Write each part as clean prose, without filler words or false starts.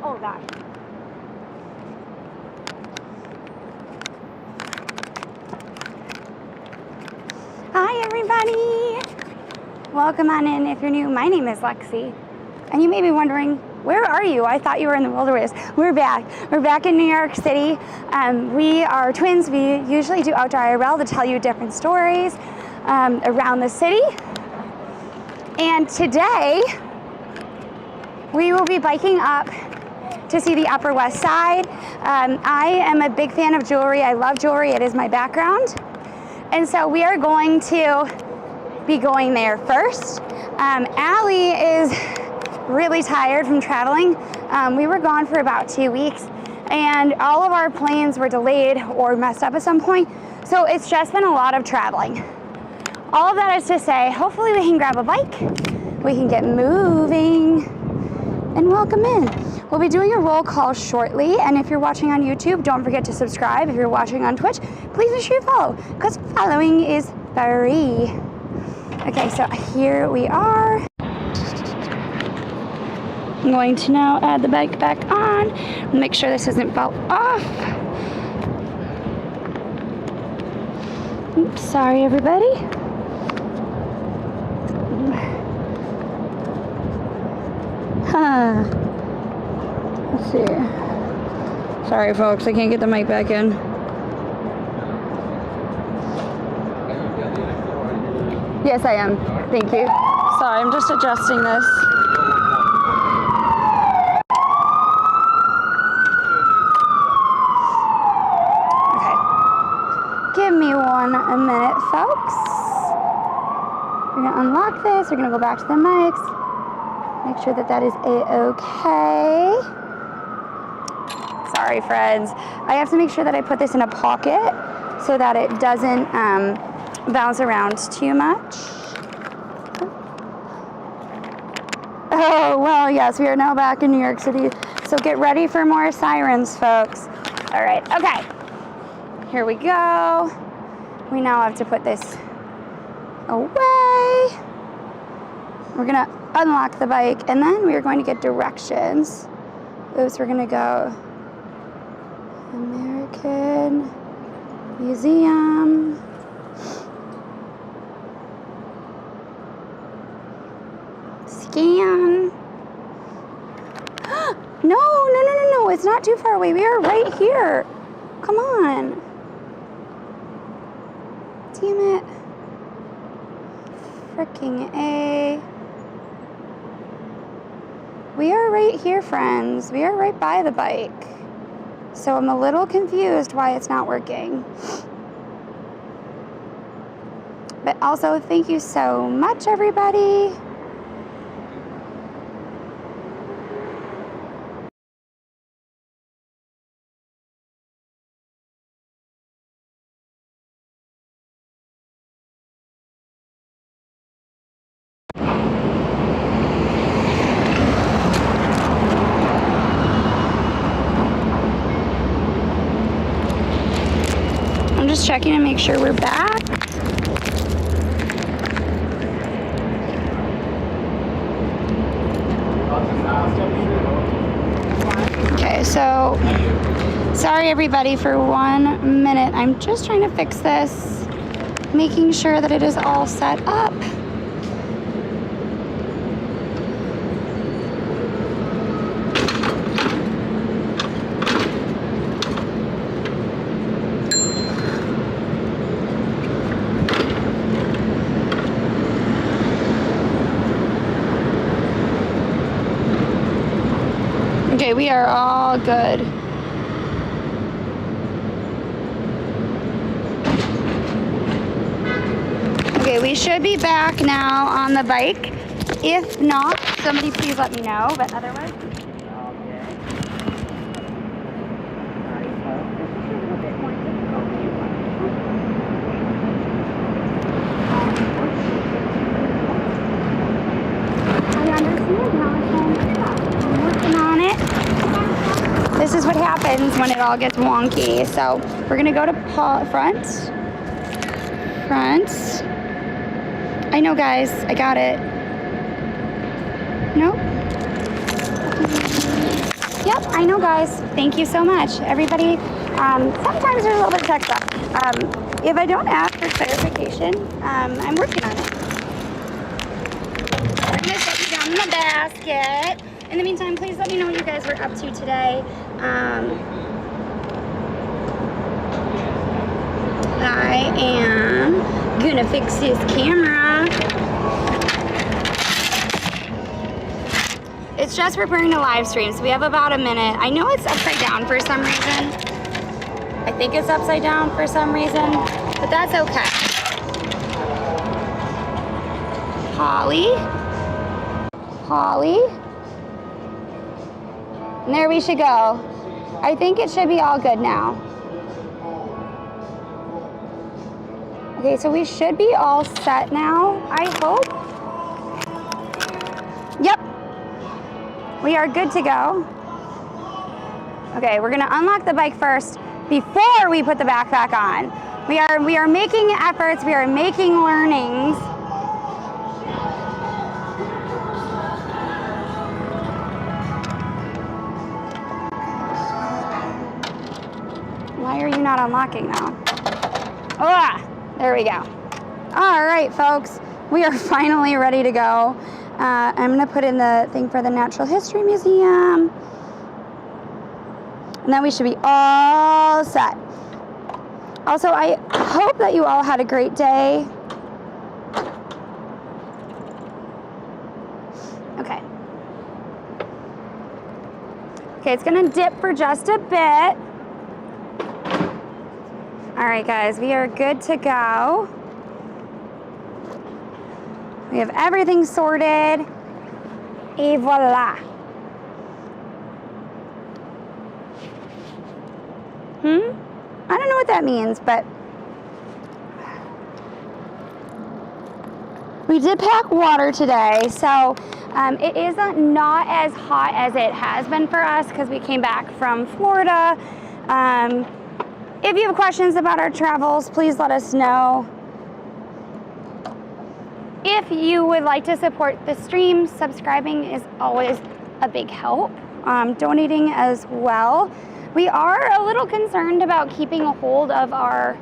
Oh, God. Hi, everybody. Welcome on in if you're new. My name is Lexi. And you may be wondering, where are you? I thought you were in the wilderness. We're back. We're back in New York City. We are twins. We usually do outdoor IRL to tell you different stories around the city. And today, we will be biking up to see the Upper West Side. I am a big fan of jewelry. I love jewelry. It is my background. And so we are going to be going there first. Allie is really tired from traveling. We were gone for about 2 weeks and all of our plans were delayed or messed up at some point. So it's just been a lot of traveling. All of that is to say, hopefully we can grab a bike, we can get moving, and welcome in. We'll be doing a roll call shortly, and if you're watching on YouTube, don't forget to subscribe. If you're watching on Twitch, please make sure you follow, because following is free. Okay, so here we are. I'm going to now add the bike back on, make sure this doesn't fall off. Oops, sorry everybody. Let's see. Sorry folks, I can't get the mic back in. Yes, I am. Thank you. Sorry, I'm just adjusting this. Okay. Give me 1 minute, folks. We're going to unlock this. We're going to go back to the mics. Make sure that that is a-okay. Sorry, friends. I have to make sure that I put this in a pocket so that it doesn't bounce around too much. Oh, well, yes, we are now back in New York City. So get ready for more sirens, folks. All right, okay. Here we go. We now have to put this away. We're gonna unlock the bike and then we are going to get directions. Oops, we're gonna go American Museum. Scan. No, it's not too far away. We are right here. Come on. Damn it. Fricking A. We are right here, friends. We are right by the bike. So I'm a little confused why it's not working. But also, thank you so much, everybody. Just checking to make sure we're back. Okay, so sorry everybody for 1 minute. I'm just trying to fix this, making sure that it is all set up. Okay, we are all good. Okay, we should be back now on the bike. If not, somebody please let me know, but otherwise... This is what happens when it all gets wonky. So we're gonna go to front. I know, guys, I got it. Nope. Yep. I know, guys. Thank you so much, everybody. Sometimes there's a little bit of tech stuff. If I don't ask for clarification, I'm working on it. We're gonna set you down in the basket. In the meantime, please let me know what you guys were up to today. I am gonna fix this camera. It's just preparing to live stream, so we have about a minute. I know it's upside down for some reason. I think it's upside down for some reason, but that's okay. Holly. And there we should go. I think it should be all good now. Okay, so we should be all set now, I hope. Yep. We are good to go. Okay, we're gonna unlock the bike first before we put the backpack on. We are making efforts, we are making learnings. Why are you not unlocking now? Ah, there we go. All right, folks, we are finally ready to go. I'm gonna put in the thing for the Natural History Museum. And then we should be all set. Also, I hope that you all had a great day. Okay. Okay, it's gonna dip for just a bit. All right, guys, we are good to go. We have everything sorted. Et voila. I don't know what that means, but we did pack water today, so it is not as hot as it has been for us because we came back from Florida. If you have questions about our travels, please let us know. If you would like to support the stream, subscribing is always a big help. Donating as well. We are a little concerned about keeping a hold of our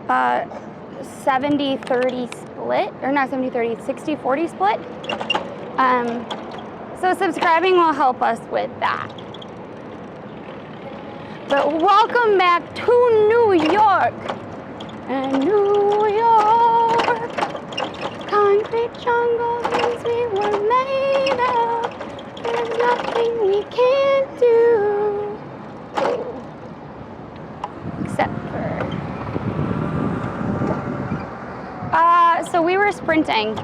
70-30 split, or not 70-30, 60-40 split. So subscribing will help us with that. But welcome back to New York. And New York, concrete jungle things we were made of. There's nothing we can't do. Except for... so we were sprinting.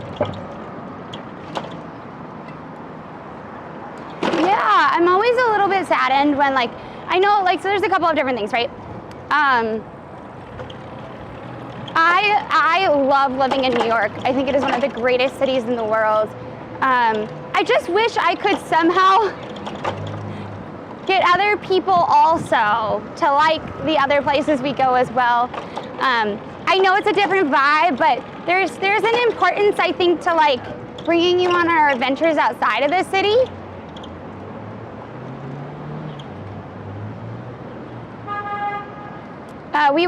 Yeah, I'm always a little bit saddened when, like, I know, like, so there's a couple of different things, right? I love living in New York. I think it is one of the greatest cities in the world. I just wish I could somehow get other people also to like the other places we go as well. I know it's a different vibe, but there's an importance, I think, to like bringing you on our adventures outside of the city. We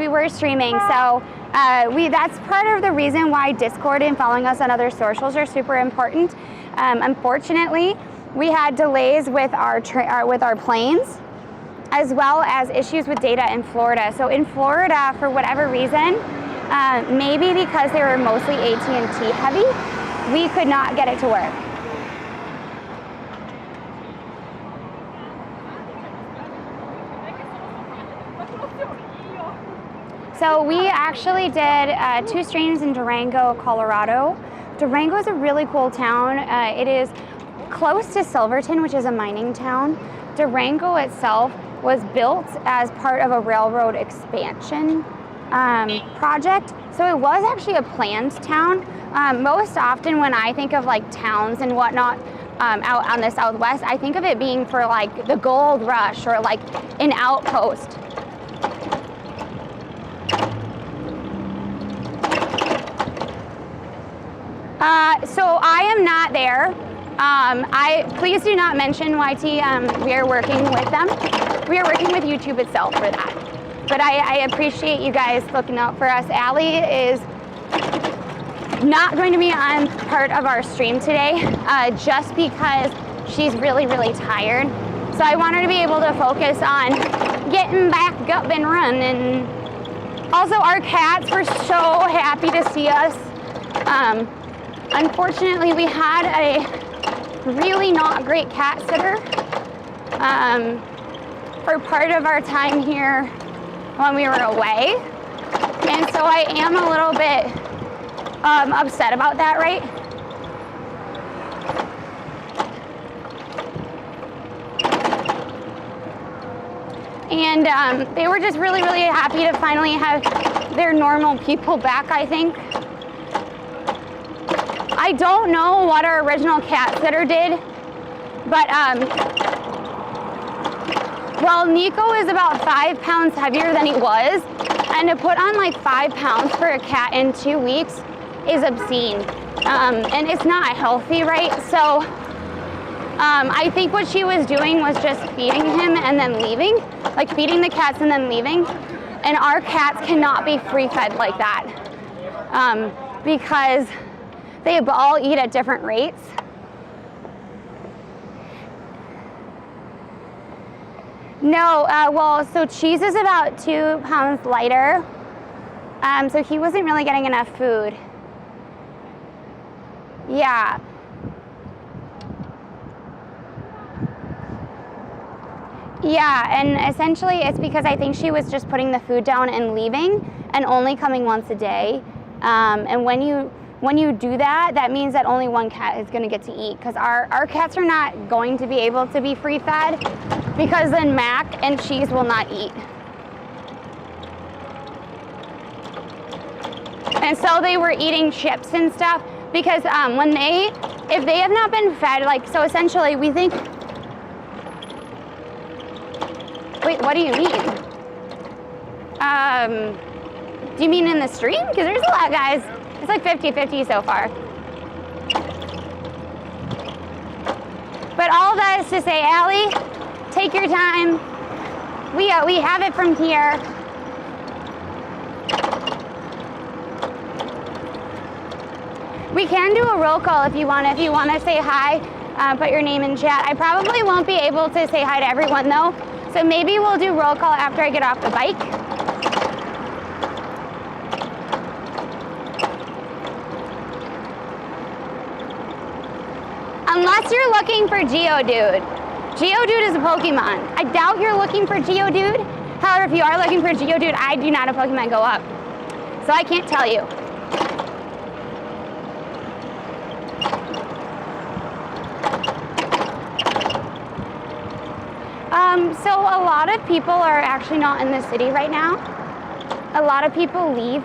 were streaming, so that's part of the reason why Discord and following us on other socials are super important. Unfortunately, we had delays with our planes, as well as issues with data in Florida. So in Florida, for whatever reason, maybe because they were mostly AT&T heavy, we could not get it to work. So we actually did 2 streams in Durango, Colorado. Durango is a really cool town. It is close to Silverton, which is a mining town. Durango itself was built as part of a railroad expansion project. So it was actually a planned town. Most often when I think of like towns and whatnot out on the Southwest, I think of it being for like the gold rush or like an outpost. So I am not there. Please do not mention YT. We are working with them. We are working with YouTube itself for that. But I appreciate you guys looking out for us. Allie is not going to be on part of our stream today, just because she's really, really tired. So I want her to be able to focus on getting back up and running. Also, our cats were so happy to see us. Unfortunately, we had a really not great cat sitter for part of our time here when we were away. And so I am a little bit upset about that, right? And they were just really, really happy to finally have their normal people back, I think. I don't know what our original cat sitter did, but well, Nico is about 5 pounds heavier than he was, and to put on like 5 pounds for a cat in 2 weeks is obscene, and it's not healthy, right? So I think what she was doing was just feeding him and then leaving, like feeding the cats and then leaving, and our cats cannot be free fed like that, because they all eat at different rates. No, well, so Cheese is about 2 pounds lighter, so he wasn't really getting enough food. Yeah. Yeah, and essentially it's because I think she was just putting the food down and leaving and only coming once a day. And when you do that, that means that only one cat is going to get to eat, because our cats are not going to be able to be free fed, because then Mac and Cheese will not eat. And so they were eating chips and stuff, because if they have not been fed, like, so essentially we think, wait, what do you mean? Do you mean in the stream? Because there's a lot, guys. It's like 50-50 so far. But all that is to say, Allie, take your time. We have it from here. We can do a roll call if you want to say hi, put your name in chat. I probably won't be able to say hi to everyone though, so maybe we'll do roll call after I get off the bike. Unless you're looking for Geodude. Geodude is a Pokemon. I doubt you're looking for Geodude. However, if you are looking for Geodude, I do not have Pokemon Go up, so I can't tell you. So a lot of people are actually not in the city right now. A lot of people leave.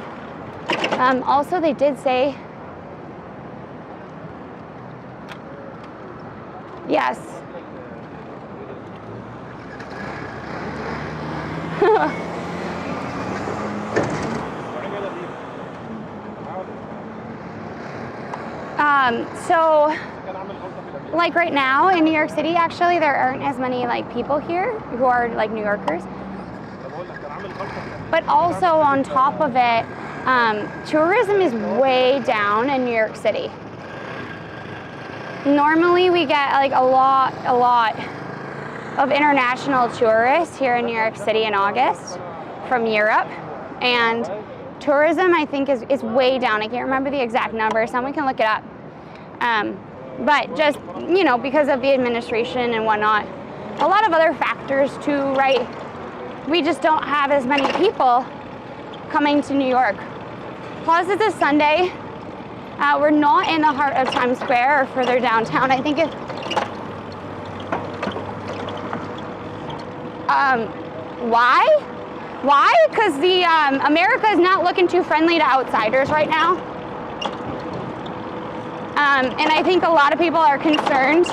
Also, they did say, yes. So, like right now in New York City, actually, there aren't as many like people here who are like New Yorkers. But also on top of it, tourism is way down in New York City. Normally we get like a lot of international tourists here in New York City in August from Europe, and tourism I think is way down. I can't remember the exact number, someone can look it up. But just, you know, because of the administration and whatnot, a lot of other factors too, right? We just don't have as many people coming to New York. Plus it's a Sunday. We're not in the heart of Times Square or further downtown. I think why? Why? Because the America is not looking too friendly to outsiders right now. And I think a lot of people are concerned.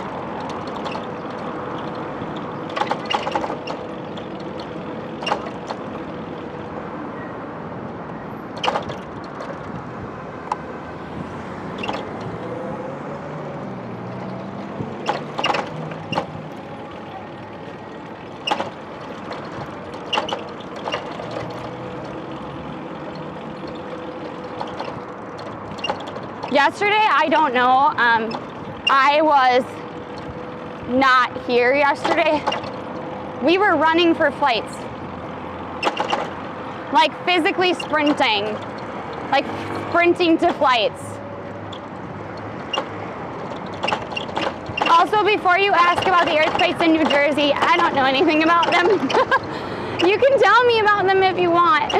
Yesterday, I don't know. I was not here yesterday. We were running for flights. Like physically sprinting. Like sprinting to flights. Also, before you ask about the earthquakes in New Jersey, I don't know anything about them. You can tell me about them if you want.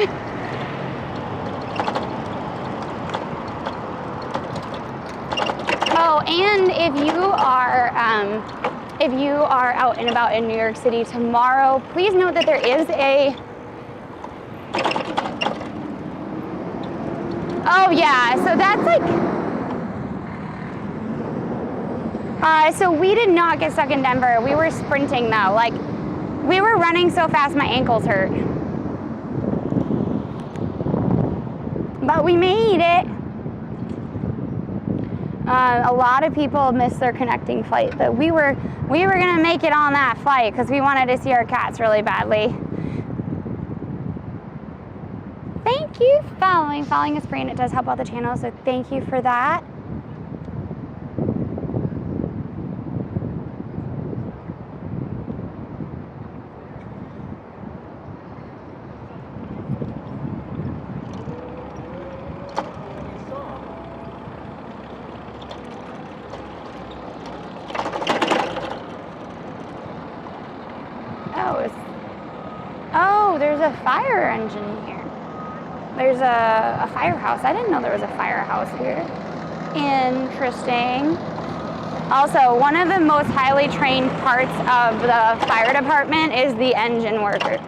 Oh, and if you are out and about in New York City tomorrow, please note that there is a... Oh yeah, so that's like... so we did not get stuck in Denver. We were sprinting though. Like, we were running so fast my ankles hurt. But we made it. A lot of people missed their connecting flight, but we were gonna make it on that flight because we wanted to see our cats really badly. Thank you for following. Following is free and it does help out the channel, so thank you for that. Oh, there's a fire engine here. There's a firehouse. I didn't know there was a firehouse here. Interesting. Also, one of the most highly trained parts of the fire department is the engine worker.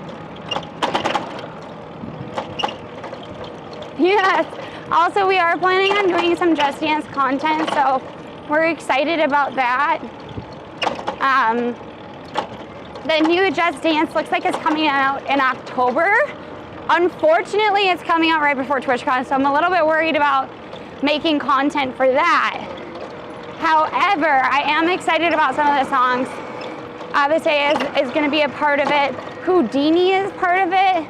Yes. Also, we are planning on doing some Just Dance content, so we're excited about that. The new Just Dance looks like it's coming out in October. Unfortunately, it's coming out right before TwitchCon, so I'm a little bit worried about making content for that. However, I am excited about some of the songs. Avase is going to be a part of it. Houdini is part of it.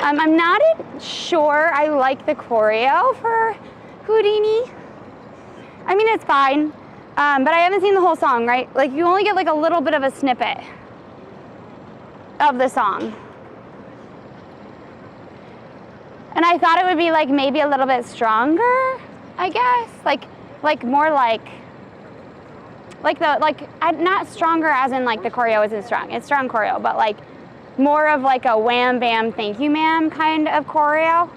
I'm not sure I like the choreo for Houdini. I mean, it's fine, but I haven't seen the whole song, right? Like, you only get like a little bit of a snippet of the song. And I thought it would be like maybe a little bit stronger, I guess. Like more like not stronger as in like the choreo isn't strong. It's strong choreo, but like more of like a wham bam thank you ma'am kind of choreo.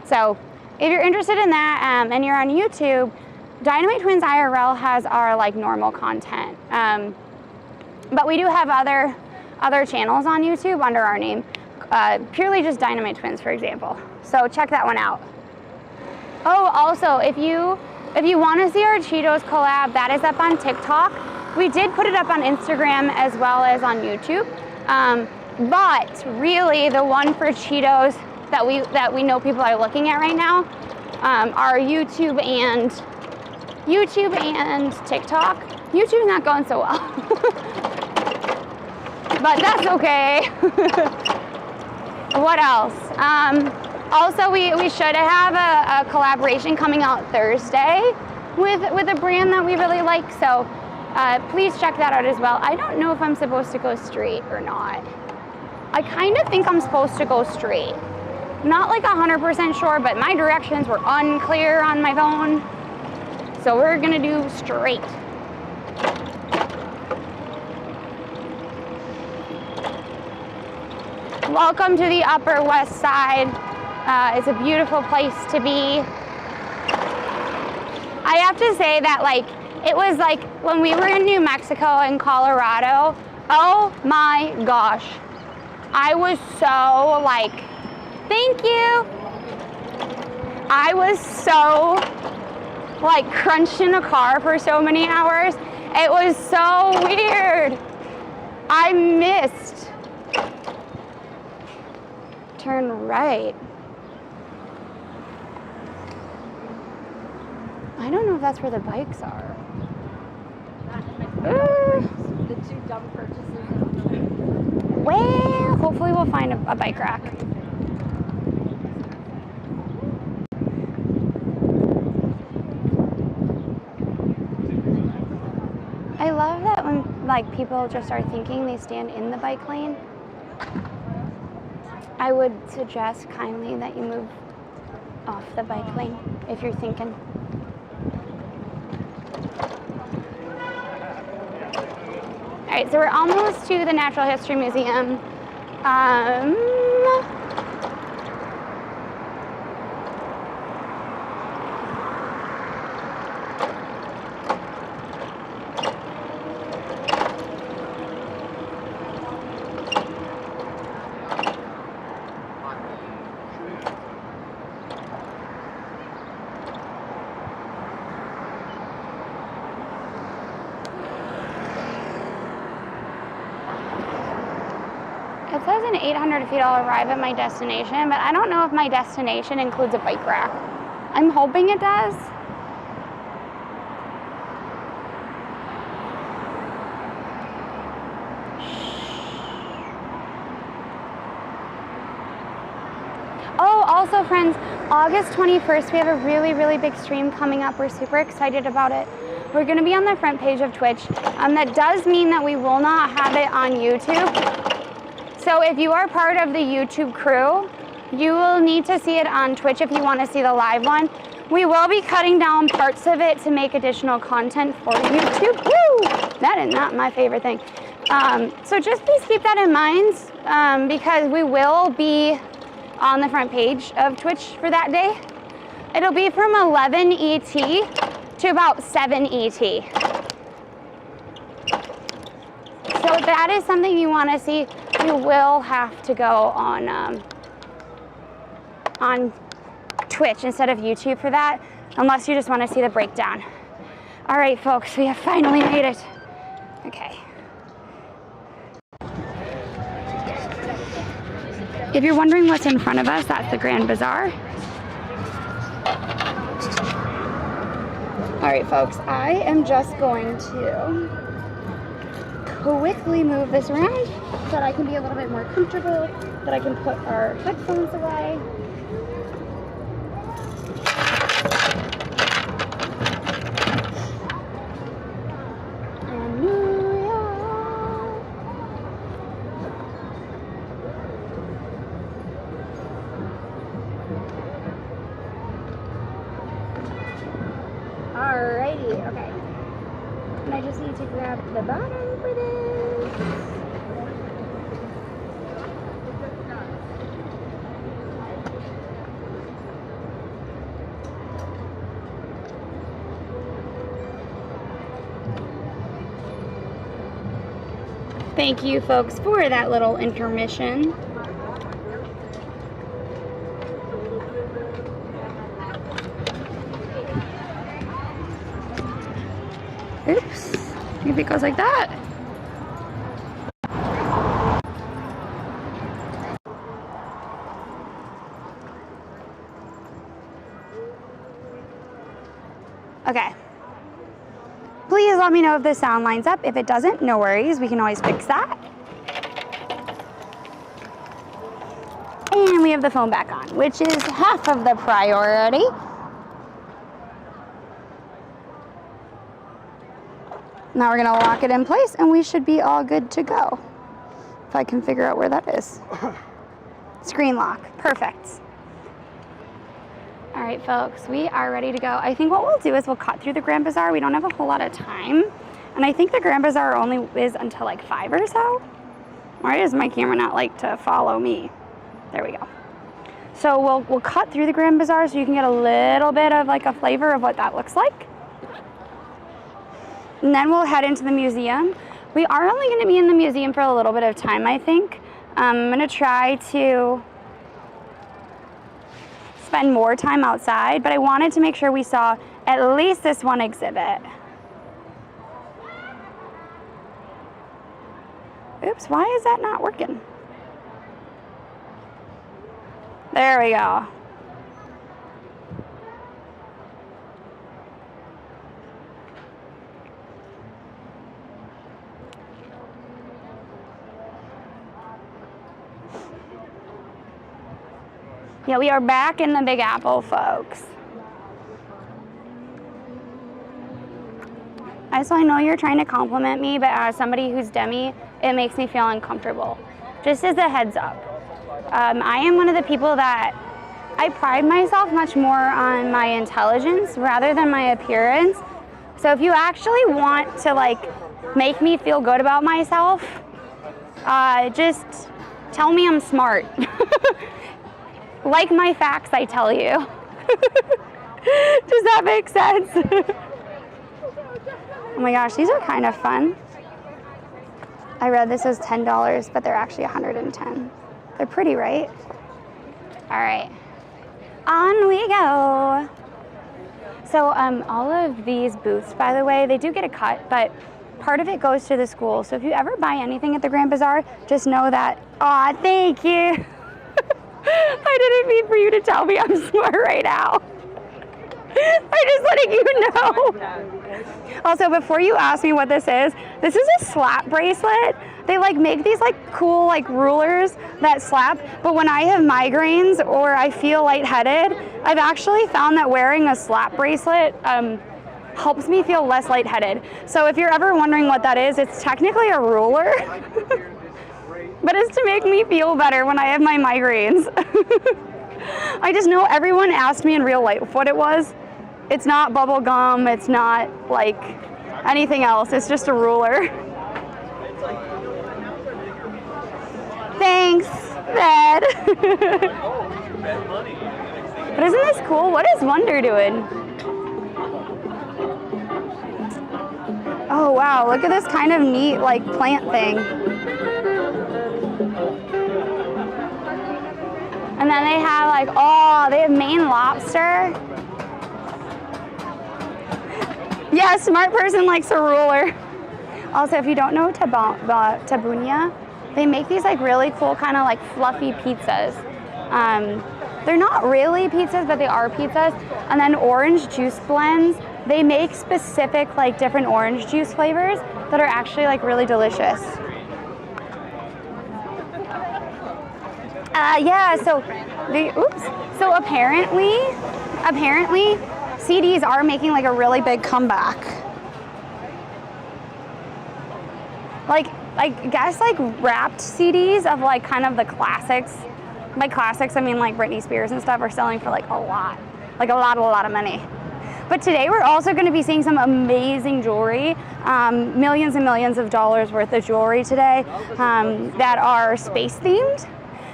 So if you're interested in that and you're on YouTube, Dynamite Twins IRL has our like normal content. But we do have other channels on YouTube under our name, purely just Dynamite Twins, for example. So check that one out. Oh, also, if you want to see our Cheetos collab, that is up on TikTok. We did put it up on Instagram as well as on YouTube. But really, the one for Cheetos that we know people are looking at right now are YouTube and TikTok. YouTube's not going so well. But that's okay. What else? Also, we should have a collaboration coming out Thursday with a brand that we really like. So please check that out as well. I don't know if I'm supposed to go straight or not. I kind of think I'm supposed to go straight. Not like 100% sure, but my directions were unclear on my phone. So we're gonna do straight. Welcome to the Upper West Side. It's a beautiful place to be. I have to say that like, it was like when we were in New Mexico and Colorado, oh my gosh. I was so like, thank you. I was so like crunched in a car for so many hours. It was so weird. I missed. Turn right. I don't know if that's where the bikes are. The two dumb purchases. Well, hopefully we'll find a bike rack. I love that when like people just are thinking they stand in the bike lane. I would suggest kindly that you move off the bike lane if you're thinking. All right, so we're almost to the Natural History Museum. It says an 800 feet I'll arrive at my destination, but I don't know if my destination includes a bike rack. I'm hoping it does. Oh, also friends, August 21st, we have a really, really big stream coming up. We're super excited about it. We're gonna be on the front page of Twitch. That does mean that we will not have it on YouTube. So if you are part of the YouTube crew, you will need to see it on Twitch if you want to see the live one. We will be cutting down parts of it to make additional content for YouTube. Woo! That is not my favorite thing. So just please keep that in mind because we will be on the front page of Twitch for that day. It'll be from 11 ET to about 7 ET. So if that is something you want to see, you will have to go on Twitch instead of YouTube for that, unless you just want to see the breakdown. All right, folks, we have finally made it. Okay. If you're wondering what's in front of us, that's the Grand Bazaar. All right, folks, I am just going to quickly move this around so that I can be a little bit more comfortable, that I can put our headphones away. And New York. Alrighty, okay. And I just need to grab the bottom for this. Thank you, folks, for that little intermission. Oops, maybe it goes like that. Okay. Please let me know if the sound lines up. If it doesn't, no worries. We can always fix that. And we have the phone back on, which is half of the priority. Now we're gonna lock it in place and we should be all good to go. If I can figure out where that is. Screen lock, perfect. All right, folks, we are ready to go. I think what we'll do is we'll cut through the Grand Bazaar. We don't have a whole lot of time. And I think the Grand Bazaar only is until like 5 or so. Why does my camera not like to follow me? There we go. So we'll cut through the Grand Bazaar so you can get a little bit of like a flavor of what that looks like. And then we'll head into the museum. We are only gonna be in the museum for a little bit of time, I think. I'm gonna try to spend more time outside, but I wanted to make sure we saw at least this one exhibit. Oops, why is that not working? There we go. Yeah, we are back in the Big Apple, folks. So I know you're trying to compliment me, but as somebody who's demi, it makes me feel uncomfortable. Just as a heads up. I am one of the people that I pride myself much more on my intelligence rather than my appearance. So if you actually want to like make me feel good about myself, just tell me I'm smart. Like my facts I tell you. Does that make sense? Oh my gosh, these are kind of fun. I read this was $10, but they're actually $110. They're pretty, right? All right, on we go. So all of these booths, by the way, they do get a cut, but part of it goes to the school. So if you ever buy anything at the Grand Bazaar, just know that, aw, thank you. I didn't mean for you to tell me I'm smart right now. I'm just letting you know. Also, before you ask me what this is a slap bracelet. They like make these like cool like rulers that slap, but when I have migraines or I feel lightheaded, I've actually found that wearing a slap bracelet helps me feel less lightheaded. So if you're ever wondering what that is, it's technically a ruler, but it's to make me feel better when I have my migraines. I just know everyone asked me in real life what it was. It's not bubble gum, it's not like anything else, it's just a ruler. Thanks, Ed. But isn't this cool? What is Wonder doing? Oh wow, look at this kind of neat like plant thing. And then they have like, oh, they have Maine lobster. Yeah, a smart person likes a ruler. Also, if you don't know Tabunya, they make these like really cool kind of like fluffy pizzas. They're not really pizzas, but they are pizzas. And then orange juice blends. They make specific like different orange juice flavors that are actually like really delicious. Yeah, so so apparently CDs are making like a really big comeback. Like I guess like wrapped CDs of like kind of the classics. By classics I mean like Britney Spears and stuff are selling for like a lot of money. But today we're also going to be seeing some amazing jewelry, millions and millions of dollars worth of jewelry today that are space themed.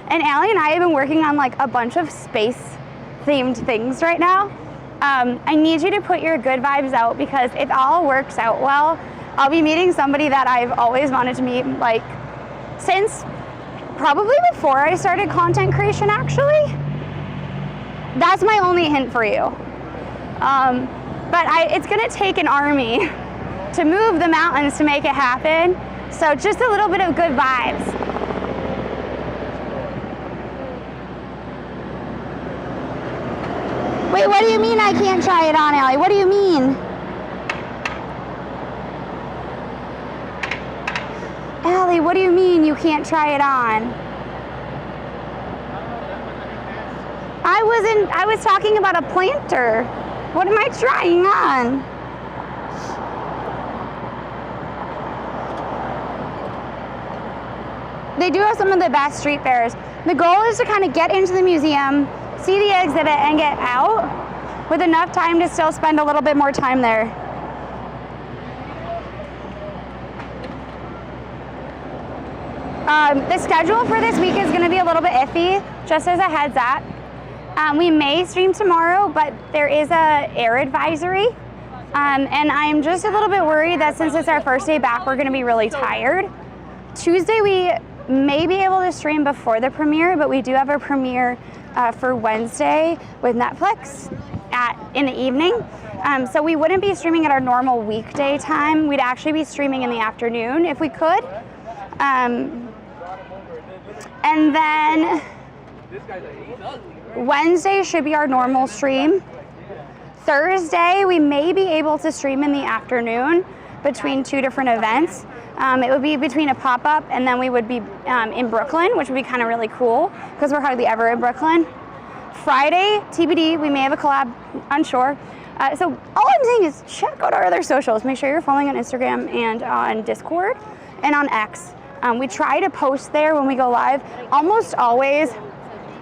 And Allie and I have been working on like a bunch of space themed things right now. I need you to put your good vibes out because if all works out well, I'll be meeting somebody that I've always wanted to meet like since probably before I started content creation actually. That's my only hint for you. But it's gonna take an army to move the mountains to make it happen. So just a little bit of good vibes. Wait, what do you mean I can't try it on, Allie? What do you mean? Allie, what do you mean you can't try it on? I was talking about a planter. What am I trying on? They do have some of the best street fairs. The goal is to kind of get into the museum, see the exhibit, and get out with enough time to still spend a little bit more time there. The schedule for this week is going to be a little bit iffy, just as a heads up. We may stream tomorrow, but there is a air advisory. And I'm just a little bit worried that since it's our first day back, we're going to be really tired. Tuesday, we may be able to stream before the premiere, but we do have a premiere for Wednesday with Netflix in the evening. So we wouldn't be streaming at our normal weekday time. We'd actually be streaming in the afternoon if we could. And then Wednesday should be our normal stream. Thursday, we may be able to stream in the afternoon between two different events. It would be between a pop-up and then we would be in Brooklyn, which would be kind of really cool because we're hardly ever in Brooklyn. Friday, TBD, we may have a collab, unsure. So all I'm saying is check out our other socials. Make sure you're following on Instagram and on Discord and on X. We try to post there when we go live. Almost always,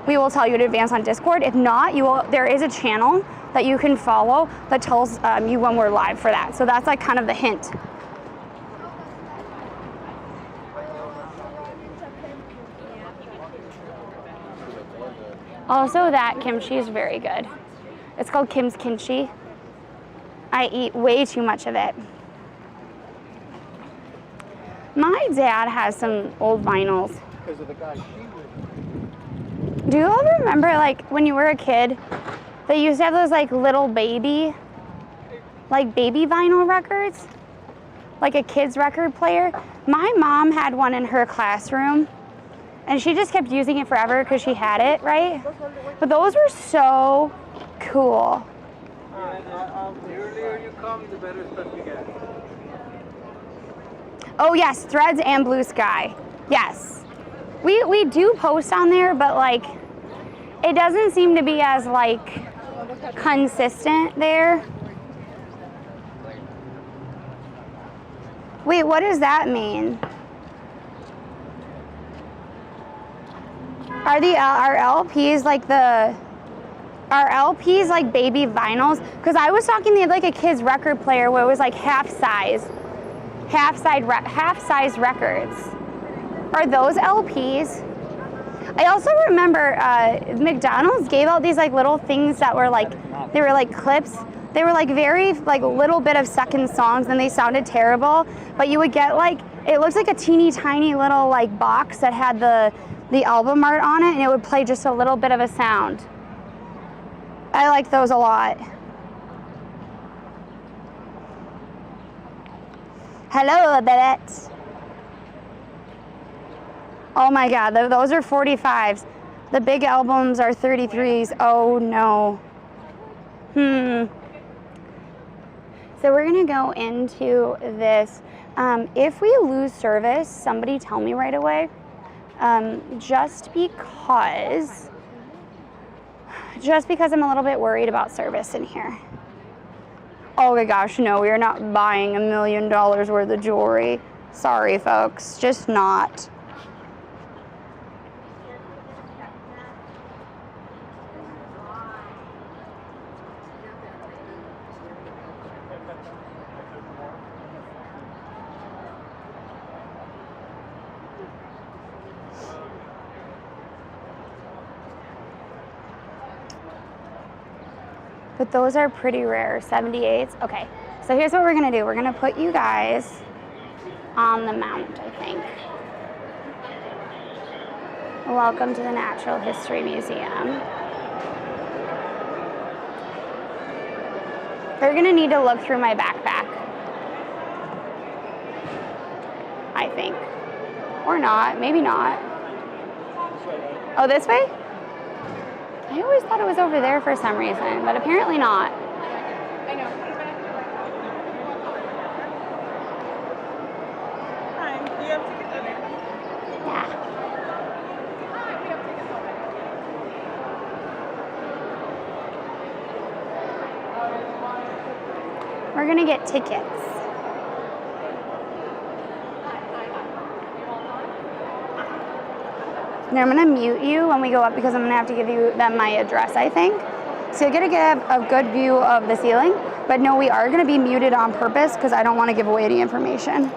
we will tell you in advance on Discord. If not, there is a channel that you can follow that tells you when we're live for that. So that's like kind of the hint. Also, that kimchi is very good. It's called Kim's Kimchi. I eat way too much of it. My dad has some old vinyls. Because of the guy she was. Do you all remember, like, when you were a kid, they used to have those, like, little baby vinyl records? Like a kid's record player? My mom had one in her classroom, and she just kept using it forever because she had it, right? But those were so cool. The earlier you come, the better stuff you get. Oh yes, Threads and Blue Sky. Yes. We do post on there, but like it doesn't seem to be as like consistent there. Wait, what does that mean? Are our LPs like baby vinyls? Because I was talking, they had like a kid's record player where it was like half size records. Are those LPs? I also remember McDonald's gave out these like little things that were like, they were like clips. They were like very like little bit of second songs and they sounded terrible, but you would get like, it looks like a teeny tiny little like box that had the album art on it and it would play just a little bit of a sound. I like those a lot. Hello, Babette. Oh my God, those are 45s. The big albums are 33s. Oh no. So we're gonna go into this. If we lose service, somebody tell me right away. Just because I'm a little bit worried about service in here. Oh my gosh, no, we are not buying $1 million worth of jewelry. Sorry, folks, just not. But those are pretty rare, 78s. Okay, so here's what we're gonna do. We're gonna put you guys on the mount, I think. Welcome to the Natural History Museum. They're gonna need to look through my backpack, I think. Or not, maybe not. Oh, this way? I always thought it was over there for some reason, but apparently not. I know. Hi, do you have tickets over? Yeah. We have tickets over. We're gonna get tickets. And I'm gonna mute you when we go up because I'm gonna have to give you them my address, I think. So you're gonna get a good view of the ceiling, but no, we are gonna be muted on purpose because I don't wanna give away any information.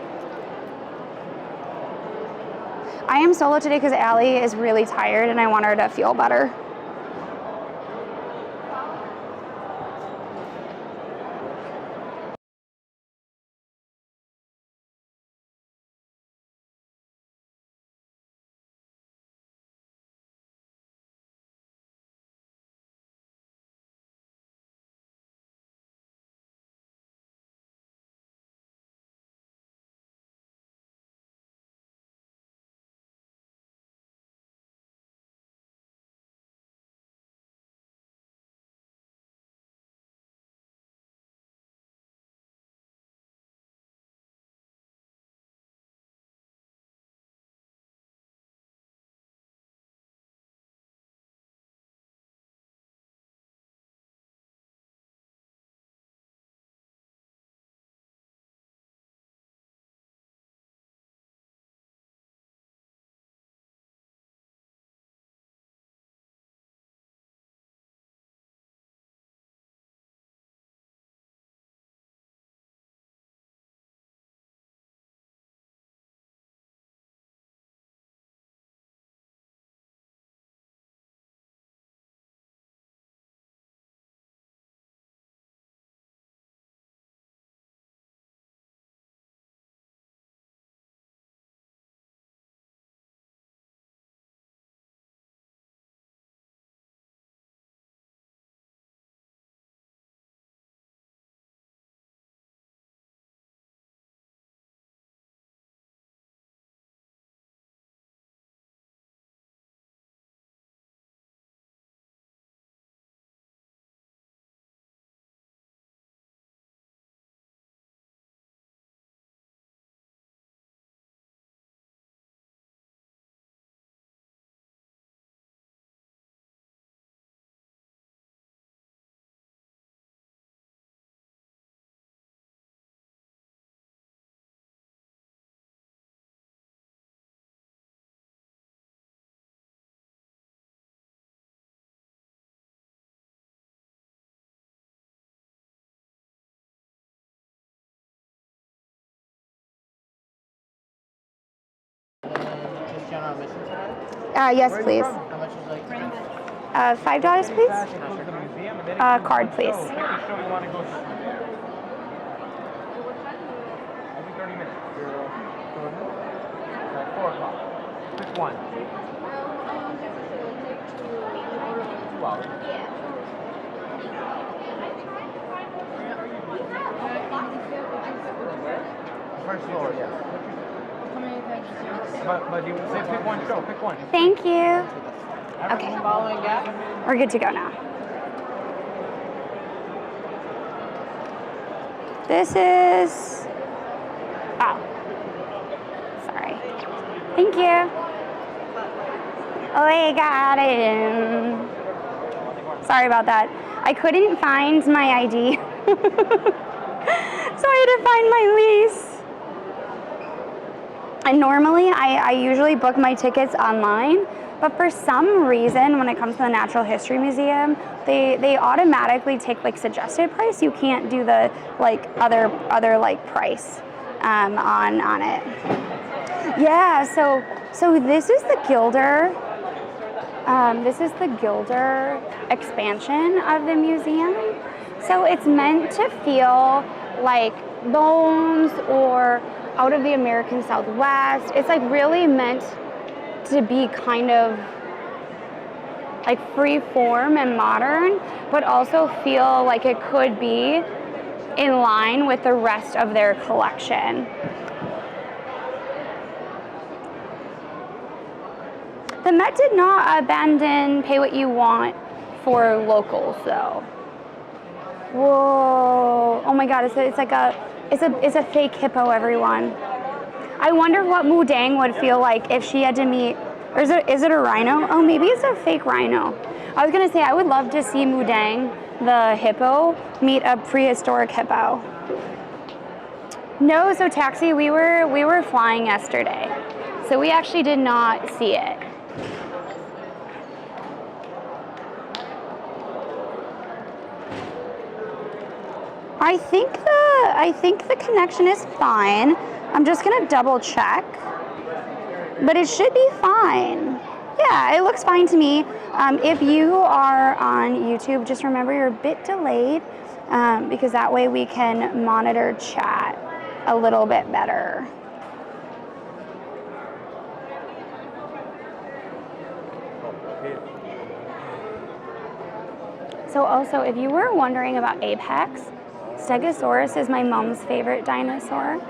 I am solo today because Allie is really tired and I want her to feel better. general admission tonight? Yes, please. How much is like? $5, please. Card, please. Every 30 minutes. 4 o'clock. Which one? 2 hours. First floor, yeah. But you say pick one show, pick one. Thank you. Okay. Following gap? We're good to go now. This is... Oh. Sorry. Thank you. We got in. Sorry about that. I couldn't find my ID. So I had to find my lease. And normally I usually book my tickets online, but for some reason when it comes to the Natural History Museum, they automatically take like suggested price. You can't do the like other like price on it. Yeah, so this is the Gilder. This is the Gilder expansion of the museum. So it's meant to feel like Bones or out of the American Southwest. It's like really meant to be kind of like free form and modern, but also feel like it could be in line with the rest of their collection. The Met did not abandon pay what you want for locals though. Whoa! Oh my God! It's a fake hippo, everyone. I wonder what Mudang would feel like if she had to meet. Or is it a rhino? Oh, maybe it's a fake rhino. I was gonna say I would love to see Mudang, the hippo, meet a prehistoric hippo. No, so Taxi, we were flying yesterday, so we actually did not see it. I think the connection is fine. I'm just gonna double check, but it should be fine. Yeah, it looks fine to me. If you are on YouTube, just remember you're a bit delayed because that way we can monitor chat a little bit better. So also, if you were wondering about Apex, Stegosaurus is my mom's favorite dinosaur.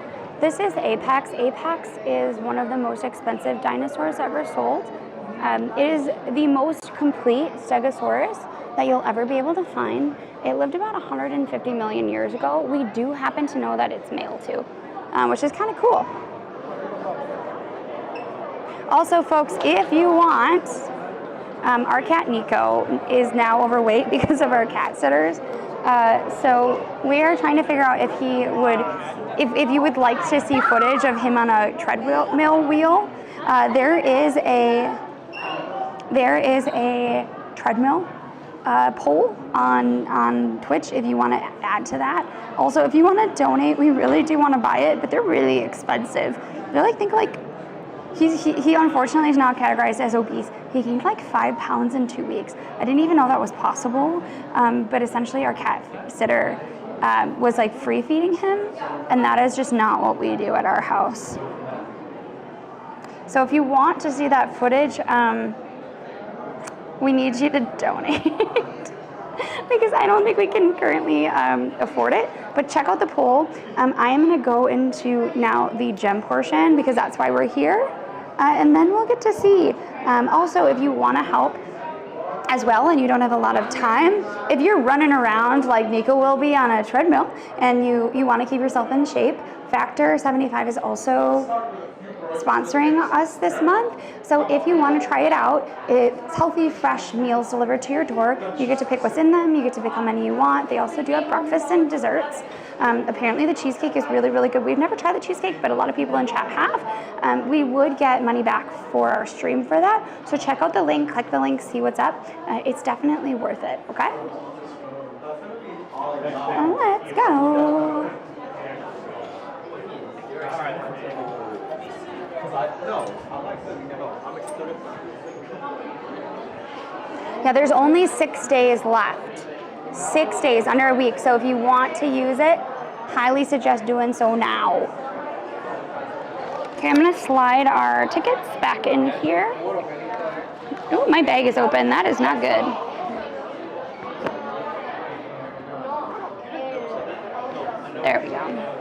This is Apex. Apex is one of the most expensive dinosaurs ever sold. It is the most complete Stegosaurus that you'll ever be able to find. It lived about 150 million years ago. We do happen to know that it's male too, which is kind of cool. Also, folks, if you want, our cat Nico is now overweight because of our cat sitters. So we are trying to figure out if he would, if you would like to see footage of him on a treadmill wheel. There is a treadmill poll on Twitch if you want to add to that. Also, if you want to donate, we really do want to buy it, but they're really expensive. They're like, think like, he unfortunately is not categorized as obese. He gained like 5 pounds in 2 weeks. I didn't even know that was possible, but essentially our cat sitter was like free feeding him, and that is just not what we do at our house. So if you want to see that footage, we need you to donate because I don't think we can currently afford it, but check out the poll. I am gonna go into now the gem portion because that's why we're here, and then we'll get to see. Also, if you wanna help as well and you don't have a lot of time, if you're running around like Nico will be on a treadmill and you wanna keep yourself in shape, Factor 75 is also sponsoring us this month. So if you want to try it out, it's healthy, fresh meals delivered to your door. You get to pick what's in them. You get to pick how many you want. They also do have breakfast and desserts. Apparently the cheesecake is really, really good. We've never tried the cheesecake, but a lot of people in chat have. We would get money back for our stream for that. So check out the link, click the link, see what's up. It's definitely worth it, okay? Let's go. Yeah, there's only 6 days left. 6 days, under a week. So if you want to use it, highly suggest doing so now. Okay, I'm gonna slide our tickets back in here. Oh, my bag is open. That is not good. There we go.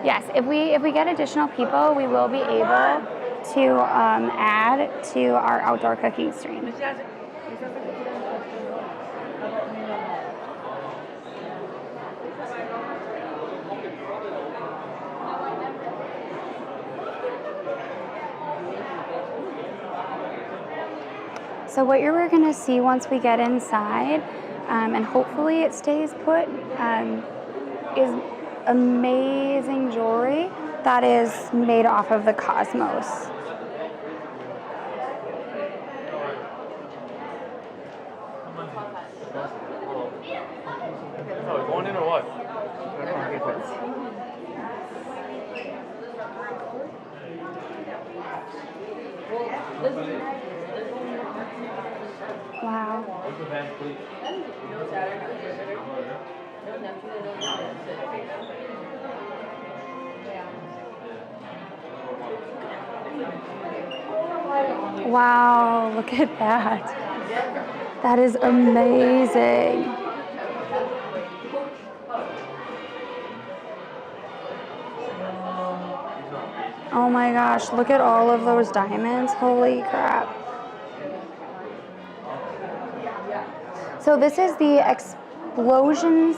Yes, if we get additional people, we will be able to add to our outdoor cooking stream. So what you're going to see once we get inside, and hopefully it stays put, is amazing jewelry that is made off of the cosmos. Oh, going in or what? Wow. Wow, look at that. That is amazing. Oh my gosh, look at all of those diamonds. Holy crap. So this is the Explosions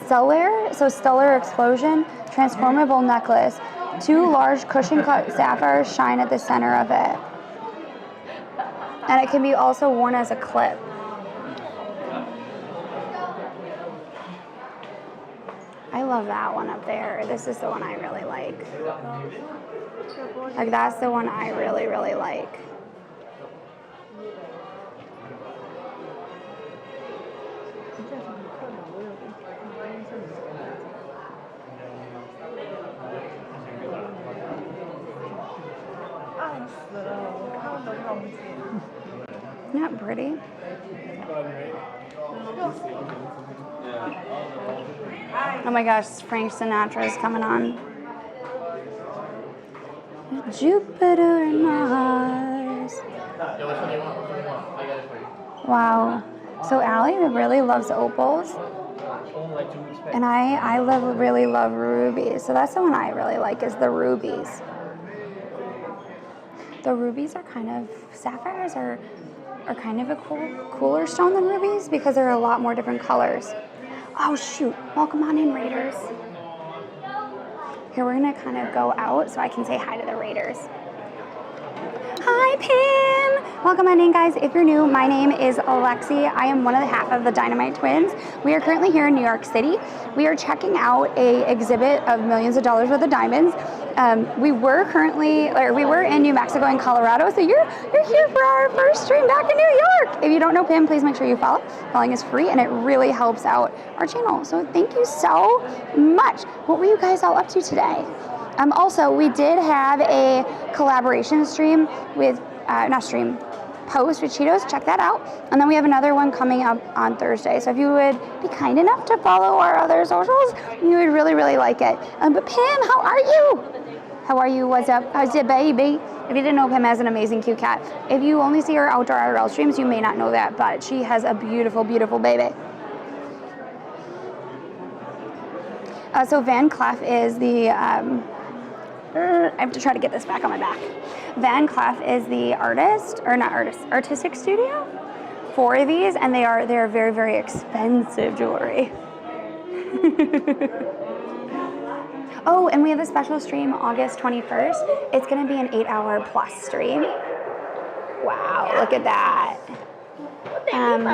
Stellar, so Stellar Explosion transformable necklace. 2 large cushion-cut sapphires shine at the center of it. And it can be also worn as a clip. I love that one up there. This is the one I really like. Like, that's the one I really, really like. Isn't that pretty? Oh my gosh, Frank Sinatra is coming on. Jupiter and Mars. Wow. So Allie really loves opals. And I really love rubies. So that's the one I really like, is the rubies. The rubies are kind of, sapphires are kind of a cooler stone than rubies because there are a lot more different colors. Oh shoot, welcome on in, Raiders. Here, we're gonna kind of go out so I can say hi to the Raiders. Hi, Pam! Welcome on in, guys. If you're new, my name is Alexi. I am one of the half of the Dynamite Twins. We are currently here in New York City. We are checking out a exhibit of millions of dollars worth of diamonds. We were in New Mexico and Colorado, so you're here for our first stream back in New York. If you don't know Pam, please make sure you follow. Following is free, and it really helps out our channel. So thank you so much. What were you guys all up to today? Also, we did have a collaboration stream with, post with Cheetos. Check that out. And then we have another one coming up on Thursday. So if you would be kind enough to follow our other socials, you would really, really like it. But Pam, how are you? How are you? What's up? How's your baby? If you didn't know, Pam has an amazing cute cat. If you only see her outdoor IRL streams, you may not know that, but she has a beautiful, beautiful baby. So Van Cleef is the, I have to try to get this back on my back. Van Cleef is the artistic studio for these, and they're very, very expensive jewelry. Oh, and we have a special stream August 21st. It's going to be an 8-hour plus stream. Wow, look at that. And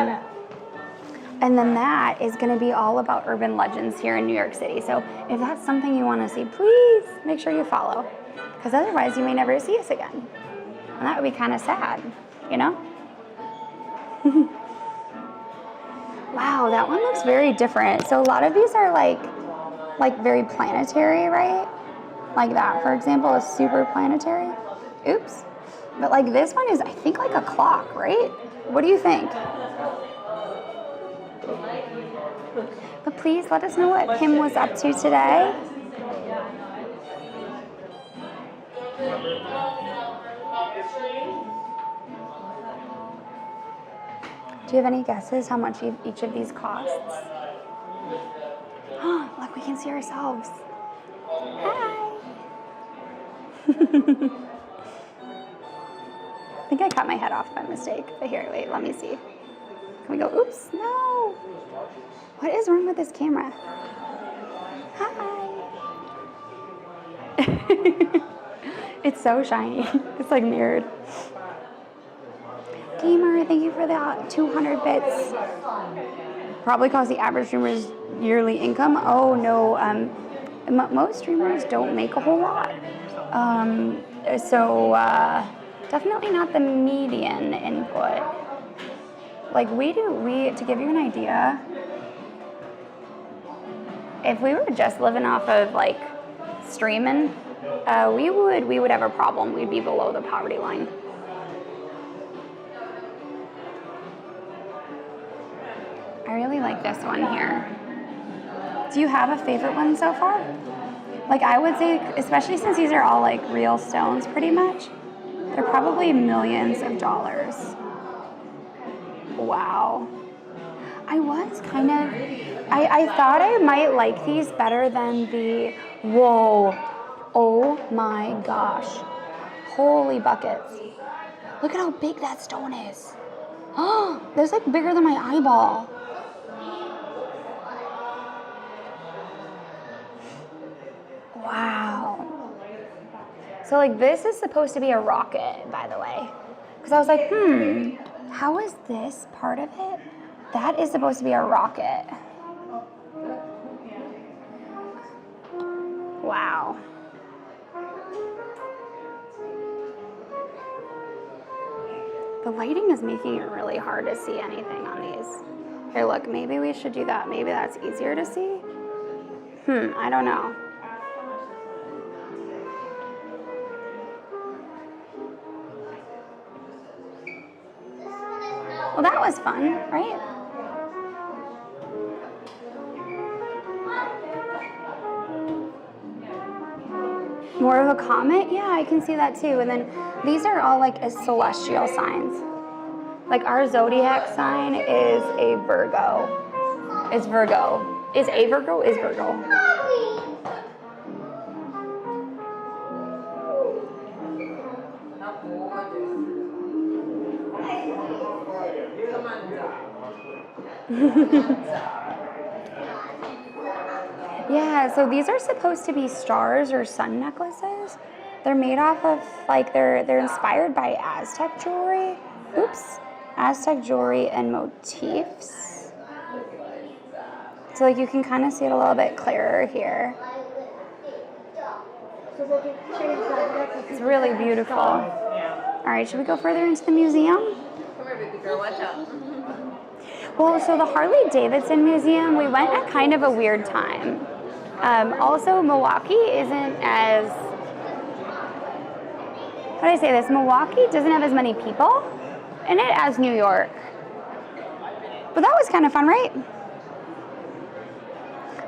then that is going to be all about urban legends here in New York City. So if that's something you want to see, please make sure you follow, because otherwise you may never see us again. And that would be kind of sad, you know? Wow, that one looks very different. So a lot of these are like very planetary, right? Like that, for example, is super planetary. Oops. But like this one is, I think, like a clock, right? What do you think? But please let us know what Kim was up to today. Do you have any guesses how much each of these costs? Oh, look, we can see ourselves. Hi. I think I cut my head off by mistake. But here, wait, let me see. Can we go, oops, no. What is wrong with this camera? Hi. It's so shiny. It's like mirrored. Gamer, thank you for the 200 bits. Probably cost the average streamer's yearly income. Oh no, most streamers don't make a whole lot. Definitely not the median input. Like to give you an idea, if we were just living off of like streaming, we would have a problem. We'd be below the poverty line. I really like this one here. Do you have a favorite one so far? Like I would say, especially since these are all like real stones pretty much, they're probably millions of dollars. Wow. I was kind of, I thought I might like these better than the, whoa, oh my gosh. Holy buckets. Look at how big that stone is. Oh, that's like bigger than my eyeball. Wow. So like this is supposed to be a rocket, by the way. Because I was like, how is this part of it? That is supposed to be a rocket. Wow. The lighting is making it really hard to see anything on these. Here, look, maybe we should do that. Maybe that's easier to see. I don't know. Well, that was fun, right? More of a comet? Yeah, I can see that too. And then these are all like celestial signs. Like our zodiac sign is a Virgo. Is Virgo. Is a Virgo? Is Virgo. Yeah, so these are supposed to be stars or sun necklaces. They're made off of like they're inspired by Aztec jewelry. Oops. Aztec jewelry and motifs. So like you can kind of see it a little bit clearer here. It's really beautiful. All right, should we go further into the museum? Come here, baby girl, watch out. Well, so the Harley Davidson Museum, we went at kind of a weird time. Also, Milwaukee isn't as, how do I say this? Milwaukee doesn't have as many people in it as New York. But that was kind of fun, right?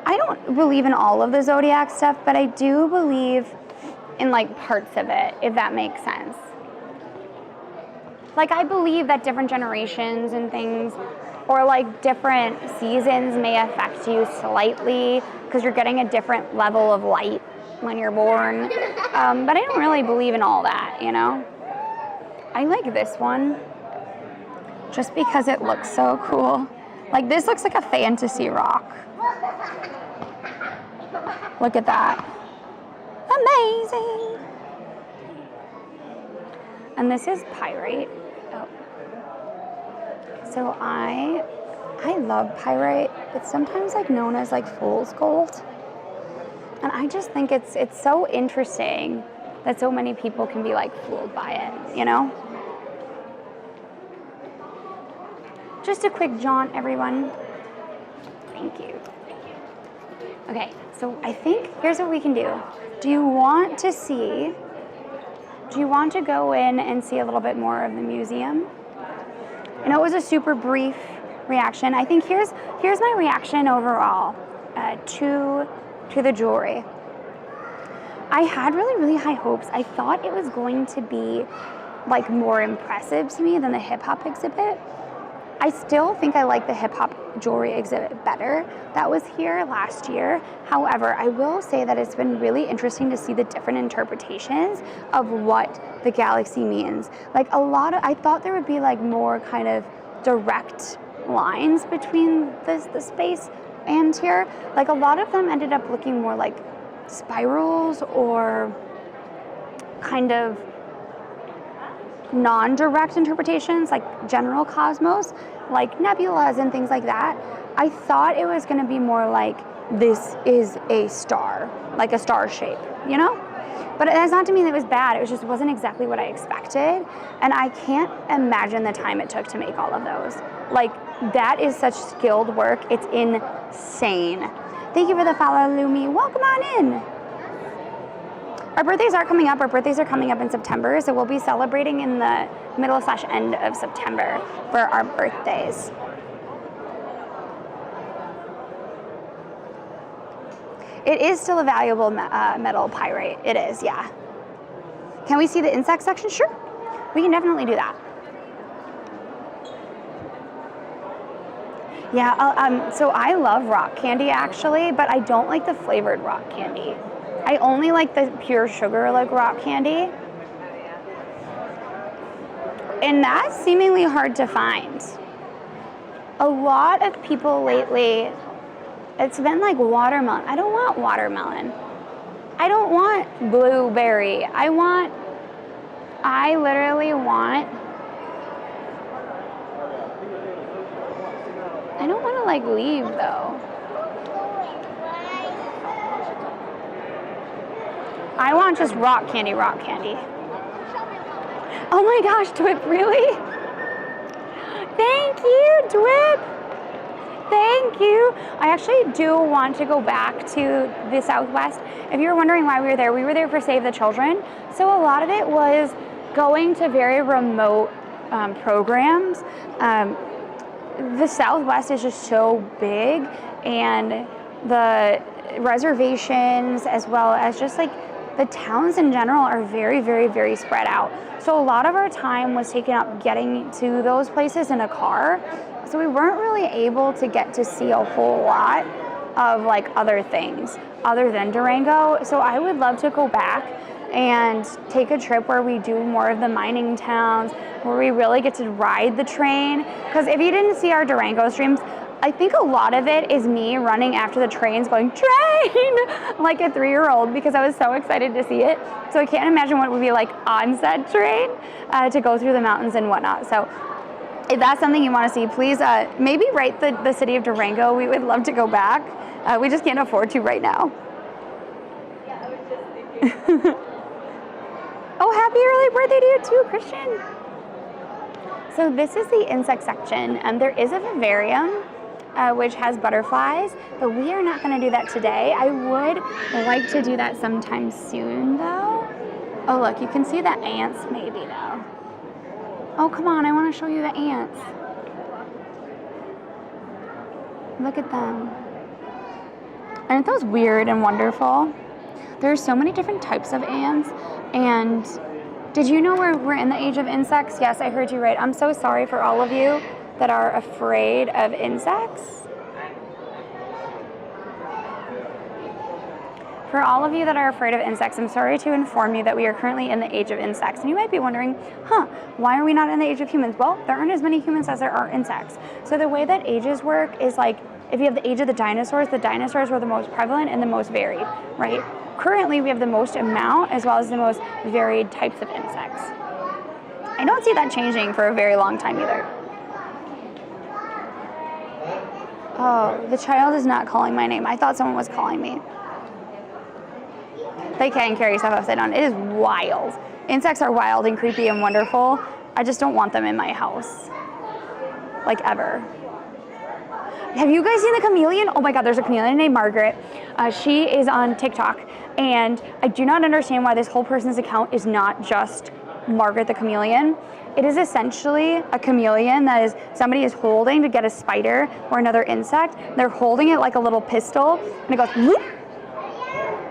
I don't believe in all of the zodiac stuff, but I do believe in like parts of it, if that makes sense. Like I believe that different generations and things or like different seasons may affect you slightly because you're getting a different level of light when you're born. But I don't really believe in all that, you know? I like this one just because it looks so cool. Like this looks like a fantasy rock. Look at that. Amazing. And this is pyrite. Oh. So I love pyrite. It's sometimes like known as like fool's gold. And I just think it's so interesting that so many people can be like fooled by it, you know? Just a quick jaunt, everyone. Thank you. Okay, so I think here's what we can do. Do you want to go in and see a little bit more of the museum? I know it was a super brief reaction. I think here's my reaction overall to the jewelry. I had really high hopes. I thought it was going to be like more impressive to me than the hip hop exhibit. I still think I like the hip hop jewelry exhibit better. That was here last year. However, I will say that it's been really interesting to see the different interpretations of what the galaxy means. Like I thought there would be like more kind of direct lines between the space and here. Like a lot of them ended up looking more like spirals or kind of non-direct interpretations, like general cosmos, like nebulas and things like that. I thought it was going to be more like this is a star, like a star shape, you know? But that's not to mean it was bad. It wasn't exactly what I expected. And I can't imagine the time it took to make all of those. Like, that is such skilled work. It's insane. Thank you for the follow, Lumi. Welcome on in. Our birthdays are coming up. Our birthdays are coming up in September, so we'll be celebrating in the middle/end of September for our birthdays. It is still a valuable metal pyrite. It is, yeah. Can we see the insect section? Sure. We can definitely do that. Yeah, so I love rock candy actually, but I don't like the flavored rock candy. I only like the pure sugar like rock candy. And that's seemingly hard to find. A lot of people lately, it's been like watermelon. I don't want watermelon. I don't want blueberry. I literally want, I don't want to like leave though. I want just rock candy. Oh my gosh, Dwip, really? Thank you, Dwip. Thank you. I actually do want to go back to the Southwest. If you were wondering why we were there for Save the Children. So a lot of it was going to very remote programs. The Southwest is just so big, and the reservations as well as just like the towns in general are very spread out. So a lot of our time was taken up getting to those places in a car. So we weren't really able to get to see a whole lot of like other things other than Durango. So I would love to go back and take a trip where we do more of the mining towns, where we really get to ride the train. Because if you didn't see our Durango streams, I think a lot of it is me running after the trains going, train, like a 3-year-old, because I was so excited to see it. So I can't imagine what it would be like on said train to go through the mountains and whatnot. So if that's something you want to see, please maybe write the city of Durango. We would love to go back. We just can't afford to right now. Yeah, I was just thinking. Oh, happy early birthday to you too, Christian. So this is the insect section, and there is a vivarium which has butterflies, but we are not going to do that today. I would like to do that sometime soon, though. Oh, look, you can see the ants maybe, though. Oh, come on, I want to show you the ants. Look at them. Aren't those weird and wonderful? There's so many different types of ants, and did you know we're in the age of insects? Yes, I heard you right. I'm so sorry for all of you that are afraid of insects. For all of you that are afraid of insects, I'm sorry to inform you that we are currently in the age of insects. And you might be wondering, why are we not in the age of humans? Well, there aren't as many humans as there are insects. So the way that ages work is like, if you have the age of the dinosaurs were the most prevalent and the most varied, right? Currently, we have the most amount as well as the most varied types of insects. I don't see that changing for a very long time either. Oh, the child is not calling my name. I thought someone was calling me. They can carry stuff upside down. It is wild. Insects are wild and creepy and wonderful. I just don't want them in my house. Like, ever. Have you guys seen the chameleon? Oh my God, there's a chameleon named Margaret. She is on TikTok, and I do not understand why this whole person's account is not just Margaret the chameleon. It is essentially a chameleon that is somebody is holding to get a spider or another insect. They're holding it like a little pistol, and it goes whoop,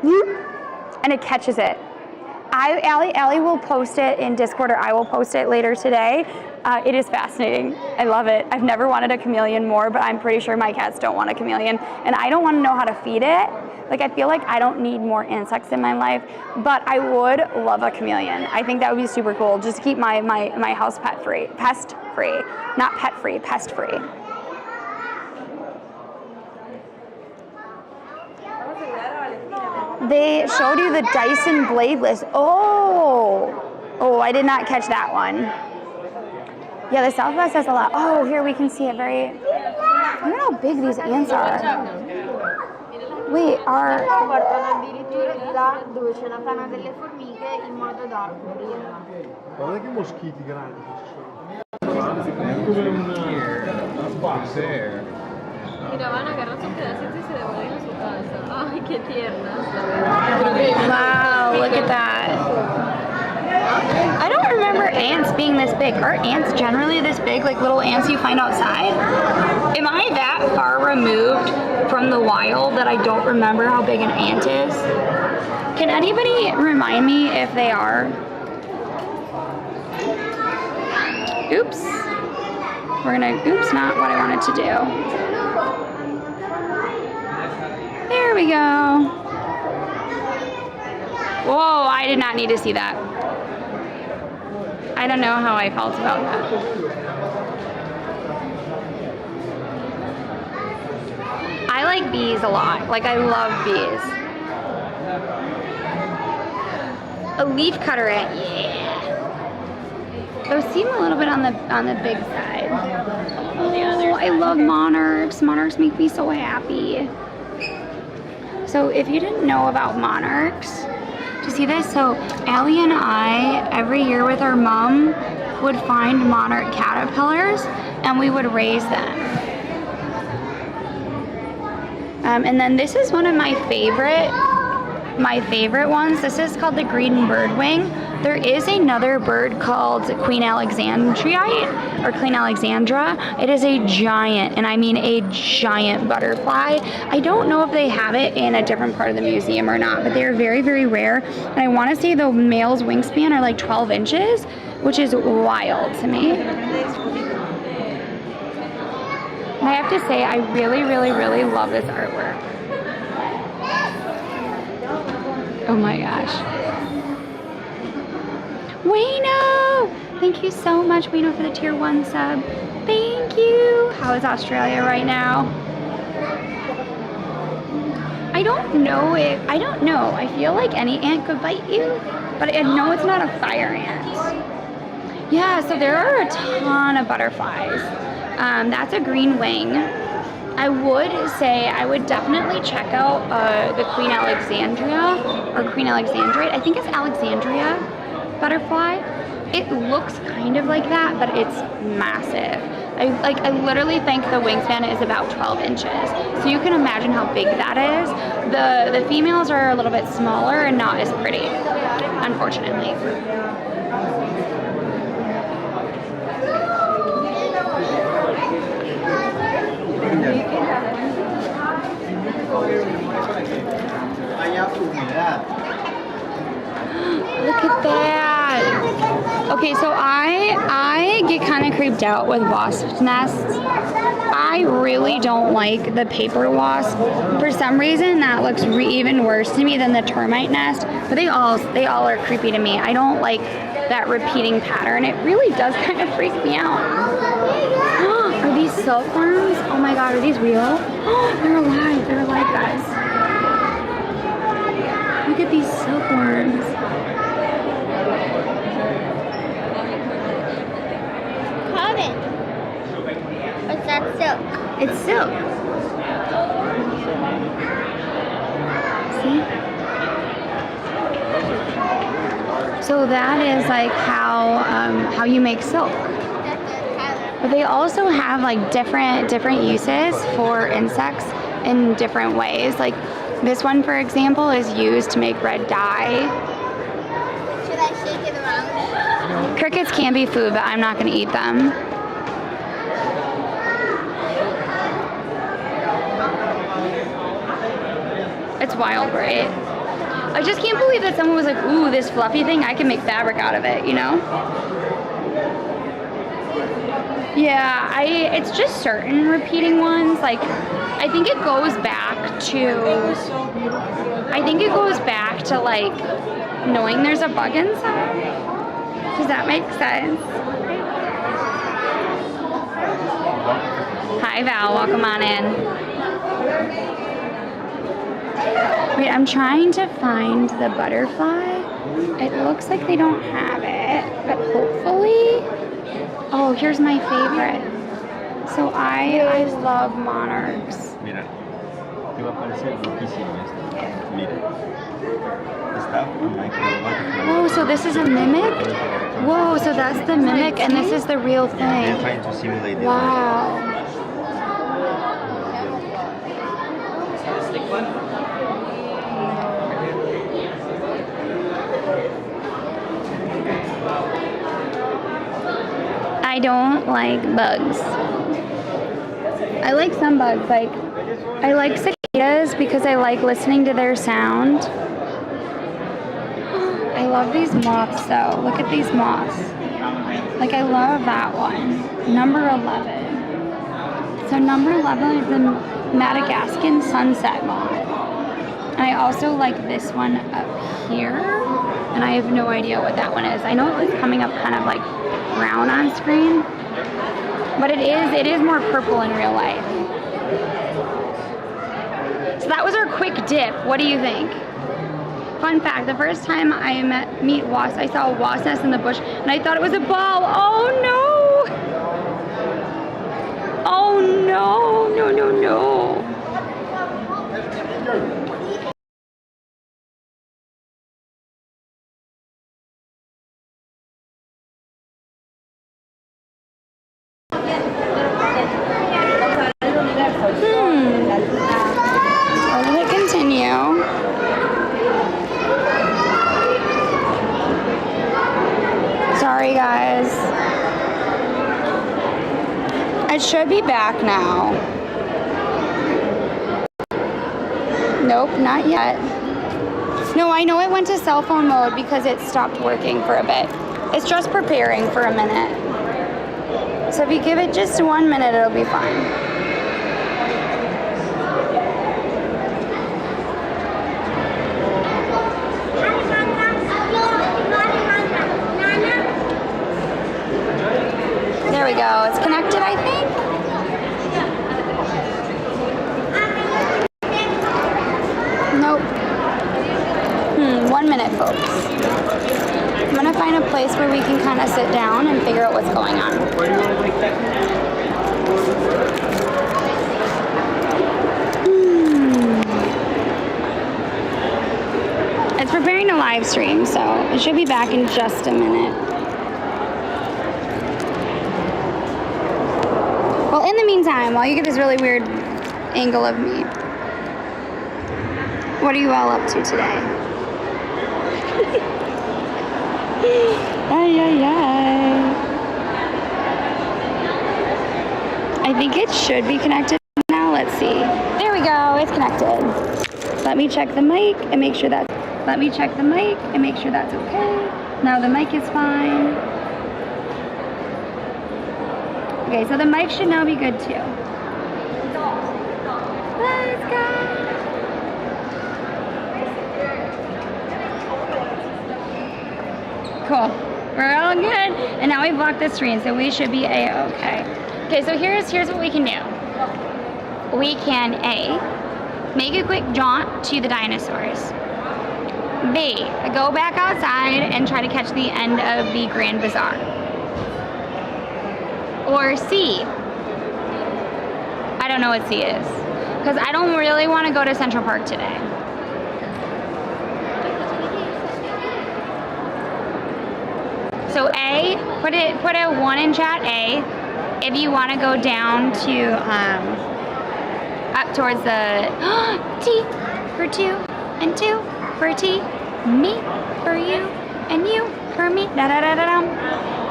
whoop, and it catches it. Allie will post it in Discord, or I will post it later today. It is fascinating. I love it. I've never wanted a chameleon more, but I'm pretty sure my cats don't want a chameleon, and I don't want to know how to feed it. Like, I feel like I don't need more insects in my life, but I would love a chameleon. I think that would be super cool, just to keep my house pest free, not pet free, pest free. They showed you the Dyson bladeless. Oh, I did not catch that one. Yeah, the Southwest has a lot. Oh, here we can see it very. Look at how big these ants are. Wait, Portano addirittura da dove c'è la tana delle formiche in modo da coprirla. Guarda che moschiti grandi che ci sono. Mira, van a agarrar sus pedacitos y se devuelven a su casa. Ay, qué tierna. wow, look at that. I don't remember ants being this big. Are ants generally this big, like little ants you find outside? Am I that far removed from the wild that I don't remember how big an ant is? Can anybody remind me if they are? Oops. Oops, not what I wanted to do. There we go. Whoa, I did not need to see that. I don't know how I felt about that. I like bees a lot. Like, I love bees. A leaf cutter ant, yeah. Those seem a little bit on the big side. Oh, I love monarchs. Monarchs make me so happy. So if you didn't know about monarchs, to see this, so Allie and I, every year with our mom, would find monarch caterpillars and we would raise them. And then this is one of my favorite ones. This is called the green birdwing. There is another bird called Queen Alexandrite, or Queen Alexandra. It is a giant, and I mean a giant butterfly. I don't know if they have it in a different part of the museum or not, but they're very, very rare. And I want to say the male's wingspan are like 12 inches, which is wild to me. And I have to say, I really, really, really love this artwork. Oh my gosh. Wayno! Thank you so much, Wayno, for the tier 1 sub. Thank you. How is Australia right now? I don't know. I feel like any ant could bite you, but I know it's not a fire ant. Yeah, so there are a ton of butterflies. That's a green wing. I would say I would definitely check out the Queen Alexandria or Queen Alexandrite. I think it's Alexandria butterfly. It looks kind of like that, but it's massive. I literally think the wingspan is about 12 inches. So you can imagine how big that is. The females are a little bit smaller and not as pretty, unfortunately. Look at that. Okay, so I get kind of creeped out with wasp nests. I really don't like the paper wasp. For some reason, that looks even worse to me than the termite nest. But they all are creepy to me. I don't like that repeating pattern. It really does kind of freak me out. Are these silkworms? Oh my God, are these real? They're alive. They're alive, guys. Look at these silkworms. Common. What's that silk? It's silk. See? So that is like how you make silk. That's a pattern. But they also have like different uses for insects in different ways. Like this one, for example, is used to make red dye. Should I shake it around? Crickets can be food, but I'm not going to eat them. It's wild, right? I just can't believe that someone was like, ooh, this fluffy thing, I can make fabric out of it, you know? Yeah, it's just certain repeating ones. Like, I think it goes back to like knowing there's a bug inside. Does that make sense? Hi Val, welcome on in. Wait, I'm trying to find the butterfly. It looks like they don't have it, but hopefully. Oh, here's my favorite. So I love monarchs. Mira, te va a parecer loquísimo esto. Mira. Está micro. Whoa, so this is a mimic? Whoa, so that's the mimic and this is the real thing. They're trying to simulate the Wow. I don't like bugs. I like some bugs, like I like cicadas because I like listening to their sound. I love these moths though. Look at these moths. Like I love that one. Number 11. So number 11 is the Madagascan sunset moth. And I also like this one up here. And I have no idea what that one is. I know it's coming up kind of like brown on screen, but it is more purple in real life. So that was our quick dip. What do you think? Fun fact, the first time I meet wasps, I saw a wasp nest in the bush and I thought it was a ball. Oh no! Oh no, no, no, no. I'll hit continue. Sorry guys. I should be back now. Nope, not yet. No, I know it went to cell phone mode because it stopped working for a bit. It's just preparing for a minute. So if you give it just 1 minute, it'll be fine. There we go. It's connected, I think. Nope. 1 minute, folks. I'm gonna find a place where we can kind of sit down and figure out what's going on. It's preparing to live stream, so it should be back in just a minute. Well, in the meantime, while you get this really weird angle of me, what are you all up to today? Ay, ay, ay. I think it should be connected now. Let's see. There we go. It's connected. Let me check the mic and make sure that's. Let me check the mic and make sure that's okay. Now the mic is fine. Okay, so the mic should now be good too. Let's go. Cool. We're all good. And now we've blocked the screen, so we should be A-okay. Okay, so here's what we can do. We can A, make a quick jaunt to the dinosaurs. B, go back outside and try to catch the end of the Grand Bazaar. Or C, I don't know what C is, because I don't really want to go to Central Park today. So A, put a 1 in chat, A. if you want to go down to up towards the T for 2 and 2 for T, me for you and you for me. Da da da da da.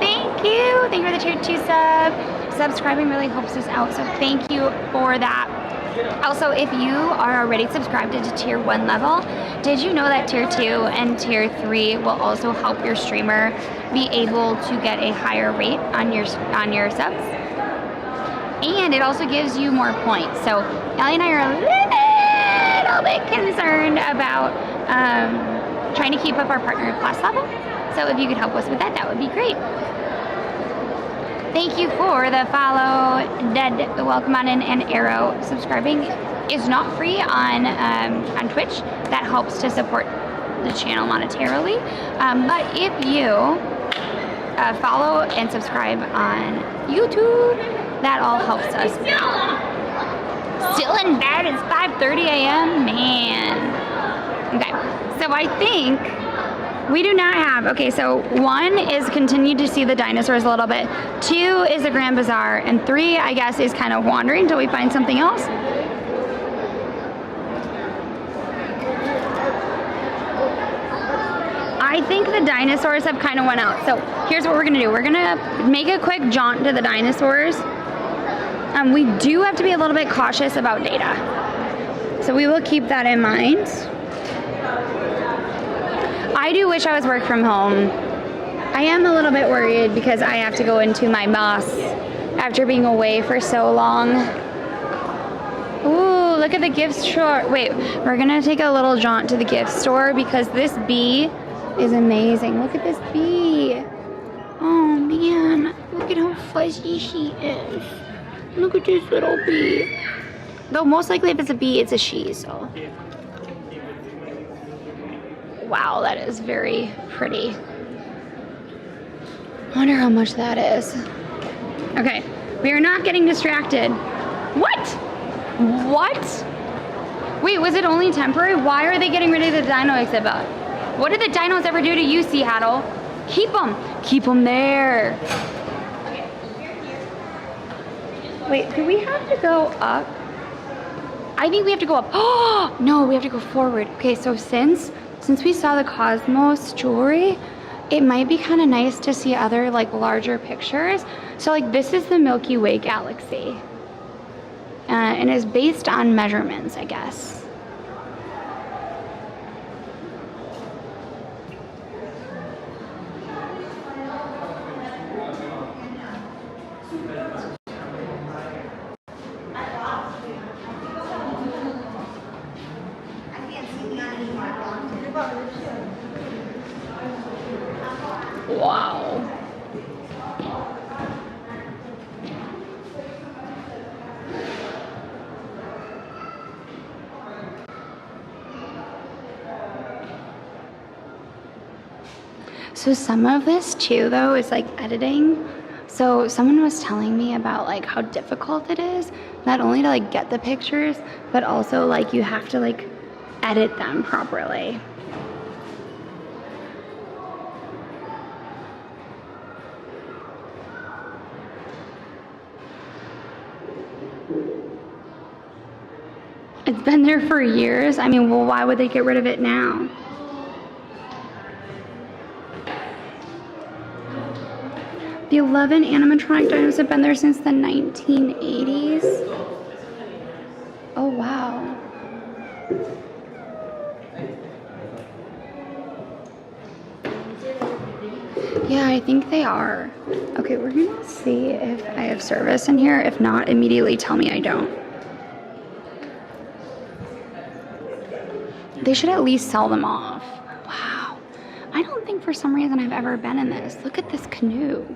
Thank you. Thank you for the tier 2 sub. Subscribing really helps us out, so thank you for that. Also, if you are already subscribed to tier 1 level, did you know that tier 2 and tier 3 will also help your streamer be able to get a higher rate on your subs? And it also gives you more points. So Ellie and I are a little bit concerned about trying to keep up our partner class level. So if you could help us with that, that would be great. Thank you for the follow, Dead. Welcome on in, and Arrow. Subscribing is not free on Twitch. That helps to support the channel monetarily. But if you follow and subscribe on YouTube, that all helps us. Still in bed, it's 5:30 a.m. Man. Okay, so I think we do not have, okay, so 1 is continue to see the dinosaurs a little bit, 2 is the Grand Bazaar, and 3, I guess, is kind of wandering until we find something else. I think the dinosaurs have kind of went out. So here's what we're gonna do. We're gonna make a quick jaunt to the dinosaurs. We do have to be a little bit cautious about data. So we will keep that in mind. I do wish I was work from home. I am a little bit worried because I have to go into my boss after being away for so long. Ooh, look at the gift store. Wait, we're gonna take a little jaunt to the gift store because this bee is amazing. Look at this bee. Oh man, look at how fuzzy she is. Look at this little bee. Though most likely if it's a bee, it's a she, so. Wow, that is very pretty. I wonder how much that is. Okay, we are not getting distracted. What? What? Wait, was it only temporary? Why are they getting rid of the dino exhibit? What did the dinos ever do to you, Seattle? Keep them. Keep them there. Wait, do we have to go up? I think we have to go up. Oh, no, we have to go forward. Okay, so since we saw the Cosmos jewelry, it might be kind of nice to see other like larger pictures. So like this is the Milky Way galaxy. And is based on measurements, I guess. Wow. So some of this too though is like editing. So someone was telling me about like how difficult it is not only to like get the pictures, but also like you have to like edit them properly. It's been there for years. I mean, well, why would they get rid of it now? The 11 animatronic dinos have been there since the 1980s. Oh, wow. Yeah, I think they are. Okay, we're gonna see if I have service in here. If not, immediately tell me I don't. They should at least sell them off. Wow. I don't think for some reason I've ever been in this. Look at this canoe.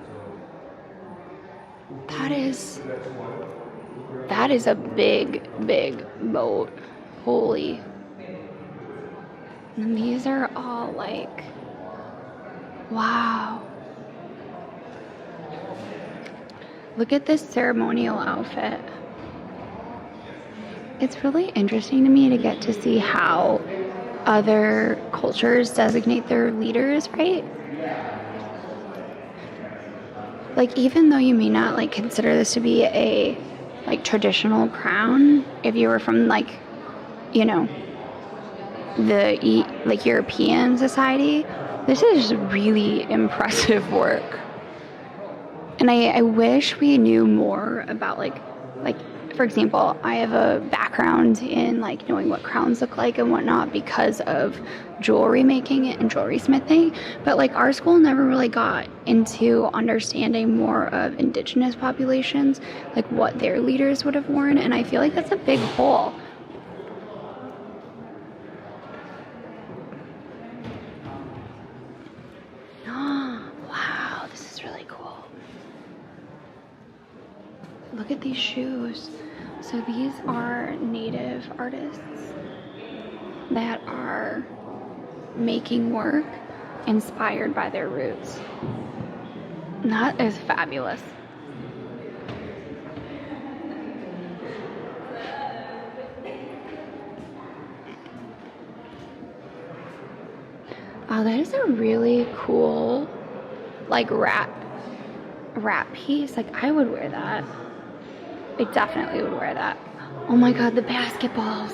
That is a big, big boat. Holy. And these are all like, wow. Look at this ceremonial outfit. It's really interesting to me to get to see how other cultures designate their leaders, right? like, even though you may not like consider this to be a like traditional crown, if you were from like, you know, the like European society, this is really impressive work. And I wish we knew more about like for example, I have a background in like knowing what crowns look like and whatnot because of jewelry making and jewelry smithing, but like our school never really got into understanding more of indigenous populations, like what their leaders would have worn, and I feel like that's a big hole. Wow, this is really cool. Look at these shoes. So these are native artists that are making work inspired by their roots. That is fabulous. Oh, that is a really cool, like, wrap piece. Like, I would wear that. I definitely would wear that. Oh my god, the basketballs.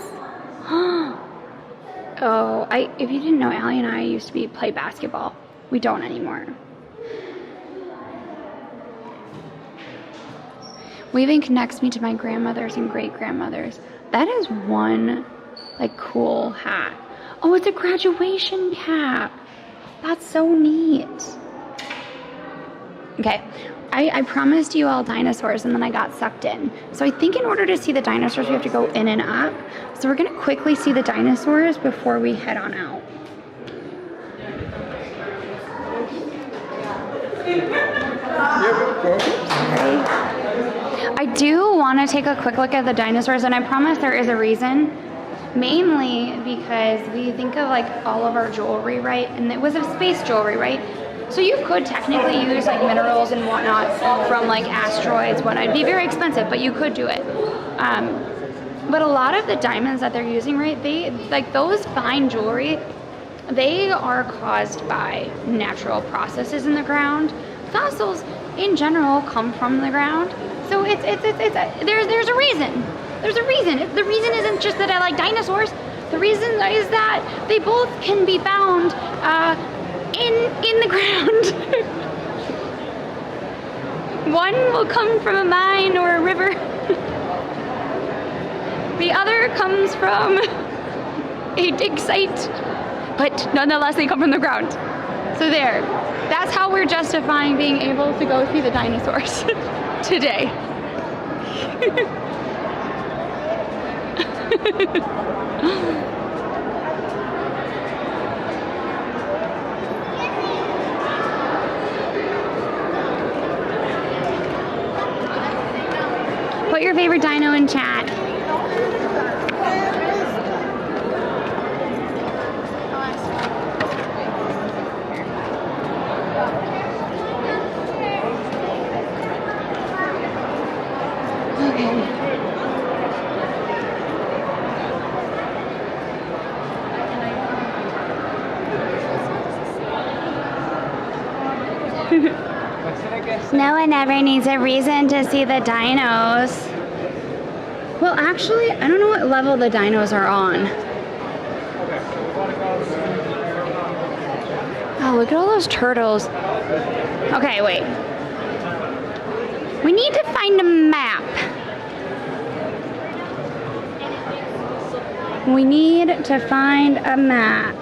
Oh, if you didn't know, Allie and I used to play basketball. We don't anymore. Weaving connects me to my grandmothers and great-grandmothers. That is one, like, cool hat. Oh, it's a graduation cap. That's so neat. Okay, I promised you all dinosaurs and then I got sucked in. So I think in order to see the dinosaurs, we have to go in and up. So we're gonna quickly see the dinosaurs before we head on out. Sorry. I do want to take a quick look at the dinosaurs, and I promise there is a reason. Mainly because we think of like all of our jewelry, right? And it was a space jewelry, right? So you could technically use like minerals and whatnot from like asteroids, whatnot. It'd be very expensive, but you could do it. But a lot of the diamonds that they're using, right? They like those fine jewelry. They are caused by natural processes in the ground. Fossils in general come from the ground, so there's a reason. There's a reason. The reason isn't just that I like dinosaurs. The reason is that they both can be found in the ground. One will come from a mine or a river. The other comes from a dig site, but nonetheless they come from the ground. So there. That's how we're justifying being able to go see the dinosaurs today. Put your favorite dino in chat. No one ever needs a reason to see the dinos. Well, actually, I don't know what level the dinos are on. Oh, look at all those turtles. Okay, wait. We need to find a map. We need to find a map.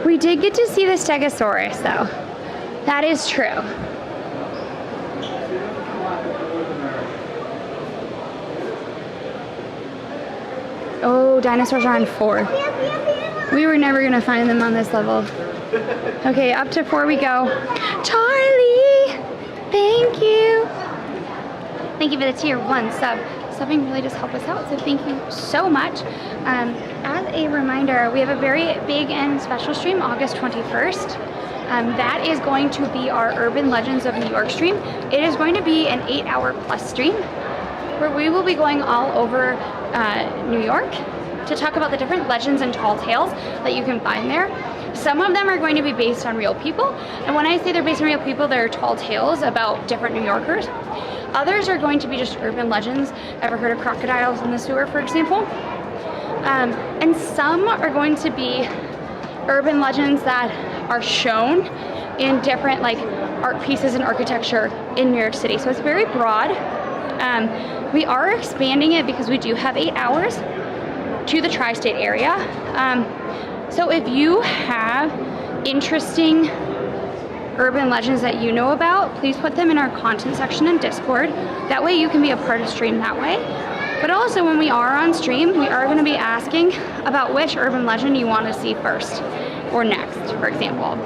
We did get to see the Stegosaurus, though. That is true. Oh, dinosaurs are on 4. We were never gonna find them on this level. Okay, up to 4 we go. Charlie, thank you. Thank you for the tier 1 sub. Subbing really does help us out, so thank you so much. As a reminder, we have a very big and special stream, August 21st. That is going to be our Urban Legends of New York stream. It is going to be an 8-hour plus stream where we will be going all over New York to talk about the different legends and tall tales that you can find there. Some of them are going to be based on real people, and when I say they're based on real people, they're tall tales about different New Yorkers. Others are going to be just urban legends. Ever heard of crocodiles in the sewer, for example? And some are going to be urban legends that are shown in different like art pieces and architecture in New York City. So it's very broad. We are expanding it because we do have 8 hours to the tri-state area. So if you have interesting urban legends that you know about, please put them in our content section in Discord. That way you can be a part of stream that way. But also when we are on stream, we are going to be asking about which urban legend you want to see first or next, for example.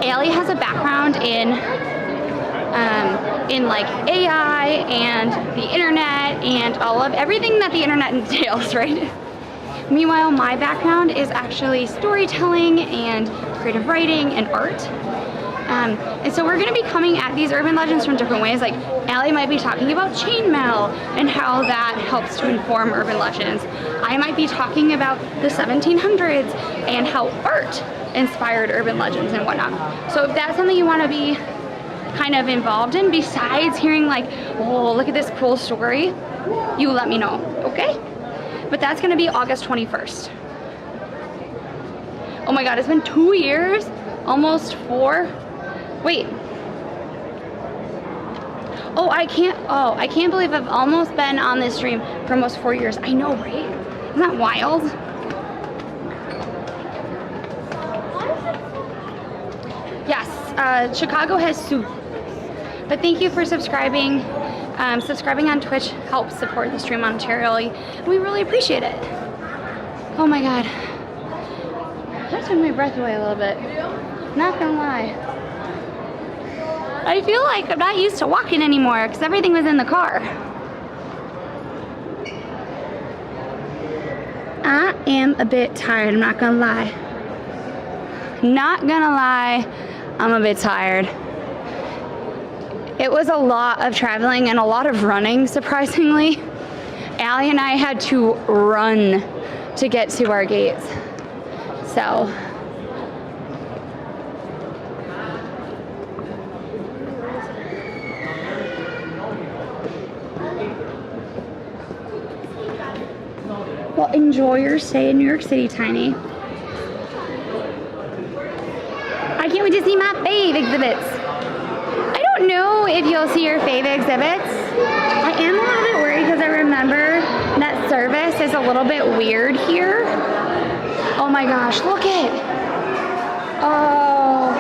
Allie has a background in like AI and the internet and all of everything that the internet entails, right? Meanwhile, my background is actually storytelling and creative writing and art. And so we're going to be coming at these urban legends from different ways. Like Allie might be talking about chainmail and how that helps to inform urban legends. I might be talking about the 1700s and how art inspired urban legends and whatnot. So if that's something you want to be kind of involved in, besides hearing like, oh, look at this cool story, you let me know, okay? But that's going to be August 21st. Oh my God, it's been 2 years, almost 4. Wait. Oh, I can't believe I've almost been on this stream for almost 4 years. I know, right? Isn't that wild? Yes, Chicago has soup. But thank you for subscribing. Subscribing on Twitch helps support the stream monetarily. We really appreciate it. Oh my God. That took my breath away a little bit. Not gonna lie. I feel like I'm not used to walking anymore because everything was in the car. I am a bit tired, I'm not gonna lie. Not gonna lie, I'm a bit tired. It was a lot of traveling and a lot of running, surprisingly. Allie and I had to run to get to our gates. So. Well, enjoy your stay in New York City, Tiny. I can't wait to see my fave exhibits. I don't know if you'll see your fave exhibits. I am a little bit worried because I remember that service is a little bit weird here. Oh my gosh, look it. Oh.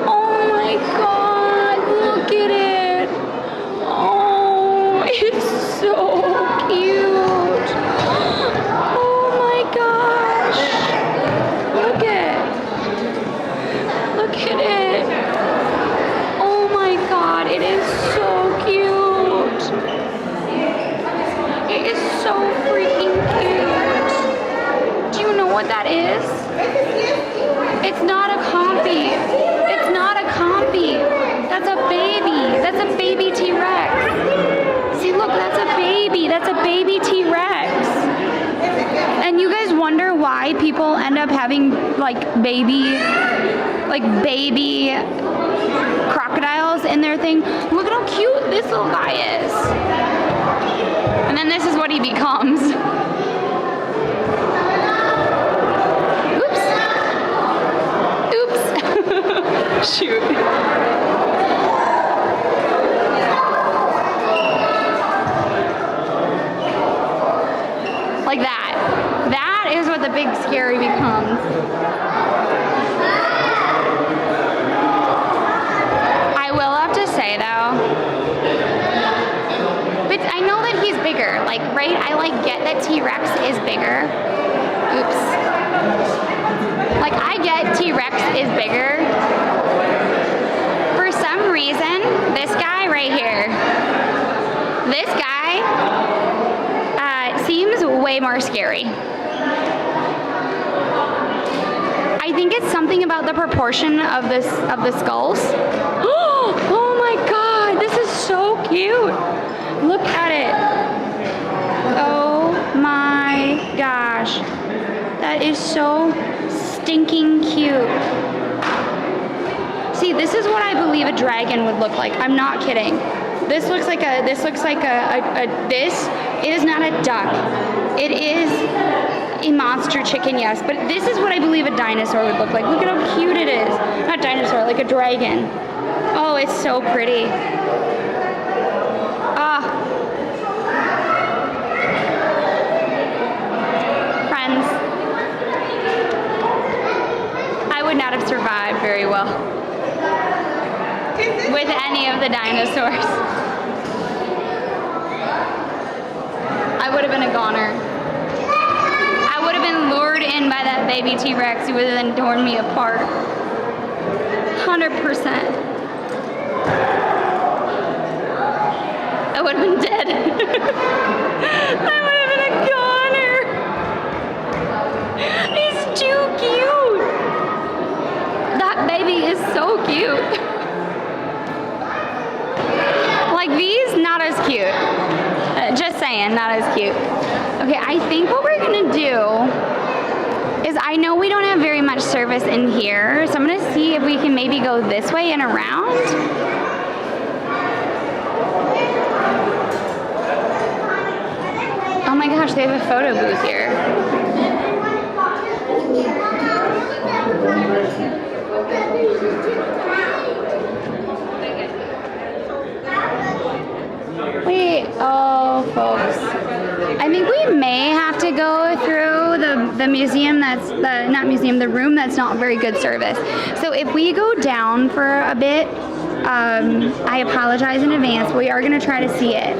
Oh my God, look at it. Oh, it's so cute. Look at it. Oh my God, it is so cute. It is so freaking cute. Do you know what that is? It's not a compy. It's not a compy. That's a baby. That's a baby T-Rex. See, look, that's a baby. That's a baby T-Rex. And you guys wonder why people end up having like baby crocodiles in their thing. Look at how cute this little guy is. And then this is what he becomes. Oops. Shoot. Like that. That is what the big scary becomes. Say though, but I know that he's bigger, like, right? I like get that T-Rex is bigger. Oops. Like, I get T-Rex is bigger. For some reason, this guy right here, this guy seems way more scary. I think it's something about the proportion of the skulls. Oh my God, this is so cute. Look at it. Oh my gosh. That is so stinking cute. See, this is what I believe a dragon would look like. I'm not kidding. This looks like a, this is not a duck. It is a monster chicken, yes, but this is what I believe a dinosaur would look like. Look at how cute it is. Not dinosaur, like a dragon. Oh, it's so pretty. Ah. Friends, I would not have survived very well with any of the dinosaurs. I would have been a goner. I would have been lured in by that baby T-Rex who would have then torn me apart. 100%. I would have been dead. I would have been a goner. He's too cute. That baby is so cute. Like these, not as cute. Just saying, not as cute. Okay, I think what we're gonna do is, I know we don't have very much service in here, so I'm gonna see if we can maybe go this way and around. Oh my gosh, they have a photo booth here. Wait, oh folks. I think we may have to go through the museum that's, the room that's not very good service. So if we go down for a bit, I apologize in advance, but we are gonna try to see it.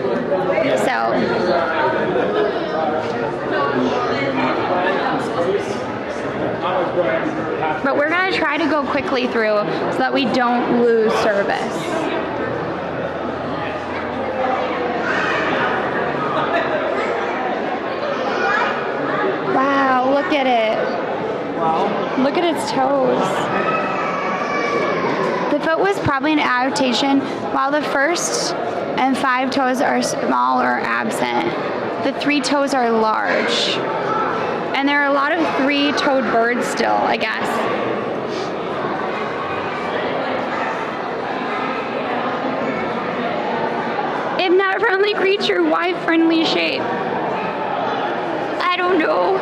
So. But we're gonna try to go quickly through so that we don't lose service. Wow, look at it. Wow. Look at its toes. The foot was probably an adaptation, while the first and 5 toes are small or absent. The 3 toes are large. And there are a lot of 3-toed birds still, I guess. If not friendly creature, why friendly shape? I don't know.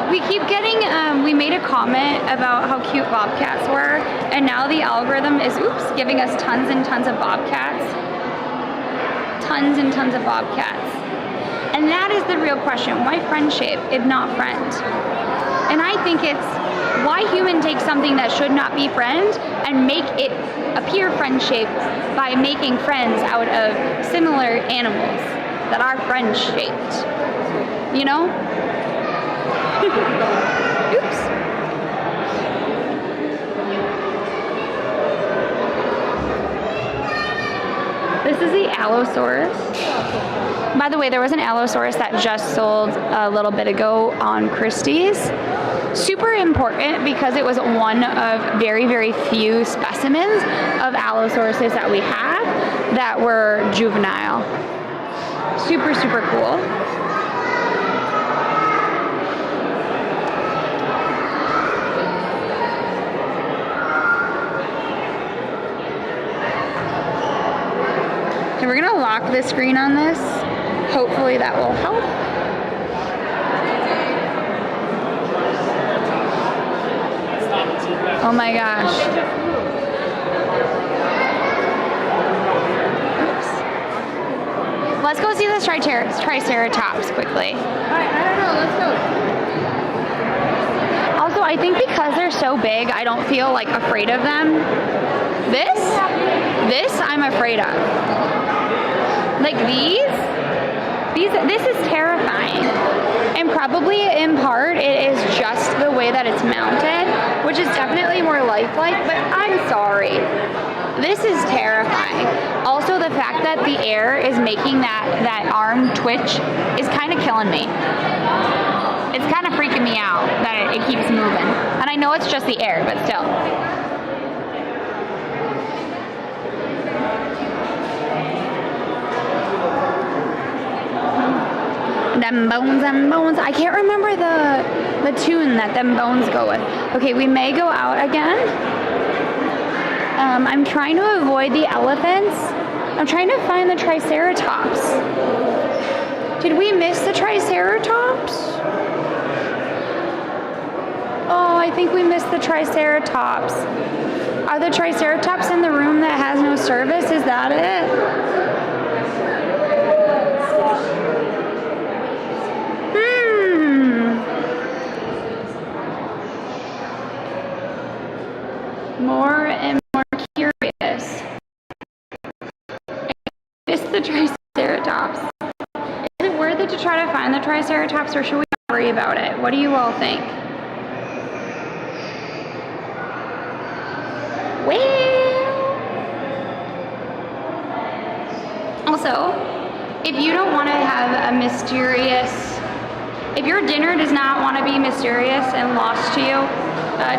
We keep getting, we made a comment about how cute bobcats were, and now the algorithm is, giving us tons and tons of bobcats. Tons and tons of bobcats. And that is the real question. Why friend shape, if not friend? And I think it's why human take something that should not be friend and make it appear friend shaped by making friends out of similar animals that are friend shaped. You know? Oops. This is the Allosaurus. By the way, there was an Allosaurus that just sold a little bit ago on Christie's. Super important because it was one of very, very few specimens of Allosauruses that we have that were juvenile. Super, super cool. So we're gonna lock the screen on this. Hopefully that will help. Oh my gosh. Oops. Let's go see this Triceratops quickly. Alright, I don't know, let's go. Also, I think because they're so big, I don't feel like afraid of them. This I'm afraid of. Like this is terrifying. And probably in part it is just the way that it's mounted, which is definitely more lifelike, but I'm sorry. This is terrifying. Also, the fact that the air is making that arm twitch is kind of killing me. It's kind of freaking me out that it keeps moving. And I know it's just the air, but still. Them bones, them bones. I can't remember the tune that them bones go with. Okay, we may go out again. I'm trying to avoid the elephants. I'm trying to find the triceratops. Did we miss the triceratops? Oh, I think we missed the triceratops. Are the triceratops in the room that has no service? Is that it? More and more curious. I missed the triceratops. Is it worth it to try to find the triceratops, or should we not worry about it? What do you all think? Well, also, if you don't want to have a mysterious, if your dinner does not want to be mysterious and lost to you,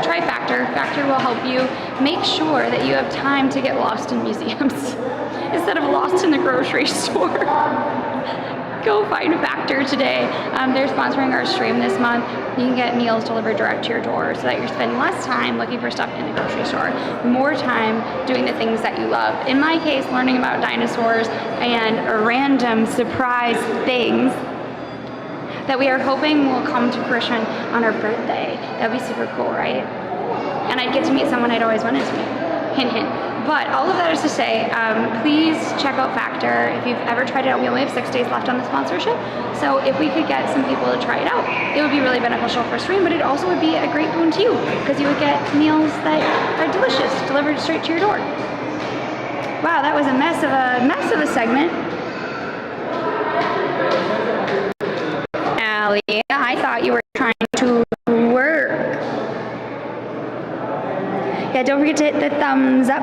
try Factor. Factor will help you make sure that you have time to get lost in museums instead of lost in the grocery store. Go find Factor today. They're sponsoring our stream this month. You can get meals delivered direct to your door so that you're spending less time looking for stuff in the grocery store, more time doing the things that you love. In my case, learning about dinosaurs and random surprise things that we are hoping will come to fruition on our birthday. That'd be super cool, right? And I'd get to meet someone I'd always wanted to meet. Hint, hint. But all of that is to say, please check out Factor. If you've ever tried it out, we only have 6 days left on the sponsorship. So if we could get some people to try it out, it would be really beneficial for stream, but it also would be a great boon to you because you would get meals that are delicious, delivered straight to your door. Wow, that was a mess of a segment. Allie, I thought you were trying to work. Yeah, don't forget to hit the thumbs up.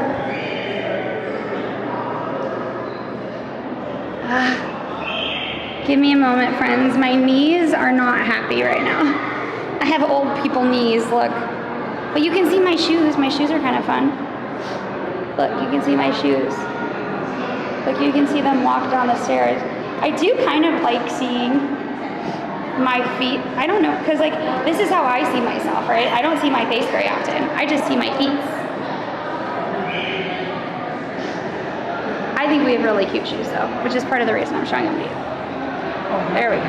Give me a moment, friends. My knees are not happy right now. I have old people knees, look. But you can see my shoes. My shoes are kind of fun. Look, you can see my shoes. Look, you can see them walk down the stairs. I do kind of like seeing my feet. I don't know, because like this is how I see myself, right? I don't see my face very often. I just see my feet. I think we have really cute shoes though, which is part of the reason I'm showing them to you. There we go.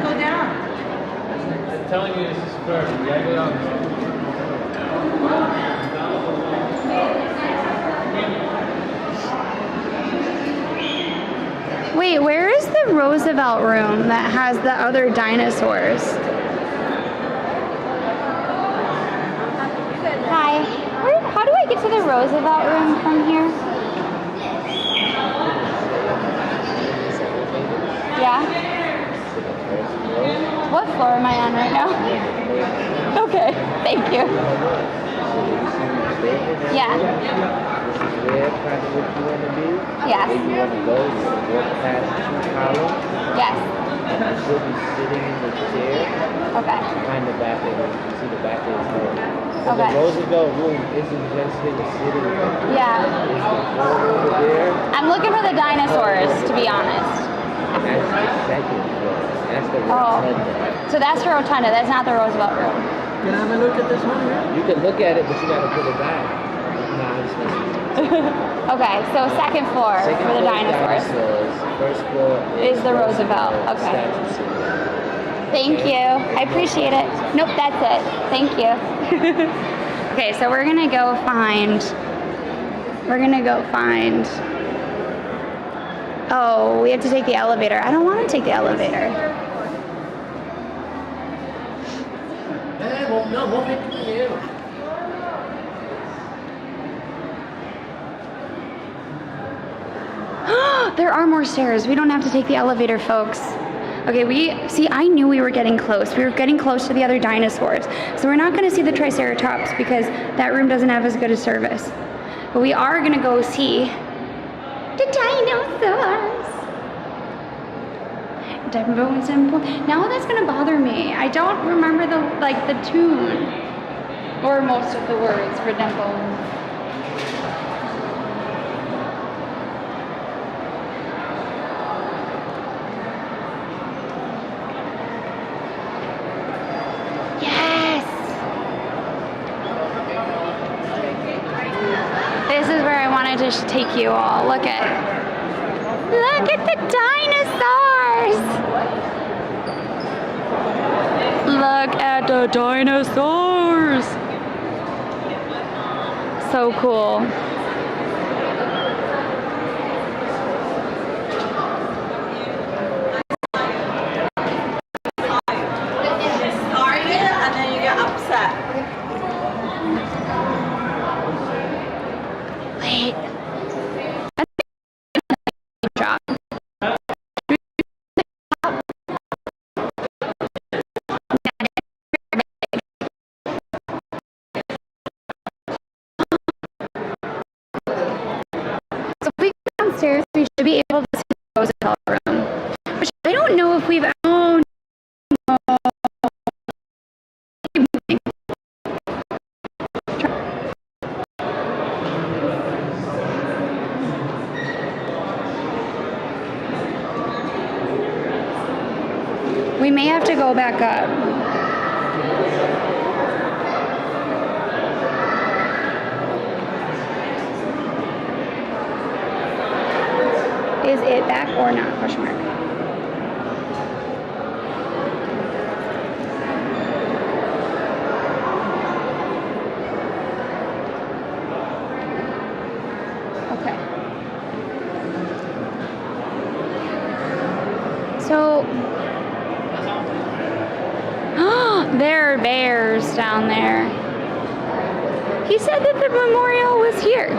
Go down. I'm telling you this is first. You gotta go down. Wait, where is the Roosevelt room that has the other dinosaurs? Hi. How do I get to the Roosevelt room from here? Yeah? What floor am I on right now? Okay, thank you. Yeah. Yes. Where you want to go, you walk past 2 columns. Yes. You should be sitting in the chair. Okay. Behind the back of it. You see the back of his head. Okay. The Roosevelt room isn't just him sitting there. Yeah. It's the floor over there. I'm looking for the dinosaurs, to be honest. That's the second floor. That's the Oh. rotunda. So that's the rotunda. That's not the Roosevelt room. Can I have a look at this one here? You can look at it, but you gotta put it back. Nah, it's not. Okay, so second floor Second for the floor dinosaurs. First floor Is the Roosevelt. Okay. statue sitting there. Thank you. I appreciate it. Nope, that's it. Thank you. Okay, so we're gonna go find. Oh, we have to take the elevator. I don't want to take the elevator. Hey, well, no, we'll make it for you. There are more stairs. We don't have to take the elevator, folks. Okay, I knew we were getting close. We were getting close to the other dinosaurs. So we're not going to see the Triceratops because that room doesn't have as good a service. But we are going to go see the dinosaurs. Now that's going to bother me. I don't remember the tune or most of the words for Dimple. should take you all. Look at the dinosaurs. Look at the dinosaurs. So cool. And then you get upset. Wait. Drop. So if we go downstairs, we should be able to see the hotel room. Which I don't know if we've. Oh, no. We may have to go back up. Is it back or not? Question mark. Okay. So there are bears down there. He said that the memorial was here.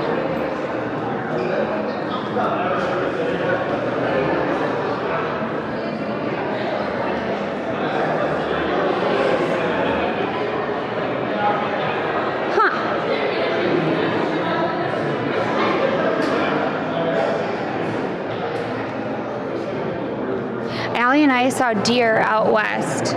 Huh. Allie and I saw deer out west.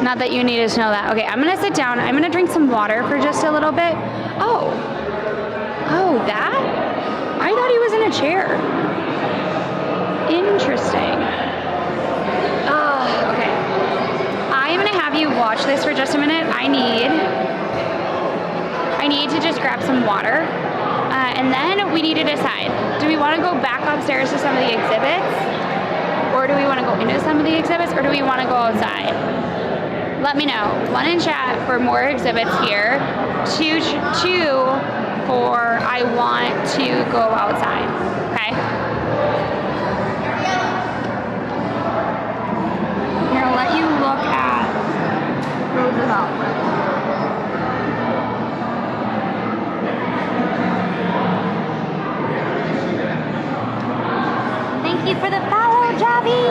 Not that you needed to know that. Okay, I'm gonna sit down. I'm gonna drink some water for just a little bit. Oh, that? I thought he was in a chair. Interesting. Okay. I am gonna have you watch this for just a minute. I need to just grab some water. And then we need to decide, do we want to go back upstairs to some of the exhibits? Or do we want to go into some of the exhibits? Or do we want to go outside? Let me know. 1 in chat for more exhibits here. 2 for I want to go outside. Okay? Here, I'll let you look at Roosevelt. Thank you for the follow, Javi.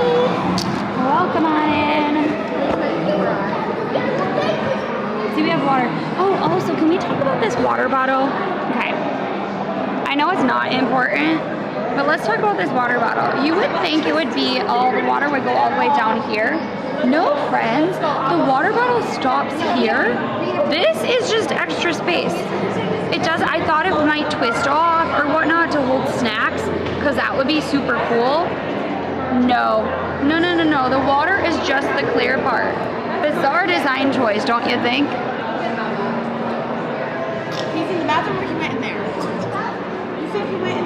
Welcome on in. Do we have water? Oh, also, can we talk about this water bottle? Okay. I know it's not important, but let's talk about this water bottle. You would think it would be the water would go all the way down here. No, friends. The water bottle stops here. This is just extra space. It does. I thought it might twist off or whatnot to hold snacks, because that would be super cool. No. The water is just the clear part. Bizarre design choice, don't you think? He's in the bathroom or he went in there? You said he went in.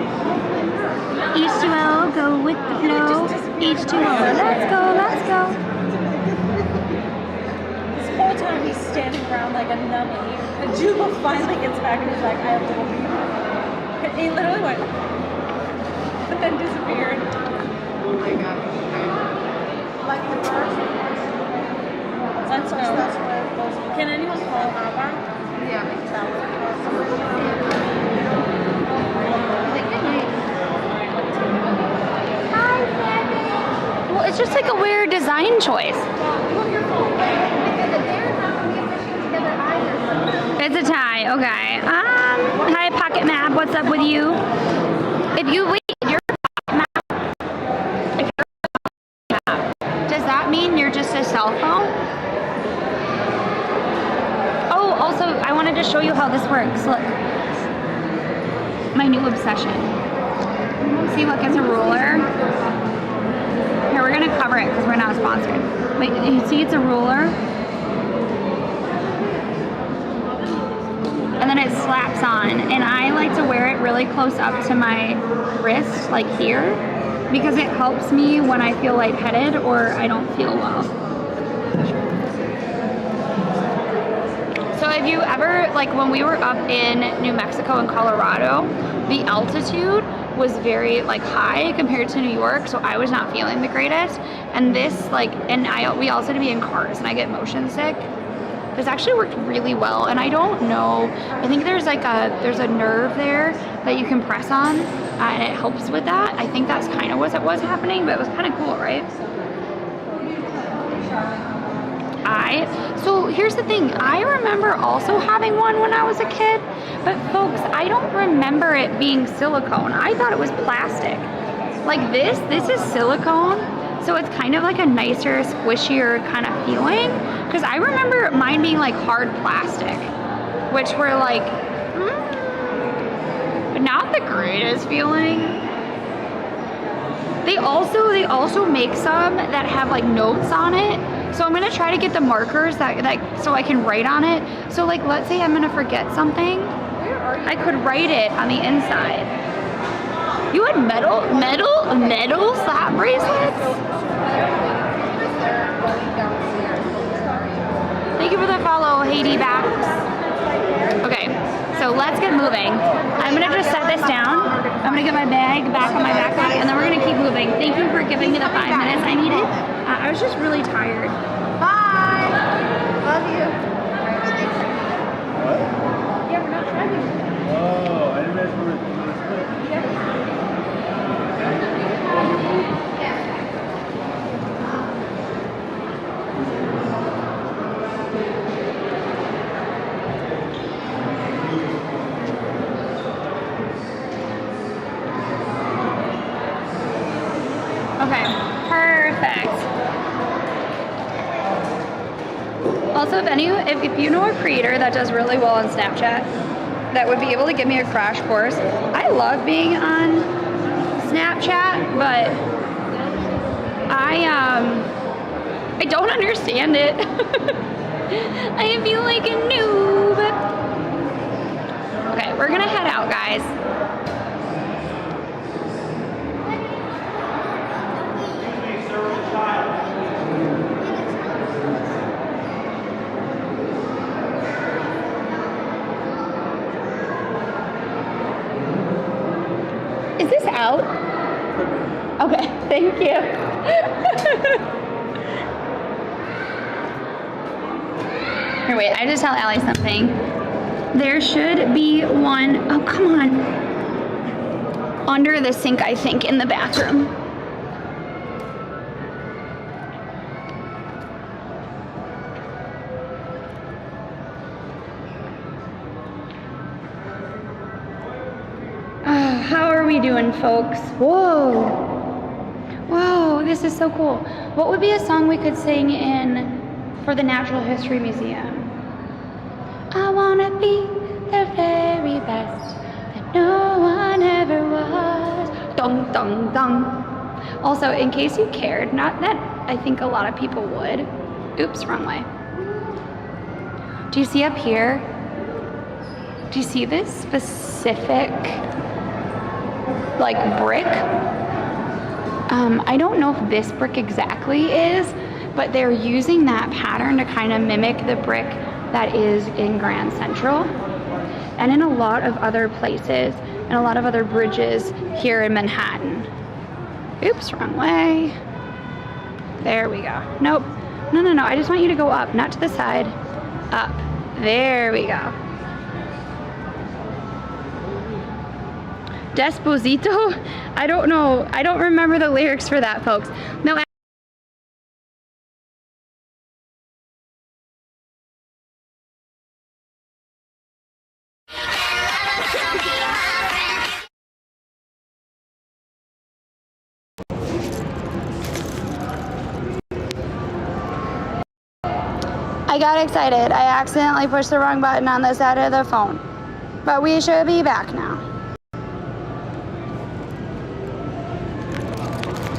H2O, go with the flow. H2O, let's go. This whole time he's standing around like a dummy. And Juba finally gets back and he's like, I have a little beer. He literally went, but then disappeared. Oh my god. Like the first. Let's go. Can anyone call Baba? Yeah, Well, it's just like a weird design choice. It's a tie, okay. Hi, Pocket Map, what's up with you? If you're a Pocket Map, does that mean you're just a cell phone? Oh, also, I wanted to show you how this works. Look. My new obsession. See, look, it's a ruler. Here, we're gonna cover it because we're not sponsored. Wait, you see it's a ruler? then it slaps on. And I like to wear it really close up to my wrist, like here, because it helps me when I feel lightheaded or I don't feel well. So if you ever, like when we were up in New Mexico and Colorado, the altitude was very like high compared to New York, so I was not feeling the greatest. And this like, we also had to be in cars and I get motion sick. This actually worked really well, and I don't know, I think there's a nerve there that you can press on, and it helps with that. I think that's kind of what was happening, but it was kind of cool, right? So here's the thing, I remember also having one when I was a kid, but folks, I don't remember it being silicone. I thought it was plastic. Like this is silicone, so it's kind of like a nicer, squishier kind of feeling, because I remember mine being like hard plastic, which were like, not the greatest feeling. They also make some that have like notes on it. So I'm gonna try to get the markers that so I can write on it. So like, let's say I'm gonna forget something, I could write it on the inside. You had metal slap bracelets? Thank you for the follow, Haiti Backs. Okay, so let's get moving. I'm gonna just set this down. I'm gonna get my bag back on my backpack, and then we're gonna keep moving. Thank you for giving me the 5 minutes I needed. I was just really tired. Bye. Love you. What? Yeah, we're not driving. Oh, I didn't realize we were Okay, perfect. Also, if you know a creator that does really well on Snapchat, that would be able to give me a crash course. I love being on Snapchat, but I don't understand it. I feel like a noob. Okay, we're gonna head out, guys. Is this out? Okay, thank you. Here, wait, I have to tell Allie something. There should be one, oh, come on. Under the sink, I think, in the bathroom. How are we doing, folks? Whoa. Whoa, this is so cool. What would be a song we could sing in for the Natural History Museum? I wanna be the very best that no one ever was. Dong, dong, dong. Also, in case you cared, not that I think a lot of people would. Oops, wrong way. Do you see up here? Do you see this specific like brick? I don't know if this brick exactly is, but they're using that pattern to kind of mimic the brick that is in Grand Central and in a lot of other places and a lot of other bridges here in Manhattan. Oops, wrong way. There we go. Nope. No, I just want you to go up, not to the side. Up. There we go. Desposito? I don't know. I don't remember the lyrics for that, folks. No. I got excited. I accidentally pushed the wrong button on the side of the phone. But we should be back now.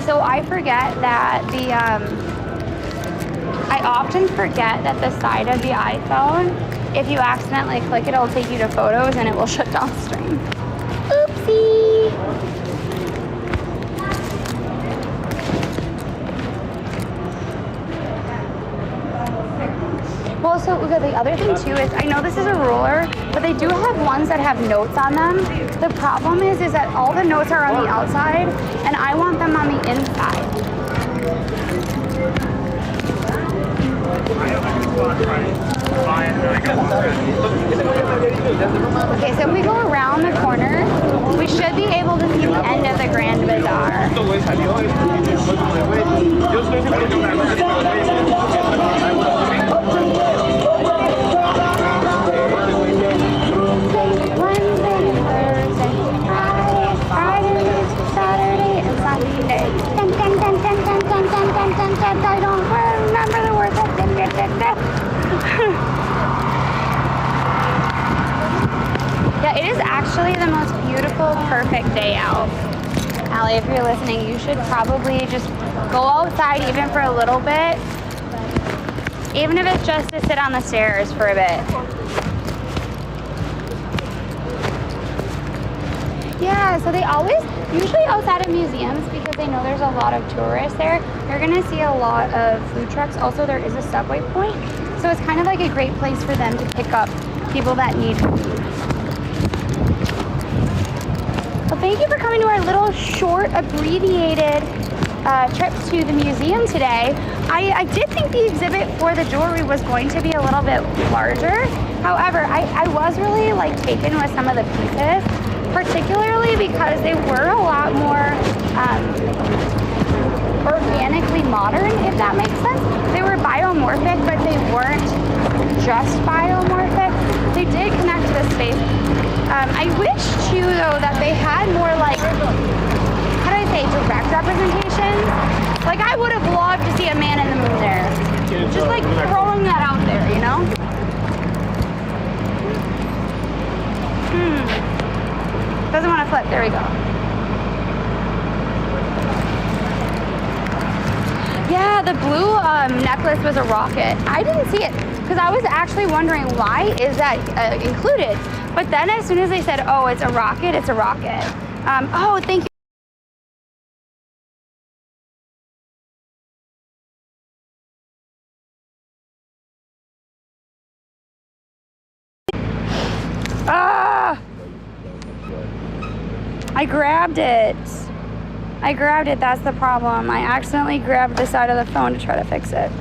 So I forget that I often forget that the side of the iPhone if you accidentally click it, it'll take you to photos and it will shut down the stream. Oopsie. Well, so the other thing too is, I know this is a ruler, but they do have ones that have notes on them. The problem is that all the notes are on the outside, and I want them on the inside. Okay, so if we go around the corner, we should be able to see the end of the Grand Bazaar. Wednesday, Thursday, Friday, Saturday, and Sunday. Dun, dun, dun, dun, dun, dun, dun, dun, dun, dun. I don't remember the words. Yeah, it is actually the most beautiful, perfect day out. Allie, if you're listening, you should probably just go outside even for a little bit. Even if it's just to sit on the stairs for a bit. Yeah, so they always, usually outside of museums, because they know there's a lot of tourists there, you're gonna see a lot of food trucks. Also, there is a subway point, so it's kind of like a great place for them to pick up people that need food. Well, thank you for coming to our little short, abbreviated trip to the museum today. I did think the exhibit for the jewelry was going to be a little bit larger. However, I was really like taken with some of the pieces, particularly because they were a lot more organically modern, if that makes sense. They were biomorphic, but they weren't just biomorphic. They did connect to the space. I wish too, though, that they had more like, how do I say, direct representations. Like, I would have loved to see a man in the moon there. Just like throwing that out there, you know? Doesn't want to flip. There we go. Yeah, the blue necklace was a rocket. I didn't see it because I was actually wondering why is that included. But then as soon as they said, oh, it's a rocket, it's a rocket. Oh, thank you. Ah! I grabbed it. That's the problem. I accidentally grabbed the side of the phone to try to fix it.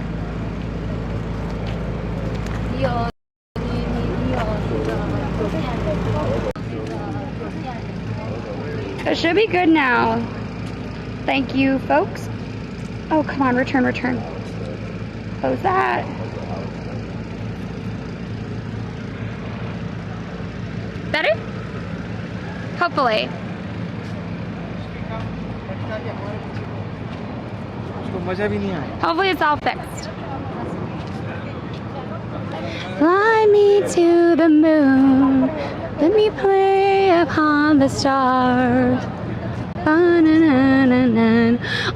It should be good now. Thank you, folks. Oh, come on, return. Close that. Better? Hopefully. Hopefully it's all fixed. Fly me to the moon. Let me play upon the stars.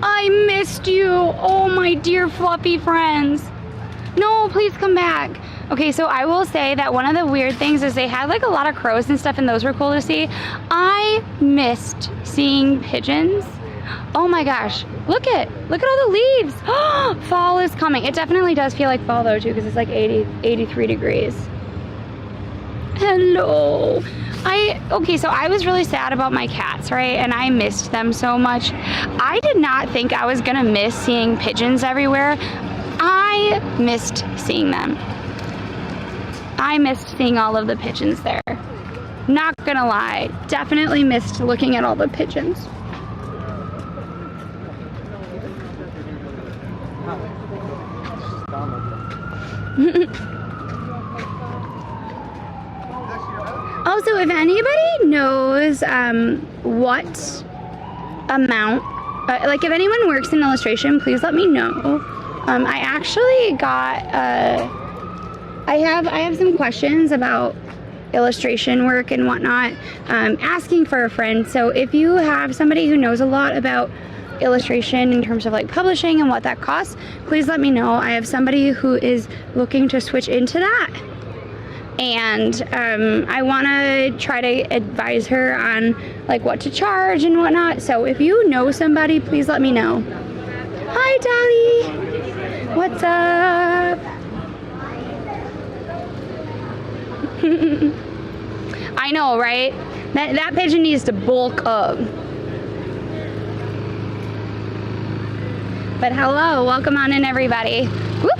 I missed you. Oh, my dear fluffy friends. No, please come back. Okay, so I will say that one of the weird things is they had like a lot of crows and stuff, and those were cool to see. I missed seeing pigeons. Oh my gosh, look at all the leaves. Fall is coming. It definitely does feel like fall though too, because it's like 83 degrees. Hello. Okay, so I was really sad about my cats, right? And I missed them so much. I did not think I was gonna miss seeing pigeons everywhere. I missed seeing them. I missed seeing all of the pigeons there. Not gonna lie, definitely missed looking at all the pigeons. Also, if anybody knows what amount, like if anyone works in illustration, please let me know. I actually got, I have some questions about illustration work and whatnot, asking for a friend. So if you have somebody who knows a lot about illustration in terms of like publishing and what that costs, please let me know. I have somebody who is looking to switch into that. and I want to try to advise her on like what to charge and whatnot. So if you know somebody, please let me know. Hi, Dolly. What's up? I know, right? That pigeon needs to bulk up. But hello, welcome on in, everybody. Whoop.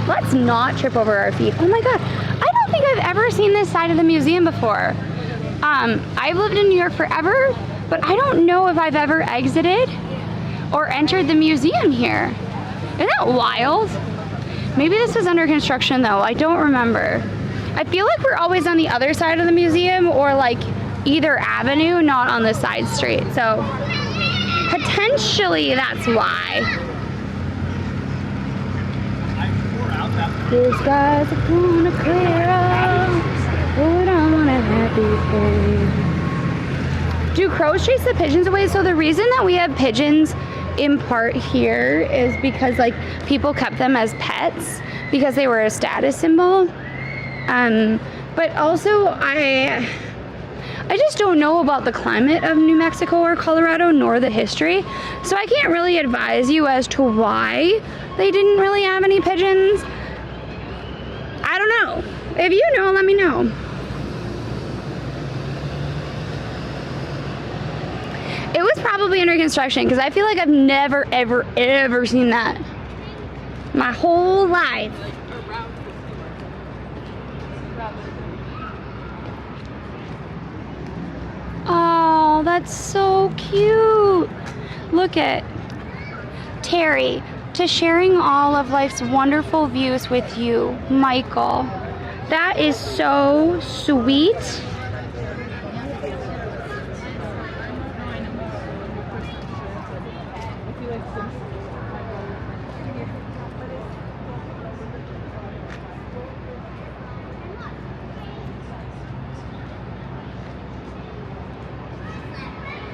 Let's not trip over our feet. Oh my God, I don't think I've ever seen this side of the museum before. I've lived in New York forever, but I don't know if I've ever exited or entered the museum here. Isn't that wild? Maybe this was under construction though, I don't remember. I feel like we're always on the other side of the museum or like either avenue, not on the side street. So potentially that's why. These guys are gonna clear up, put on a happy face. Do crows chase the pigeons away? So the reason that we have pigeons in part here is because like people kept them as pets because they were a status symbol. But also I just don't know about the climate of New Mexico or Colorado, nor the history. So I can't really advise you as to why they didn't really have any pigeons. I don't know. If you know, let me know. It was probably under construction because I feel like I've never, ever, ever seen that my whole life. Oh, that's so cute. Look at Terry, to sharing all of life's wonderful views with you, Michael. That is so sweet.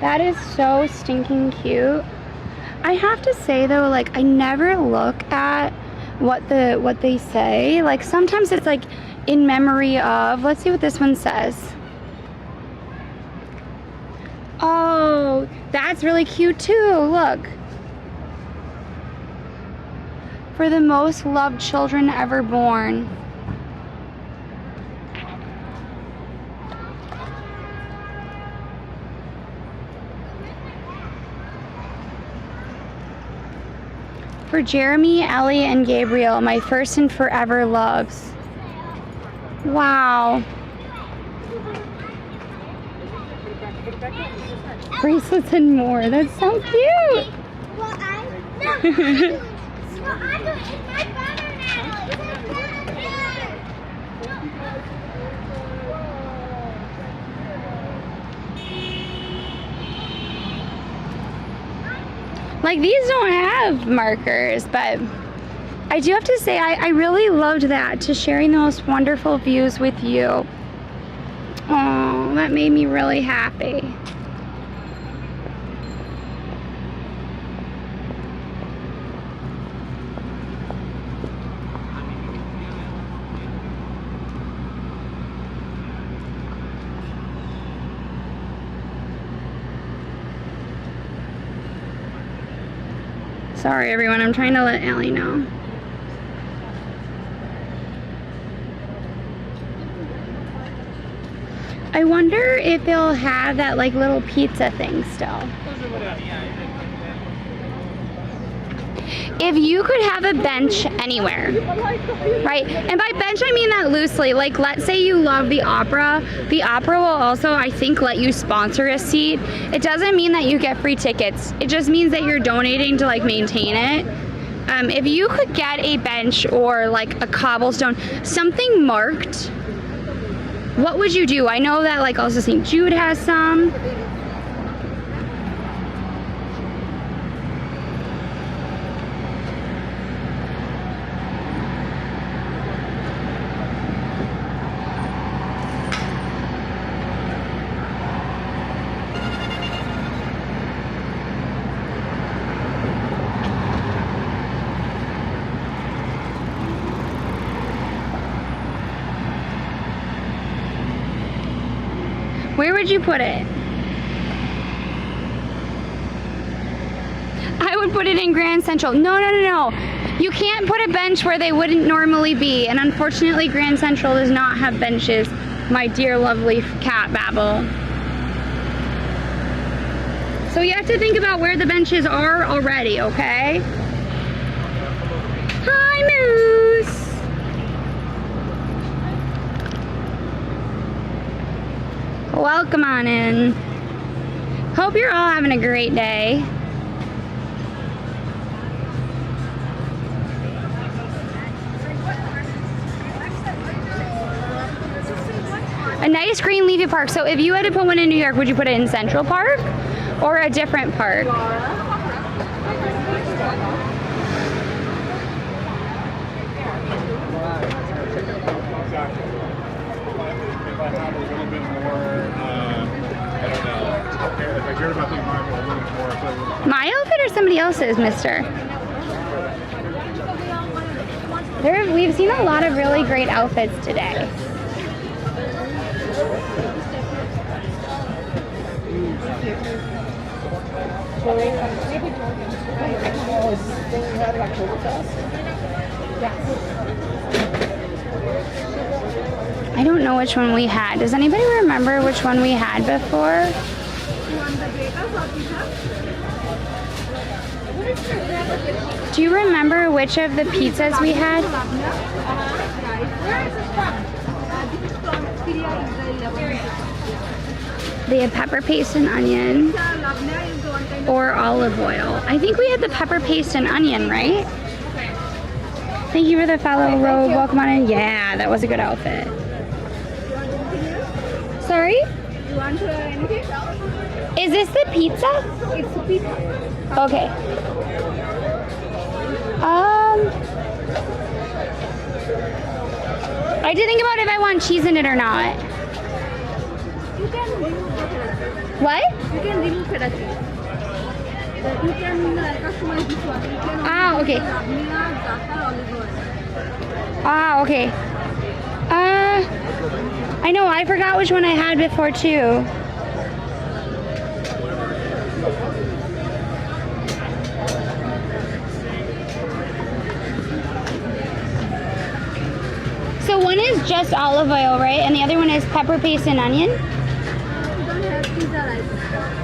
That is so stinking cute. I have to say though, like I never look at what they say. Like sometimes it's like in memory of, let's see what this one says. Oh, that's really cute too. Look. For the most loved children ever born. For Jeremy, Ellie, and Gabriel, my first and forever loves. Wow. Bracelets and more. That's so cute. Well, I don't hit my butter now. It's a butter. Like these don't have markers, but I do have to say I really loved that, to sharing the most wonderful views with you. Oh, that made me really happy. Sorry everyone, I'm trying to let Allie know. I wonder if they'll have that like little pizza thing still. If you could have a bench anywhere, right? And by bench, I mean that loosely. Like, let's say you love the opera. The opera will also, I think, let you sponsor a seat. It doesn't mean that you get free tickets. It just means that you're donating to, like, maintain it. If you could get a bench or, like, a cobblestone, something marked, what would you do? I know that, like, also St. Jude has some. Where would you put it? I would put it in Grand Central. No. You can't put a bench where they wouldn't normally be. And unfortunately, Grand Central does not have benches, my dear lovely cat Babel. So you have to think about where the benches are already, okay? Hi, Moose! Welcome on in. Hope you're all having a great day. A nice green leafy park. So if you had to put one in New York, would you put it in Central Park or a different park? My outfit or somebody else's, mister? We've seen a lot of really great outfits today. I don't know which one we had. Does anybody remember which one we had before? Do you remember which of the pizzas we had? They had pepper paste and onion or olive oil. I think we had the pepper paste and onion, right? Thank you for the follow, Robe. Welcome on in. Yeah, that was a good outfit. Sorry? You want anything? Is this the pizza? It's a pizza. Okay. I did think about if I want cheese in it or not. You can remove the What? You can remove the cheese. You can customize this one. You can Okay. Okay. I know, I forgot which one I had before too. So one is just olive oil, right? And the other one is pepper paste and onion? You don't have pizza rice.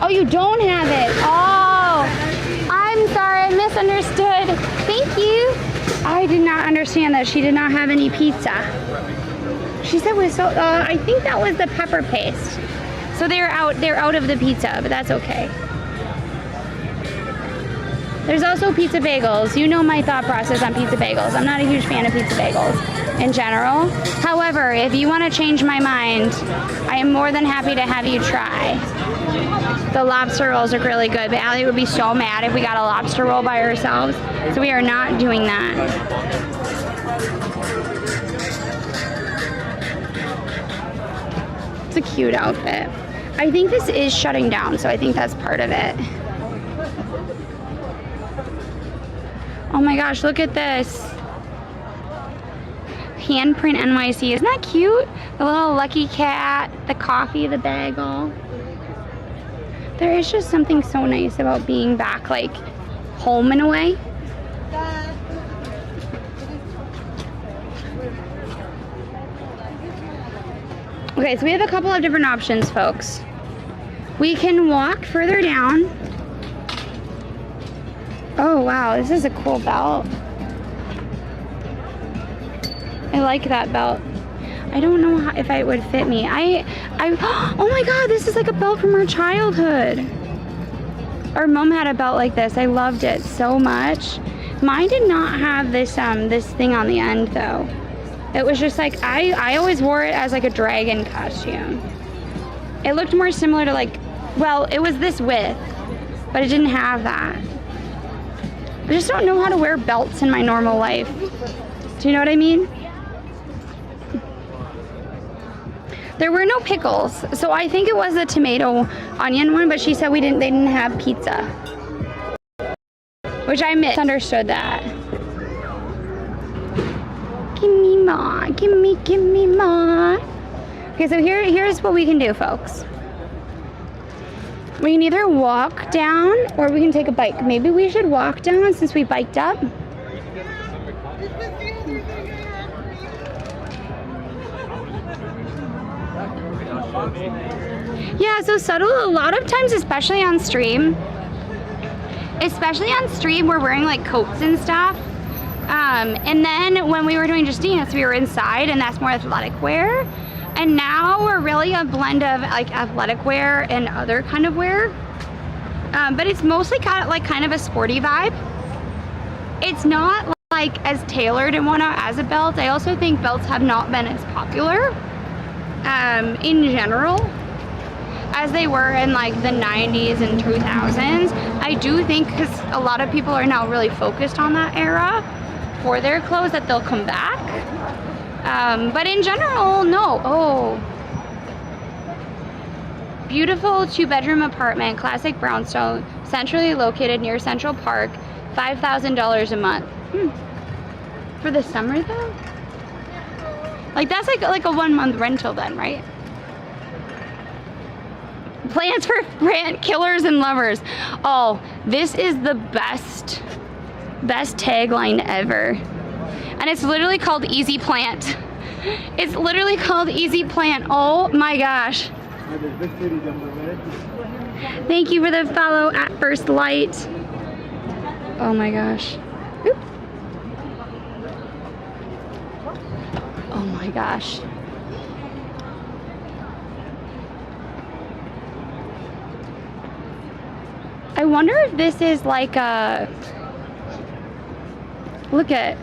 Oh, you don't have it. Oh, I'm sorry, I misunderstood. Thank you. I did not understand that she did not have any pizza. She said was so. I think that was the pepper paste. So they're out of the pizza, but that's okay. There's also pizza bagels. You know my thought process on pizza bagels. I'm not a huge fan of pizza bagels in general. However, if you want to change my mind, I am more than happy to have you try. The lobster rolls look really good, but Allie would be so mad if we got a lobster roll by ourselves. So we are not doing that. It's a cute outfit. I think this is shutting down, so I think that's part of it. Oh my gosh, look at this. Handprint NYC. Isn't that cute? The little lucky cat, the coffee, the bagel. There is just something so nice about being back, like, home in a way. Okay, so we have a couple of different options, folks. We can walk further down. Oh wow, this is a cool belt. I like that belt. I don't know if it would fit me. Oh my god, this is like a belt from our childhood. Our mom had a belt like this. I loved it so much. Mine did not have this this thing on the end though. It was just like, I always wore it as like a dragon costume. It looked more similar to like, well, it was this width, but it didn't have that. I just don't know how to wear belts in my normal life. Do you know what I mean? There were no pickles, so I think it was the tomato onion one, but she said they didn't have pizza. Which I misunderstood that. Give me more, give me more. Okay, so here's what we can do, folks. We can either walk down or we can take a bike. Maybe we should walk down since we biked up. Yeah, so subtle a lot of times, especially on stream, we're wearing like coats and stuff. And then when we were doing Just Dance, we were inside, and that's more athletic wear. And now we're really a blend of like athletic wear and other kind of wear. But it's mostly got like kind of a sporty vibe. It's not like as tailored and whatnot as a belt. I also think belts have not been as popular in general as they were in like the 90s and 2000s. I do think because a lot of people are now really focused on that era for their clothes that they'll come back. But in general, no. Oh. Beautiful 2-bedroom apartment, classic brownstone, centrally located near Central Park, $5,000 a month. For the summer though? Like that's like a 1-month rental then, right? Plans for rent killers and lovers. Oh, this is the best tagline ever. And it's literally called Easy Plant. It's literally called Easy Plant. Oh my gosh. Thank you for the follow at First Light. Oh my gosh. Oop. Oh my gosh. I wonder if this is like a, look at,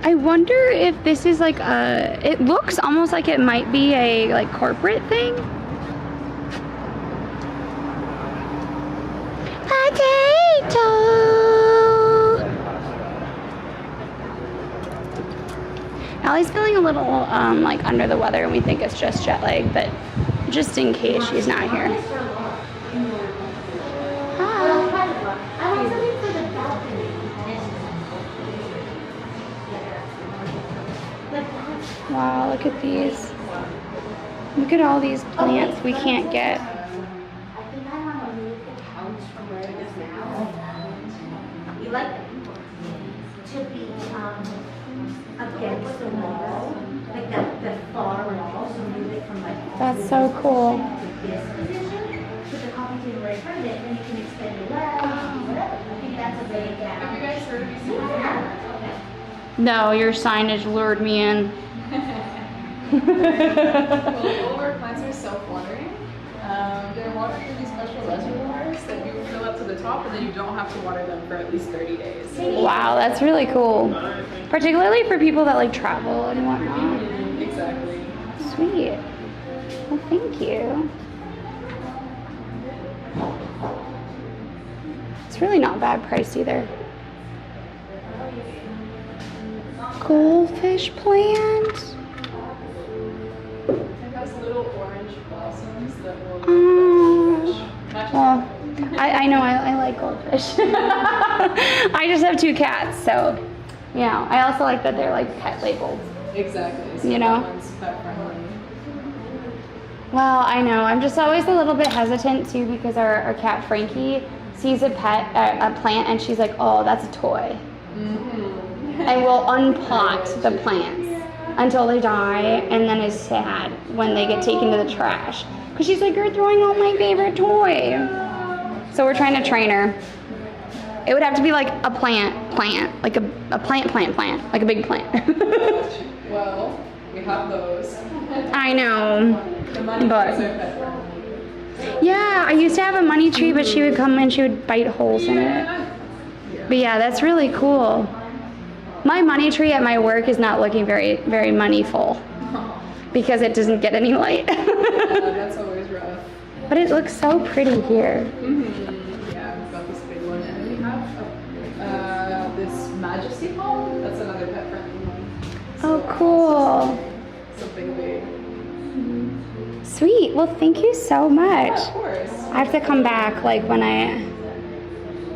I wonder if this is like a, it looks almost like it might be a like corporate thing. Potato. Allie's feeling a little like under the weather and we think it's just jet lag, but just in case she's not here. Wow, look at these. Look at all these plants we can't get. We like to be against the wall, like the far wall, so move it from like. That's so cool. This position, put the coffee table right in front of it, and you can extend your legs, whatever. I think that's a way down. Have you guys heard of these? Yeah. No, your signage lured me in. Well, all of our plants are self-watering. They're watered through these special reservoirs that you fill up to the top, and then you don't have to water them for at least 30 days. Wow, that's really cool. Particularly for people that like travel and whatnot. Exactly. Sweet. Well, thank you. It's really not bad price either. Goldfish plant. It has little orange blossoms that will Well, I know I like goldfish. I just have 2 cats, so you know. I also like that they're like pet labeled. Exactly. So you know. that one's pet friendly. Well, I know. I'm just always a little bit hesitant too because our cat Frankie sees a plant and she's like, "Oh, that's a toy," and will unpot the plants until they die, and then is sad when they get taken to the trash because she's like, "You're throwing out my favorite toy." So we're trying to train her. It would have to be like a plant, like a plant, like a big plant. Well, we have those. I know, The money but trees are pet friendly. yeah, I used to have a money tree, but she would come and she would bite holes in it. But yeah, that's really cool. My money tree at my work is not looking very, very moneyful because it doesn't get any light. That's always rough. But it looks so pretty here. Yeah, we've got this big one, and then we have this Majesty palm. That's another pet friendly one. Oh, cool. Something big. Sweet. Well, thank you so much. Yeah, of course. I have to come back like when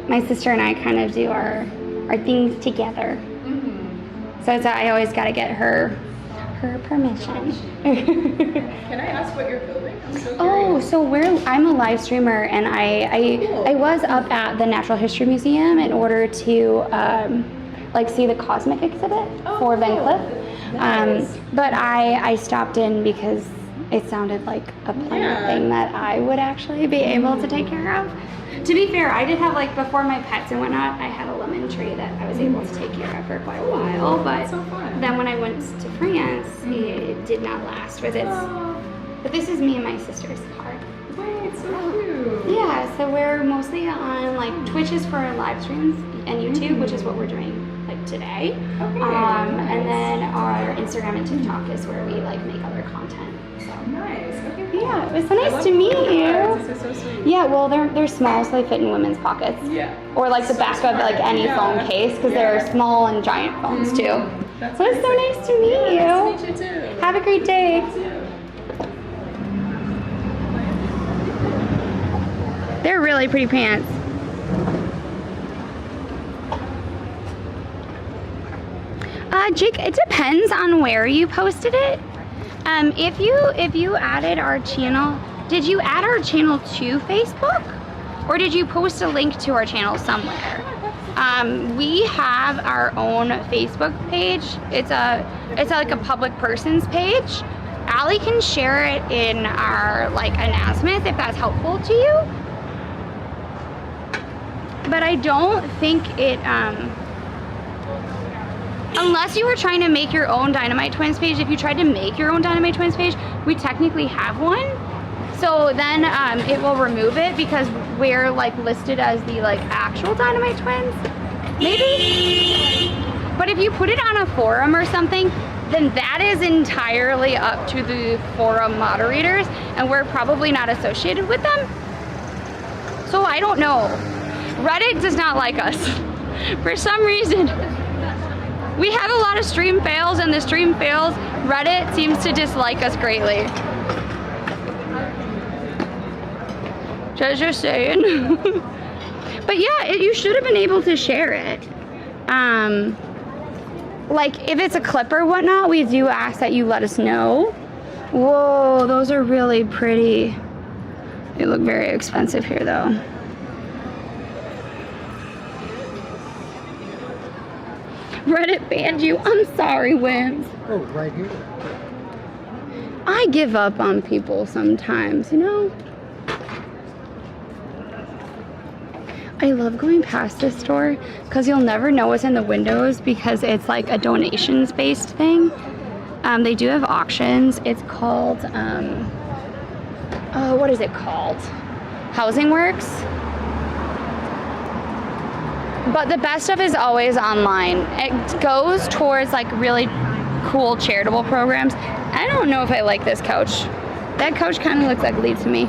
my sister and I kind of do our things together. So I always got to get her her permission. Can I ask what you're filming? I'm so Oh, curious. so I'm a live streamer, and I was up at the Natural History Museum in order to like see the Cosmic exhibit for Van Cleef. Nice. But I stopped in because it sounded like a planet thing that I would actually be able to take care of. To be fair, I did have, like, before my pets and whatnot, I had a lemon tree that I was able to take care of for quite a while. But so fun. then when I went to France, it did not last with its. But this is me and my sister's car. Wait, so cute. Yeah, so we're mostly on, like, Twitch is for live streams and YouTube, which is what we're doing, like, today. Okay, And then our Instagram and TikTok is where we, like, make other content. So. Nice. Okay, cool. Yeah, it was so nice to meet you. This is so sweet. Yeah, well, they're small, so they fit in women's pockets. Yeah. Or like the back of like any phone case, because they're small and giant phones too. That's So it's so nice to meet you. Nice to meet you too. Have a great day. They're really pretty pants. Jake, it depends on where you posted it. If you added our channel, did you add our channel to Facebook, or did you post a link to our channel somewhere? We have our own Facebook page. It's like a public person's page. Allie can share it in our like announcements if that's helpful to you. But I don't think it unless you were trying to make your own Dynamite Twins page. If you tried to make your own Dynamite Twins page, we technically have one. So then it will remove it because we're like listed as the like actual Dynamite Twins. Maybe. But if you put it on a forum or something, then that is entirely up to the forum moderators, and we're probably not associated with them. So I don't know. Reddit does not like us for some reason. We have a lot of stream fails, and the stream fails, Reddit seems to dislike us greatly. Just saying. But yeah, you should have been able to share it. Like if it's a clip or whatnot, we do ask that you let us know. Whoa, those are really pretty. They look very expensive here though. Reddit banned you. I'm sorry, Wims. Oh, right here. I give up on people sometimes, you know? I love going past this store because you'll never know what's in the windows because it's like a donations-based thing. They do have auctions. It's called, what is it called? Housing Works. But the best stuff is always online. It goes towards like really cool charitable programs. I don't know if I like this couch. That couch kind of looks ugly to me.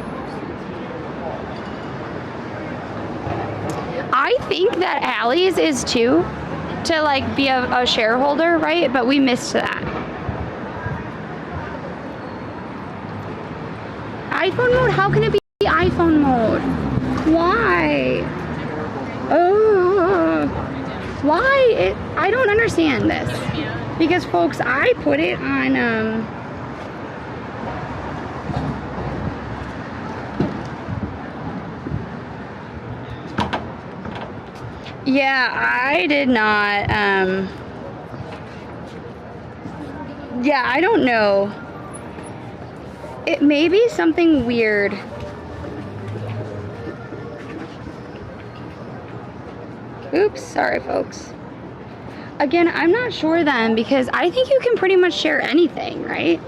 I think that Allie's is too, to like be a shareholder, right? But we missed that. iPhone mode? How can it be iPhone mode? Why? Oh, why? I don't understand this. Because folks, I put it on, yeah, I did not, yeah, I don't know. It may be something weird. Oops, sorry folks. Again, I'm not sure then because I think you can pretty much share anything, right?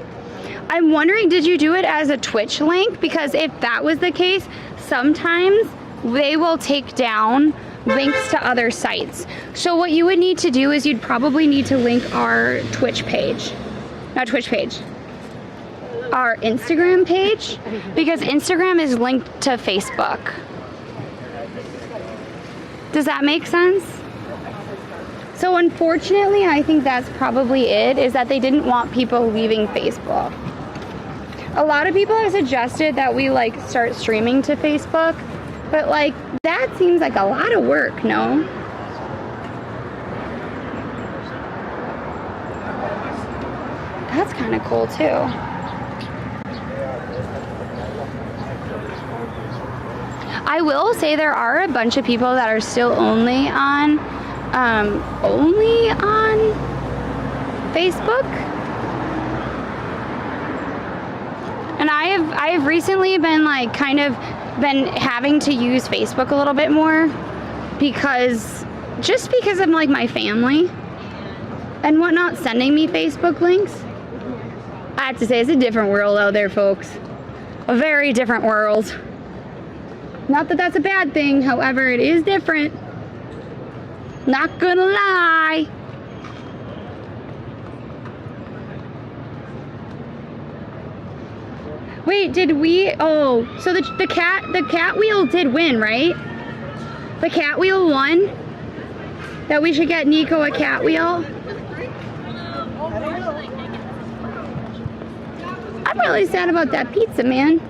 I'm wondering, did you do it as a Twitch link? Because if that was the case, sometimes they will take down links to other sites. So what you would need to do is you'd probably need to link our Twitch page. Not Twitch page. Our Instagram page, because Instagram is linked to Facebook. Does that make sense? So unfortunately, I think that's probably it, is that they didn't want people leaving Facebook. A lot of people have suggested that we like start streaming to Facebook, but like that seems like a lot of work, no? That's kind of cool too. I will say there are a bunch of people that are still only on Facebook. And I've recently been like kind of been having to use Facebook a little bit more because of like my family and whatnot sending me Facebook links. I have to say it's a different world out there, folks. A very different world. Not that that's a bad thing, however, it is different. Not gonna lie. Wait, did we? Oh, so the cat wheel did win, right? The cat wheel won. That we should get Nico a cat wheel. I'm really sad about that pizza, man.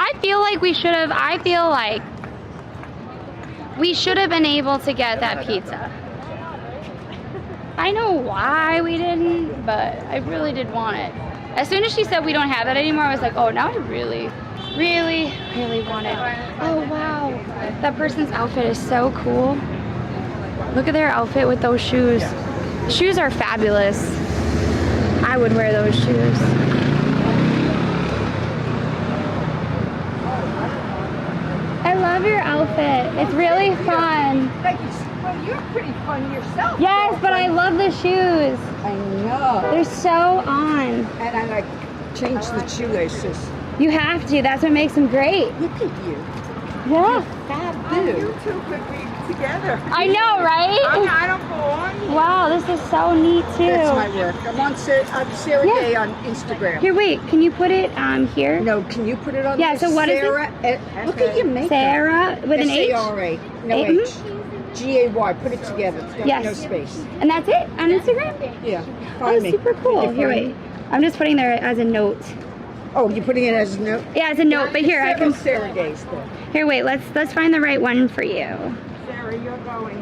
I feel like we should have. I feel like we should have been able to get that pizza. I know why we didn't, but I really did want it. As soon as she said we don't have that anymore, I was like, oh, now I really, really, really want it. Oh, wow. That person's outfit is so cool. Look at their outfit with those shoes. Shoes are fabulous. I would wear those shoes. I love your outfit. It's really fun. Thank you. Well, you're pretty fun yourself. Yes, but I love the shoes. I know. They're so on. And I like change the shoelaces. You have to. That's what makes them great. Look at you. Yeah. Fab dude. You two could be together. I know, right? I don't go on here. Wow, this is so neat too. That's my work. I'm on Sarah Gay on Instagram. Here, wait. Can you put it here? No, can you put it on Yeah, there? so what is Sarah, it? Look at your makeup. Sarah with an H? S-A-R-A. No H. G-A-Y. Put it together. Yes. No space. And that's it on Instagram? Yeah. Oh, super cool. Here, wait. I'm just putting there as a note. Oh, you're putting it as a note? Yeah, as a note. But here, I can. Sarah Gay's there. Here, wait. Let's find the right one for you. Sarah, you're going.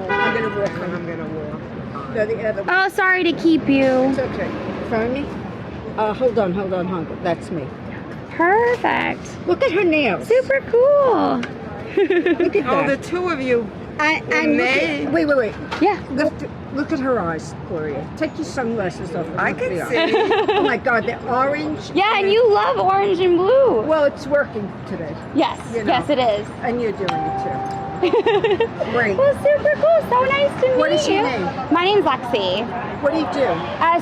I'm gonna walk and I'm gonna walk. No, the other one. Oh, sorry to keep you. It's okay. Find me? Hold on. That's me. Perfect. Look at her nails. Super cool. Look at that. Oh, the two of you. And wait. Yeah. Look at her eyes, Gloria. Take your sunglasses off. I can see. Oh my God, they're orange. Yeah, and you love orange and blue. Well, it's working today. Yes, You know. yes, it is. And you're doing it too. Great. Well, super cool. So nice to meet you. What is your name? My name's Lexi. What do you do?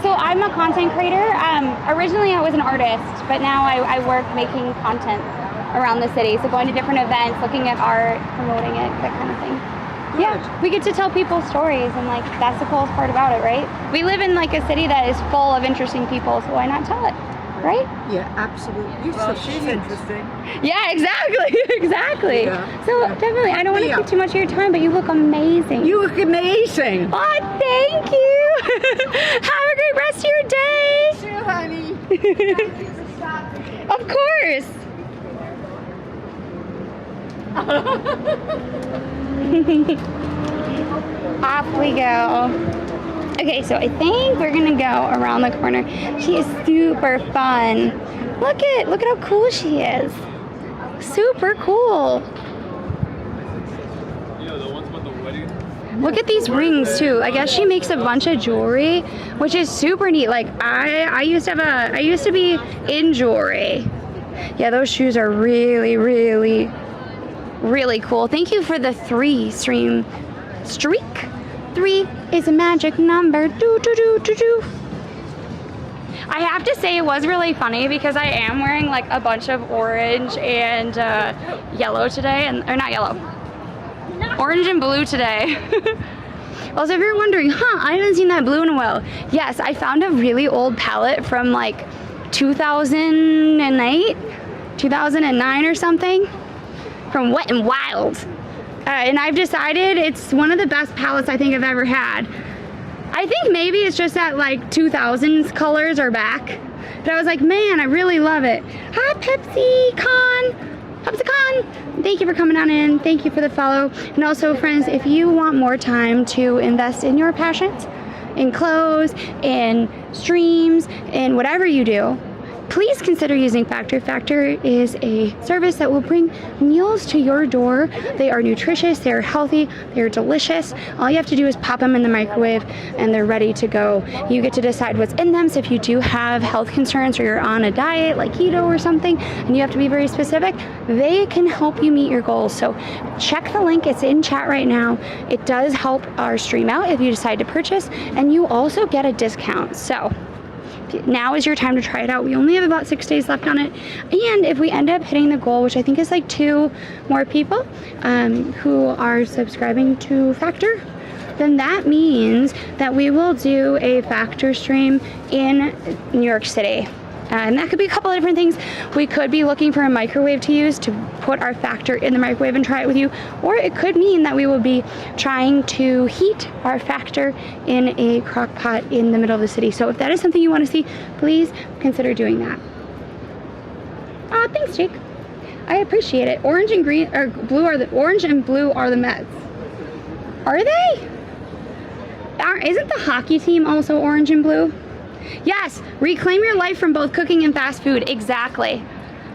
So I'm a content creator. Originally I was an artist, but now I work making content around the city. So going to different events, looking at art, promoting it, that kind of thing. Good. Yeah, we get to tell people stories, and like that's the coolest part about it, right? We live in like a city that is full of interesting people, so why not tell it, right? Yeah, absolutely. You're Well, so she's cute. interesting. Yeah, exactly, exactly. Yeah. So definitely, I don't want to Yeah. keep too much of your time, but you look amazing. You look amazing. Oh, thank you. Have a great rest of your day. Sure, honey. Of course. Off we go. Okay, so I think we're gonna go around the corner. She is super fun. Look at how cool she is. Super cool. Yeah, the ones with the wedding. Look at these rings too. I guess she makes a bunch of jewelry, which is super neat. Like I used to be in jewelry. Yeah, those shoes are really, really, really cool. Thank you for the 3 streak. 3 is a magic number. Do do do do do. I have to say it was really funny because I am wearing like a bunch of orange and yellow today, or not yellow, orange and blue today. Also, if you're wondering, I haven't seen that blue in a while. Yes, I found a really old palette from like 2008, 2009 or something, from Wet n Wild. And I've decided it's one of the best palettes I think I've ever had. I think maybe it's just that like 2000s colors are back. But I was like, man, I really love it. Hi, PepsiCon. Thank you for coming on in. Thank you for the follow. And also, friends, if you want more time to invest in your passions, in clothes, in streams, in whatever you do, please consider using Factor. Factor is a service that will bring meals to your door. They are nutritious, they are healthy, they are delicious. All you have to do is pop them in the microwave and they're ready to go. You get to decide what's in them. So if you do have health concerns or you're on a diet like keto or something and you have to be very specific, they can help you meet your goals. So check the link, it's in chat right now. It does help our stream out if you decide to purchase, and you also get a discount. So now is your time to try it out. We only have about 6 days left on it, and if we end up hitting the goal, which I think is like 2 more people who are subscribing to Factor, then that means that we will do a Factor stream in New York City. And that could be a couple of different things. We could be looking for a microwave to use to put our Factor in the microwave and try it with you, or it could mean that we will be trying to heat our Factor in a crock pot in the middle of the city. So if that is something you want to see, please consider doing that. Thanks, Jake. I appreciate it. Orange and green or blue are the orange and blue are the Mets. Are they? Isn't the hockey team also orange and blue? Yes, reclaim your life from both cooking and fast food. Exactly.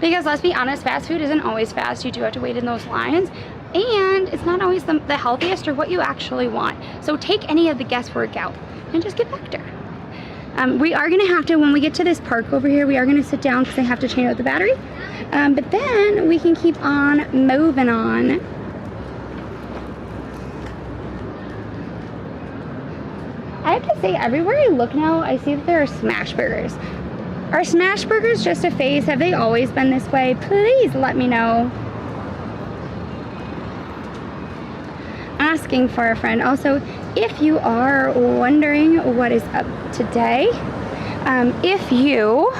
Because let's be honest, fast food isn't always fast. You do have to wait in those lines. And it's not always the healthiest or what you actually want. So take any of the guesswork out and just get Factor. We are going to have to, when we get to this park over here, we are going to sit down because I have to change out the battery. But then we can keep on moving on. I have to say, everywhere I look now, I see that there are smash burgers. Are smash burgers just a phase? Have they always been this way? Please let me know. Asking for a friend. Also, if you are wondering what is up today, if you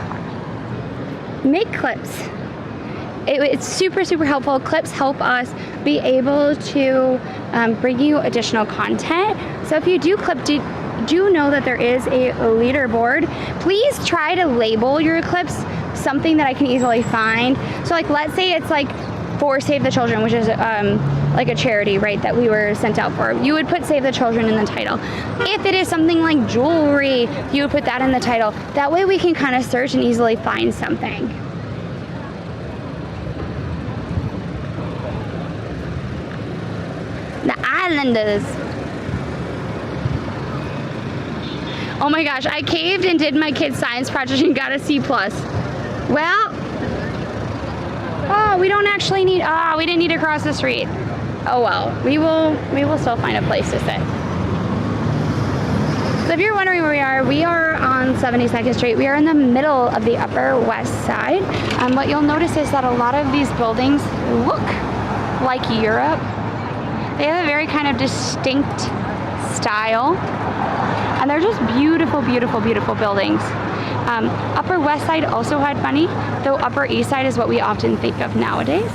make clips, it's super, super helpful. Clips help us be able to bring you additional content. So if you do clip, do know that there is a leaderboard. Please try to label your clips something that I can easily find. So like, let's say it's like for Save the Children, which is like a charity, right, that we were sent out for. You would put Save the Children in the title. If it is something like jewelry, you would put that in the title. That way we can kind of search and easily find something. The Islanders. Oh my gosh, I caved and did my kid's science project and got a C+. Well, oh, we don't actually need, we didn't need to cross the street. Oh well, we will still find a place to sit. So if you're wondering where we are on 72nd Street. We are in the middle of the Upper West Side. What you'll notice is that a lot of these buildings look like Europe. They have a very kind of distinct style. And they're just beautiful, beautiful, beautiful buildings. Upper West Side also had money, though Upper East Side is what we often think of nowadays.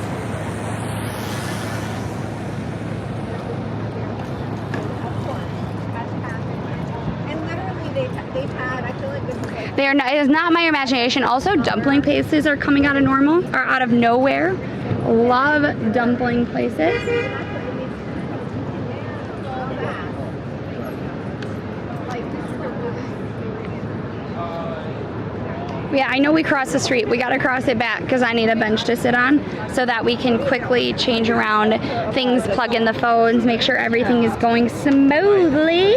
And literally they've had, I feel like this is like... They are not, it is not my imagination. Also, dumpling places are coming out of out of nowhere. Love dumpling places. Yeah, I know we crossed the street. We gotta cross it back because I need a bench to sit on so that we can quickly change around things, plug in the phones, make sure everything is going smoothly.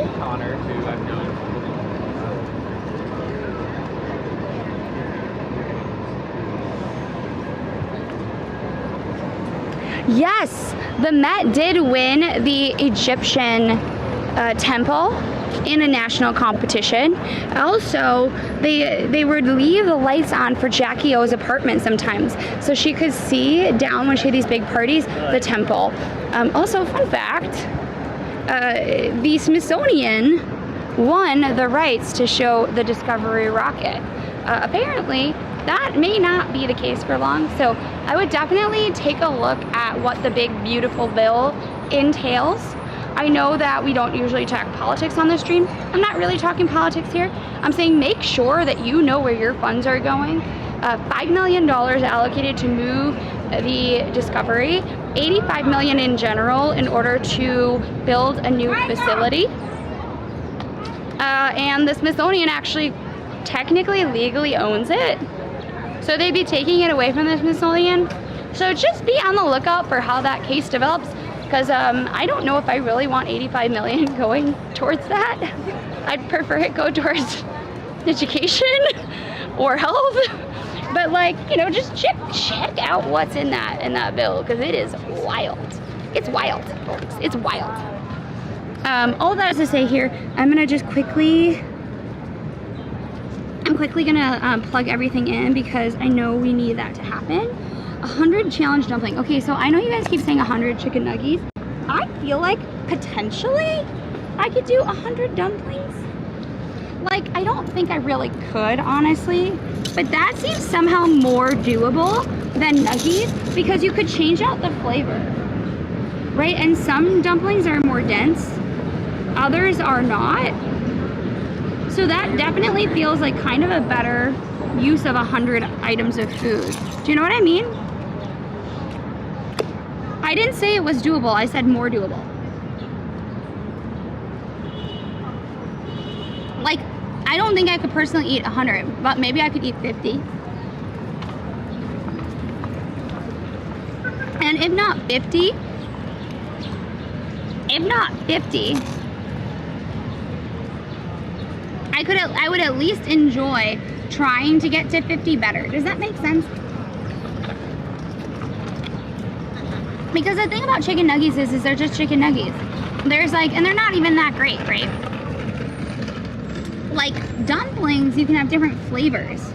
Yes, the Met did win the Egyptian temple in a national competition. Also, they would leave the lights on for Jackie O's apartment sometimes, so she could see down when she had these big parties, the temple. Also, fun fact, the Smithsonian won the rights to show the Discovery rocket. Apparently, that may not be the case for long, so I would definitely take a look at what the big beautiful bill entails. I know that we don't usually talk politics on the stream. I'm not really talking politics here. I'm saying make sure that you know where your funds are going. $5 million allocated to move the Discovery, $85 million in general in order to build a new facility. and the Smithsonian actually technically legally owns it. So they'd be taking it away from the Smithsonian. So just be on the lookout for how that case develops, because I don't know if I really want 85 million going towards that. I'd prefer it go towards education or health. But like, you know, just check out what's in that bill, because it is wild. It's wild, folks. It's wild. All that is to say here, I'm gonna just quickly gonna plug everything in, because I know we need that to happen. 100 challenge dumpling. Okay, so I know you guys keep saying 100 chicken nuggies. I feel like potentially I could do 100 dumplings. Like, I don't think I really could, honestly, but that seems somehow more doable than nuggies, because you could change out the flavor, right? And some dumplings are more dense, others are not. So that definitely feels like kind of a better use of 100 items of food. Do you know what I mean? I didn't say it was doable, I said more doable. Like, I don't think I could personally eat 100, but maybe I could eat 50. And if not 50, I would at least enjoy trying to get to 50 better. Does that make sense? Because the thing about chicken nuggies is they're just chicken nuggies. There's like, and they're not even that great, right? Like dumplings, you can have different flavors.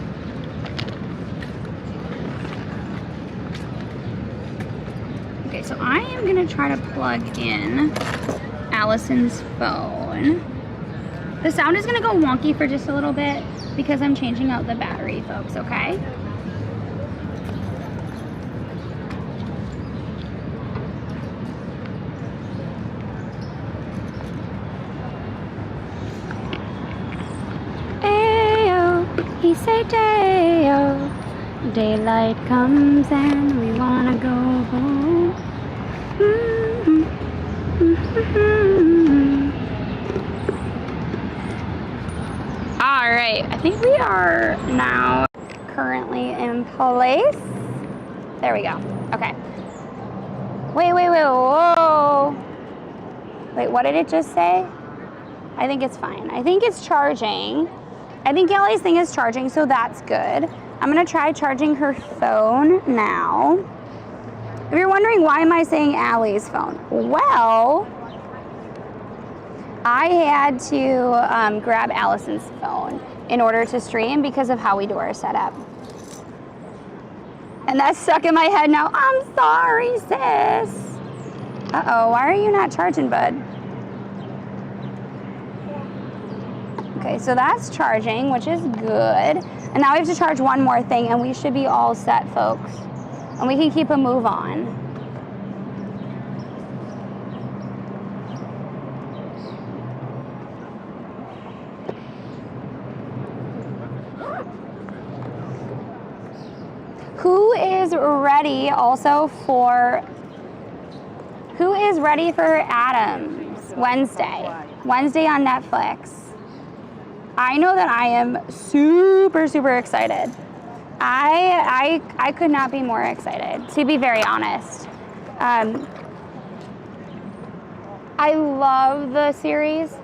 Okay, so I am gonna try to plug in Allison's phone. The sound is gonna go wonky for just a little bit because I'm changing out the battery, folks, okay? Ayo, he say dayo. Daylight comes and we wanna go home. All right, I think we are now currently in place. There we go. Okay. Wait, whoa. Wait, what did it just say? I think it's fine. I think it's charging. I think Allie's thing is charging, so that's good. I'm gonna try charging her phone now. If you're wondering why am I saying Allie's phone? Well, I had to grab Allison's phone in order to stream because of how we do our setup. And that's stuck in my head now. I'm sorry, sis. Uh-oh, why are you not charging, bud? Okay, so that's charging, which is good. And now we have to charge one more thing and we should be all set, folks. And we can keep a move on. Who is ready for Adams Wednesday on Netflix? I know that I am super excited. I could not be more excited, to be very honest. I love the series.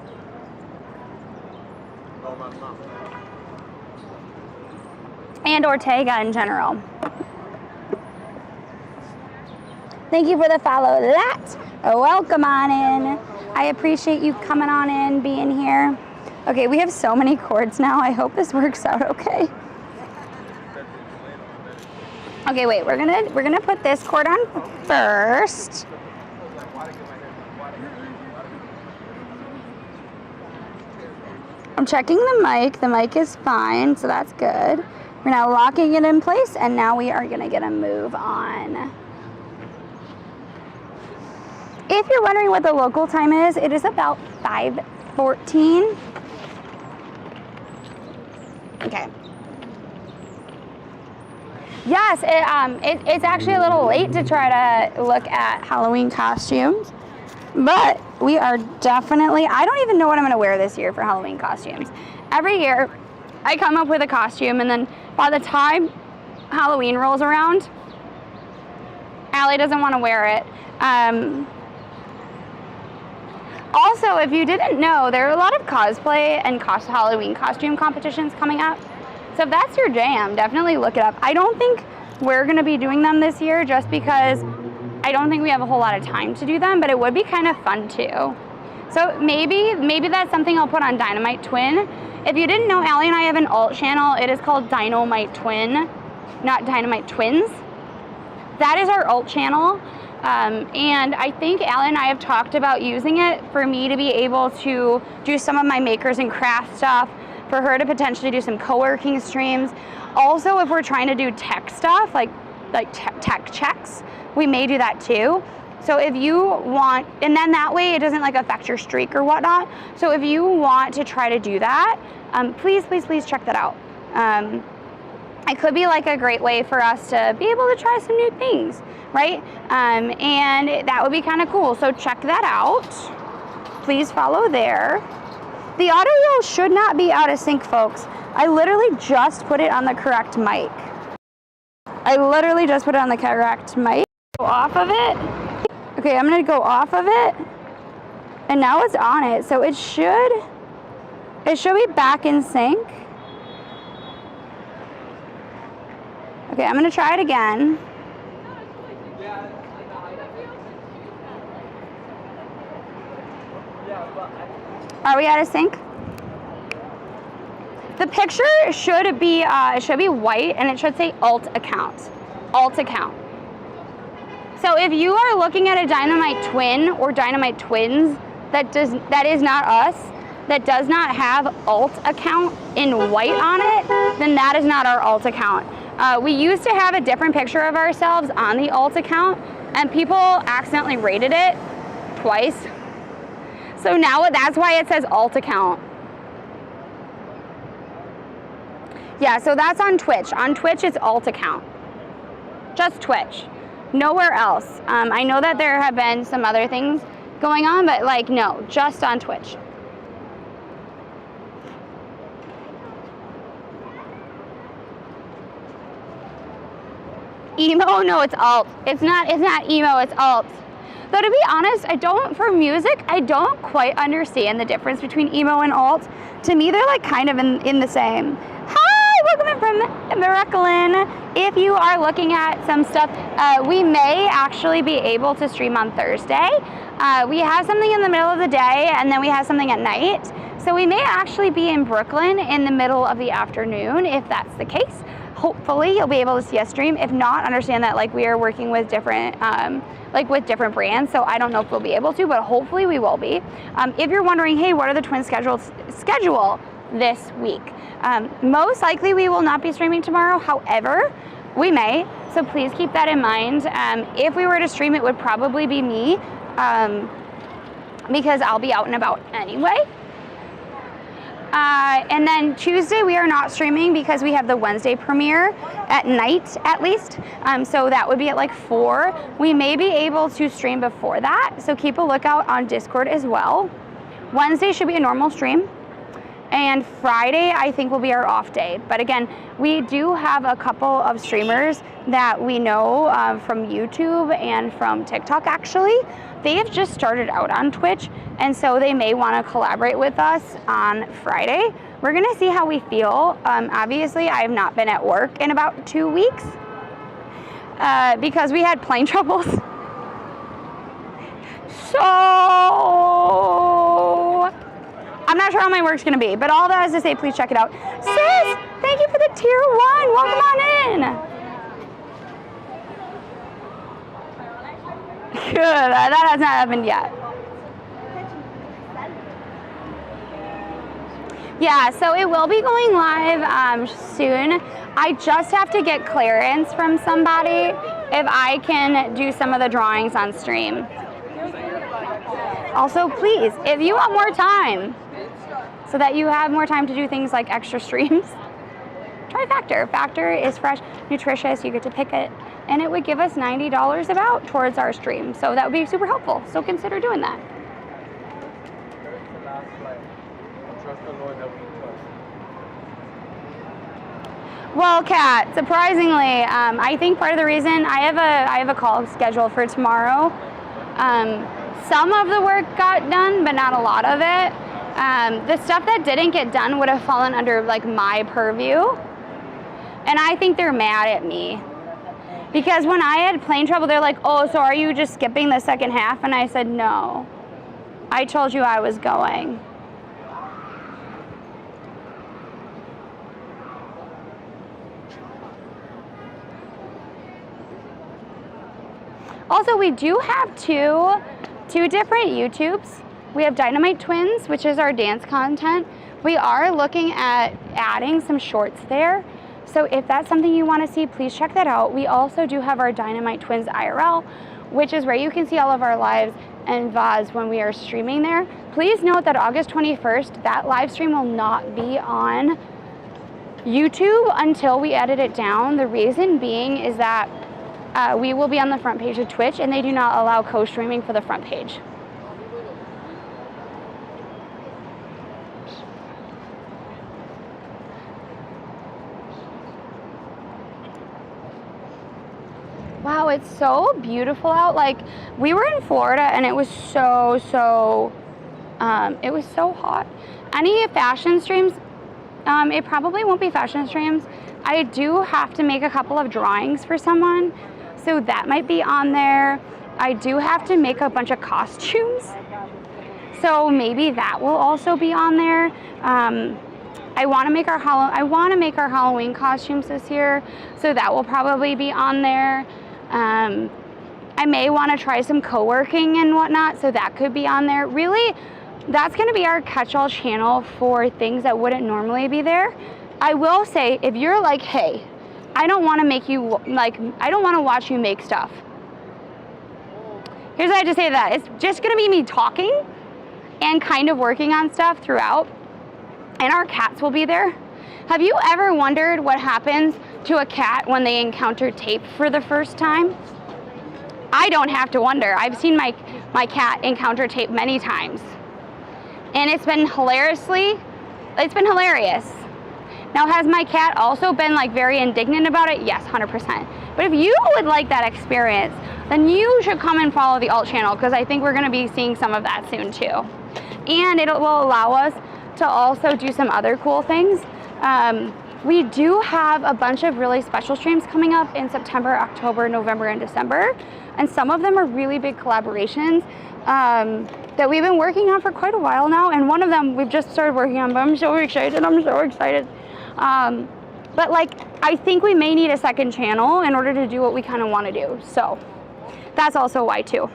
And Ortega in general. Thank you for the follow. Welcome on in. I appreciate you coming on in, being here. Okay, we have so many cords now. I hope this works out okay. Okay, wait, we're gonna put this cord on first. I'm checking the mic. The mic is fine, so that's good. We're now locking it in place, and now we are gonna get a move on. If you're wondering what the local time is, it is about 5:14. Okay. Yes, it's actually a little late to try to look at Halloween costumes, but we are definitely, I don't even know what I'm gonna wear this year for Halloween costumes. Every year, I come up with a costume, and then by the time Halloween rolls around, Allie doesn't wanna wear it. Also, if you didn't know, there are a lot of cosplay and Halloween costume competitions coming up. So if that's your jam, definitely look it up. I don't think we're gonna be doing them this year just because I don't think we have a whole lot of time to do them, but it would be kind of fun too. So maybe that's something I'll put on Dynamite Twin. If you didn't know, Allie and I have an alt channel. It is called Dynamite Twin, not Dynamite Twins. That is our alt channel. And I think Allie and I have talked about using it for me to be able to do some of my makers and craft stuff, for her to potentially do some co-working streams. Also, if we're trying to do tech stuff, like tech checks, we may do that too. So if you want, and then that way it doesn't like affect your streak or whatnot. So if you want to try to do that, please check that out. It could be like a great way for us to be able to try some new things, right? And that would be kind of cool. So check that out. Please follow there. The audio should not be out of sync, folks. I literally just put it on the correct mic. Go off of it. Okay, I'm gonna go off of it. And now it's on it. So it should be back in sync. Okay, I'm gonna try it again. Are we out of sync? The picture should be white, and it should say alt account. Alt account. So if you are looking at a Dynamite Twin or Dynamite Twins that is not us, that does not have alt account in white on it, then that is not our alt account. We used to have a different picture of ourselves on the alt account, and people accidentally rated it twice. So now that's why it says alt account. Yeah, so that's on Twitch. On Twitch, it's alt account. Just Twitch. Nowhere else. I know that there have been some other things going on, but like, no, just on Twitch. Emo? No, it's alt. It's not emo, it's alt. Though to be honest, for music, I don't quite understand the difference between emo and alt. To me, they're like kind of in the same. Hi, welcome in from Brooklyn. If you are looking at some stuff, we may actually be able to stream on Thursday. We have something in the middle of the day, and then we have something at night. So we may actually be in Brooklyn in the middle of the afternoon, if that's the case. Hopefully you'll be able to see us stream. If not, understand that like we are working with different different brands, so I don't know if we'll be able to, but hopefully we will be. If you're wondering, hey, what are the twins schedule this week? Most likely we will not be streaming tomorrow. However, we may, so please keep that in mind. If we were to stream, it would probably be me, because I'll be out and about anyway. And then Tuesday we are not streaming because we have the Wednesday premiere at night at least. So that would be at like 4. We may be able to stream before that, so keep a lookout on Discord as well. Wednesday should be a normal stream. And Friday I think will be our off day. But again, we do have a couple of streamers that we know from YouTube and from TikTok actually. They have just started out on Twitch, and so they may want to collaborate with us on Friday. We're gonna see how we feel. Obviously, I have not been at work in about 2 weeks because we had plane troubles. So I'm not sure how my work's gonna be, but all that is to say, please check it out. Sis, thank you for the tier 1. Welcome on in. Good, that has not happened yet. Yeah, so it will be going live soon. I just have to get clearance from somebody if I can do some of the drawings on stream. Also, please, if you want more time so that you have more time to do things like extra streams, try Factor. Factor is fresh, nutritious, you get to pick it, and it would give us $90 about towards our stream. So that would be super helpful. So consider doing that. the Lord that we trust. Well, Kat, surprisingly, I think part of the reason I have a call scheduled for tomorrow. Some of the work got done, but not a lot of it. The stuff that didn't get done would have fallen under like my purview. And I think they're mad at me. Because when I had plane trouble, they're like, oh, so are you just skipping the second half? And I said, no. I told you I was going. Also, we do have two different YouTubes. We have Dynamite Twins, which is our dance content. We are looking at adding some shorts there. So if that's something you want to see, please check that out. We also do have our Dynamite Twins IRL, which is where you can see all of our lives and VODs when we are streaming there. Please note that August 21st, that live stream will not be on YouTube until we edit it down. The reason being is that we will be on the front page of Twitch, and they do not allow co-streaming for the front page. Wow, it's so beautiful out. Like, we were in Florida and it was so hot. Any fashion streams, it probably won't be fashion streams. I do have to make a couple of drawings for someone, so that might be on there. I do have to make a bunch of costumes, so maybe that will also be on there. I want to make our Halloween costumes this year, so that will probably be on there. I may want to try some co-working and whatnot, so that could be on there. Really, that's going to be our catch-all channel for things that wouldn't normally be there. I will say, if you're like, hey, I don't want to make you, like, I don't want to watch you make stuff. Here's what I have to say to that. It's just going to be me talking and kind of working on stuff throughout, and our cats will be there. Have you ever wondered what happens to a cat when they encounter tape for the first time? I don't have to wonder. I've seen my cat encounter tape many times. And it's been hilarious. Now, has my cat also been like very indignant about it? Yes, 100%. But if you would like that experience, then you should come and follow the alt channel, because I think we're gonna be seeing some of that soon too. And it will allow us to also do some other cool things. We do have a bunch of really special streams coming up in September, October, November, and December. And some of them are really big collaborations that we've been working on for quite a while now. And one of them we've just started working on, but I'm so excited. But like, I think we may need a second channel in order to do what we kind of want to do. So that's also why too.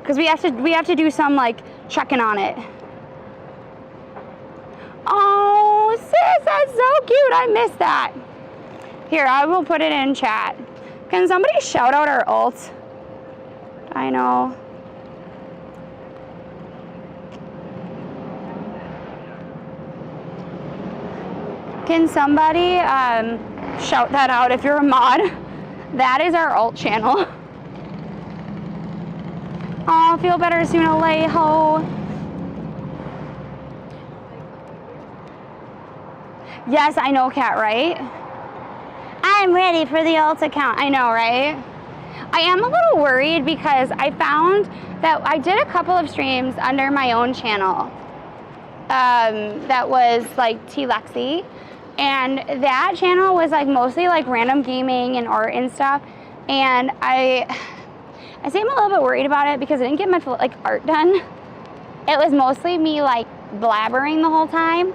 Because we have to do some like checking on it. Oh, sis, that's so cute. I missed that. Here, I will put it in chat. Can somebody shout out our alt? I know. Can somebody shout that out if you're a mod? That is our alt channel. Oh, feel better soon, Alejo. Yes, I know, Kat, right? I'm ready for the alt account. I know, right? I am a little worried because I found that I did a couple of streams under my own channel. That was like T-Lexi. And that channel was like mostly like random gaming and art and stuff. And I say I'm a little bit worried about it because I didn't get much like art done. It was mostly me like blabbering the whole time.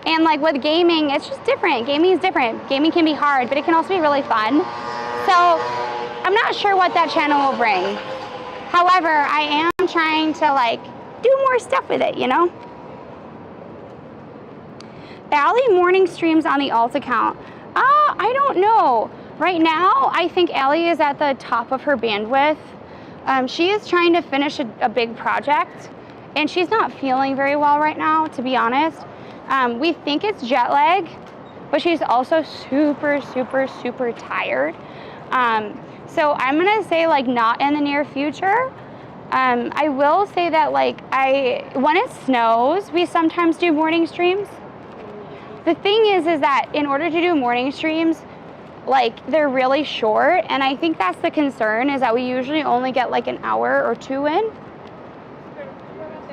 And like with gaming, it's just different. Gaming is different. Gaming can be hard, but it can also be really fun. So I'm not sure what that channel will bring. However, I am trying to like do more stuff with it, you know? Allie morning streams on the alt account. I don't know. Right now, I think Allie is at the top of her bandwidth. She is trying to finish a big project, and she's not feeling very well right now, to be honest. We think it's jet lag, but she's also super tired. So I'm gonna say like not in the near future. I will say that like when it snows, we sometimes do morning streams. The thing is that in order to do morning streams, like they're really short, and I think that's the concern, is that we usually only get like an hour or two in.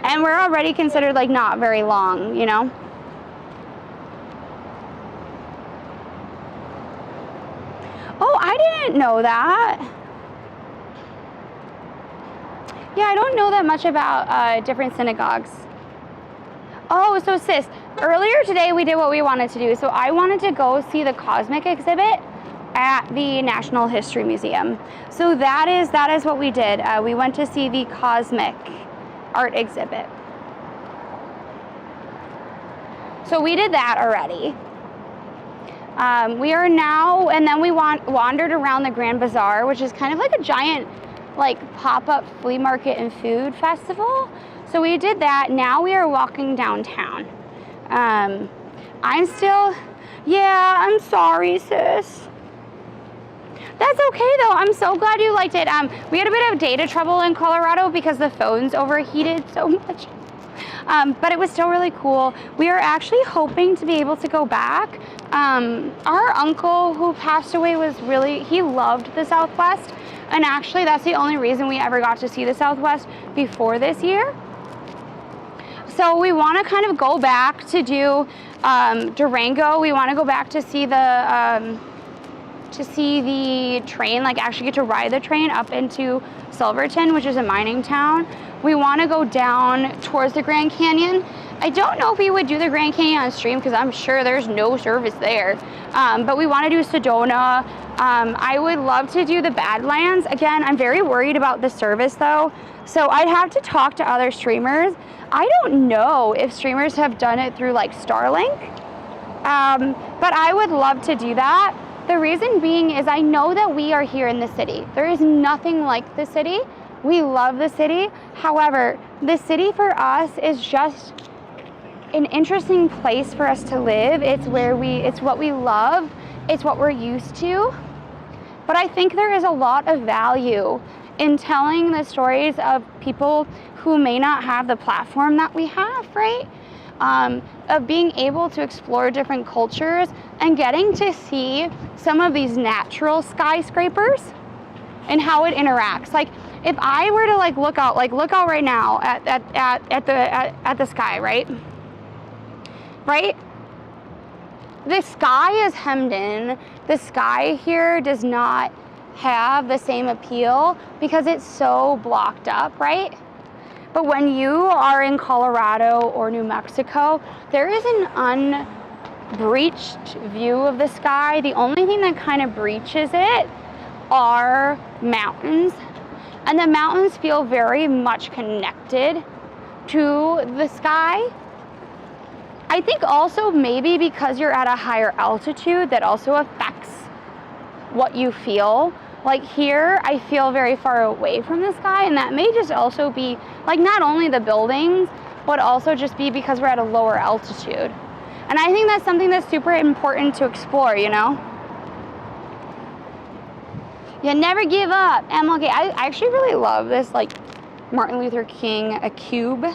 And we're already considered like not very long, you know? Oh, I didn't know that. Yeah, I don't know that much about different synagogues. Oh, so sis, earlier today we did what we wanted to do. So I wanted to go see the Cosmic exhibit at the National History Museum. So that is what we did. We went to see the Cosmic art exhibit. So we did that already. We are now, and then we wandered around the Grand Bazaar, which is kind of like a giant like pop-up flea market and food festival. So we did that. Now we are walking downtown. I'm sorry, sis. That's okay though. I'm so glad you liked it. We had a bit of data trouble in Colorado because the phones overheated so much. But it was still really cool. We are actually hoping to be able to go back. Our uncle who passed away he loved the Southwest. And actually that's the only reason we ever got to see the Southwest before this year. So we want to kind of go back to do Durango. We want to go back to see the train, like actually get to ride the train up into Silverton, which is a mining town. We want to go down towards the Grand Canyon. I don't know if we would do the Grand Canyon on stream because I'm sure there's no service there. But we want to do Sedona. I would love to do the Badlands. Again, I'm very worried about the service though. So I'd have to talk to other streamers. I don't know if streamers have done it through like Starlink. But I would love to do that. The reason being is I know that we are here in the city. There is nothing like the city. We love the city. However, the city for us is just an interesting place for us to live. It's what we love. It's what we're used to. But I think there is a lot of value in telling the stories of people who may not have the platform that we have, right? Of being able to explore different cultures and getting to see some of these natural skyscrapers and how it interacts. Like if I were to look out right now at the sky, right? Right? The sky is hemmed in. The sky here does not have the same appeal because it's so blocked up, right? But when you are in Colorado or New Mexico, there is an unbreached view of the sky. The only thing that kind of breaches it are mountains. And the mountains feel very much connected to the sky. I think also maybe because you're at a higher altitude, that also affects what you feel. Like here, I feel very far away from the sky, and that may just also be like not only the buildings, but also just be because we're at a lower altitude. And I think that's something that's super important to explore, you know? You never give up. MLK. I actually really love this, like, Martin Luther King, a cube.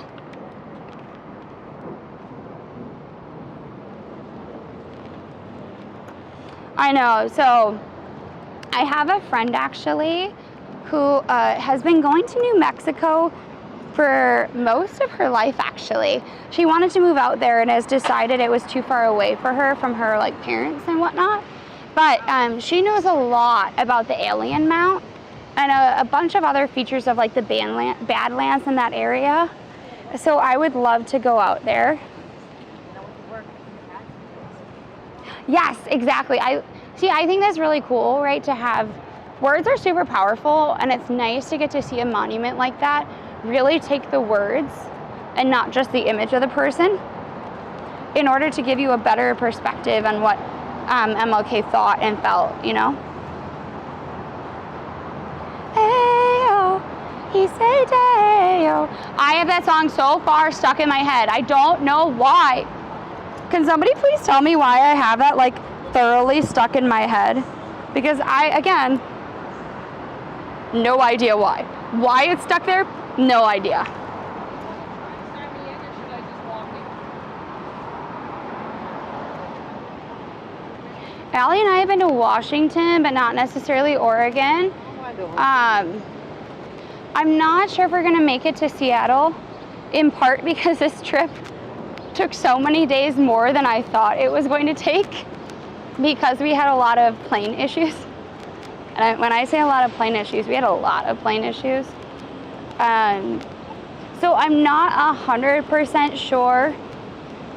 I know, so I have a friend actually who has been going to New Mexico for most of her life actually. She wanted to move out there and has decided it was too far away for her from her like parents and whatnot. But she knows a lot about the Alien Mount and a bunch of other features of like the Badlands in that area. So I would love to go out there. Yes, exactly. I think that's really cool, right? To have, words are super powerful, and it's nice to get to see a monument like that really take the words and not just the image of the person in order to give you a better perspective on what MLK thought and felt, you know? Hey-oh, he said hey-oh. I have that song so far stuck in my head. I don't know why. Can somebody please tell me why I have that like thoroughly stuck in my head? Because I, again, no idea why. Why it's stuck there, No idea. Allie and I have been to Washington, but not necessarily Oregon. I'm not sure if we're gonna make it to Seattle, in part because this trip took so many days more than I thought it was going to take because we had a lot of plane issues. And when I say a lot of plane issues, we had a lot of plane issues. So I'm not 100% sure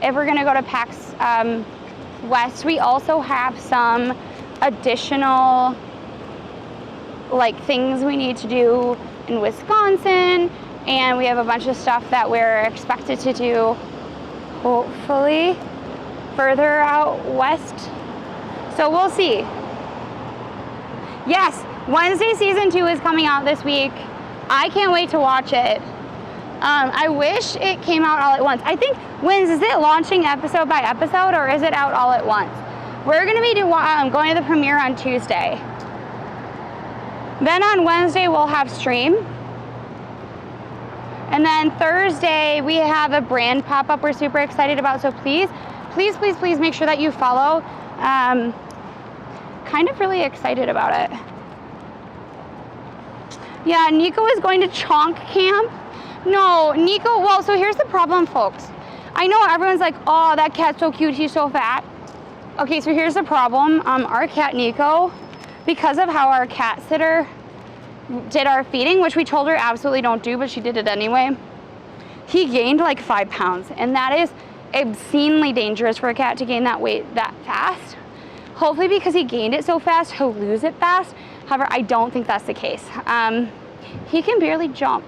if we're gonna go to PAX West. We also have some additional like things we need to do in Wisconsin, and we have a bunch of stuff that we're expected to do hopefully further out west. So we'll see. Yes, Wednesday season 2 is coming out this week. I can't wait to watch it. I wish it came out all at once. I think, is it launching episode by episode or is it out all at once? We're gonna be going to the premiere on Tuesday. Then on Wednesday we'll have stream. And then Thursday we have a brand pop-up we're super excited about. So please make sure that you follow. Kind of really excited about it. Yeah, Nico is going to Chonk Camp. No, Nico, well, so here's the problem, folks. I know everyone's like, oh, that cat's so cute, he's so fat. Okay, so here's the problem. Our cat, Nico, because of how our cat sitter did our feeding, which we told her absolutely don't do, but she did it anyway, he gained like 5 pounds, and that is obscenely dangerous for a cat to gain that weight that fast. Hopefully because he gained it so fast, he'll lose it fast. However, I don't think that's the case. He can barely jump.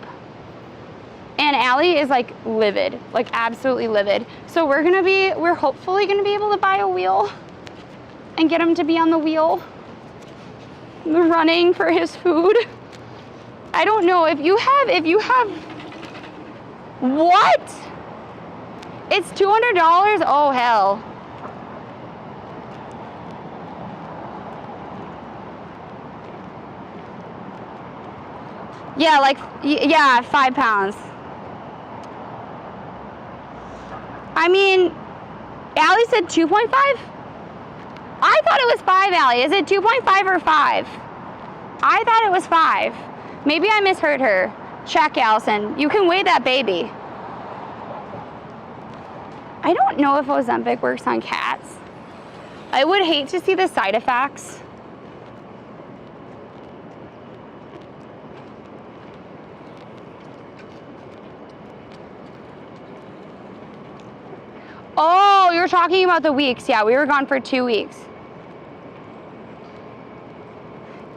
And Allie is like livid, like absolutely livid. So we're hopefully gonna be able to buy a wheel and get him to be on the wheel, running for his food. I don't know if you have, what? It's $200? Oh hell. Yeah, like, yeah, 5 pounds. I mean, Allie said 2.5? I thought it was 5, Allie. Is it 2.5 or 5? I thought it was 5. Maybe I misheard her. Check, Allison. You can weigh that baby. I don't know if Ozempic works on cats. I would hate to see the side effects. Oh, you're talking about the weeks. Yeah, we were gone for 2 weeks.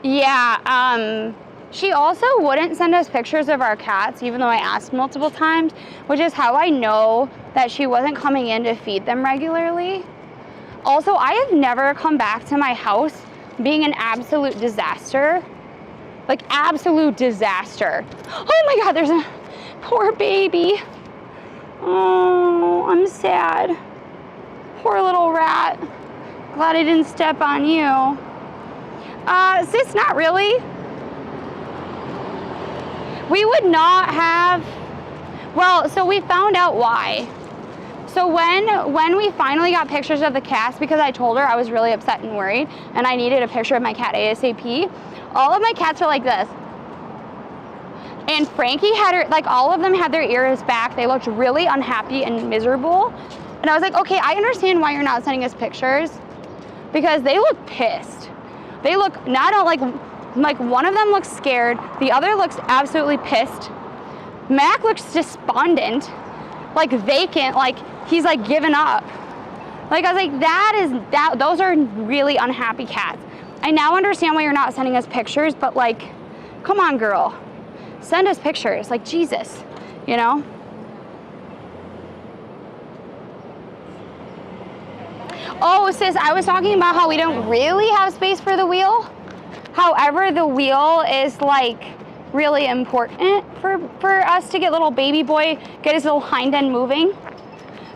Yeah, she also wouldn't send us pictures of our cats, even though I asked multiple times, which is how I know that she wasn't coming in to feed them regularly. Also, I have never come back to my house being an absolute disaster. Like, absolute disaster. Oh my God, there's a poor baby. Oh, I'm sad. Poor little rat. Glad I didn't step on you. Sis, not really. We would not have, well, so we found out why. So when we finally got pictures of the cats, because I told her I was really upset and worried, and I needed a picture of my cat ASAP, all of my cats are like this. And Frankie had her, like all of them had their ears back. They looked really unhappy and miserable. And I was like, okay, I understand why you're not sending us pictures, because they look pissed. They look, not like one of them looks scared. The other looks absolutely pissed. Mac looks despondent, like vacant, like he's like given up. Like I was like, those are really unhappy cats. I now understand why you're not sending us pictures, but like, come on, girl. Send us pictures, like Jesus, you know? Oh, sis, I was talking about how we don't really have space for the wheel. However, the wheel is like really important for us to get little baby boy, get his little hind end moving.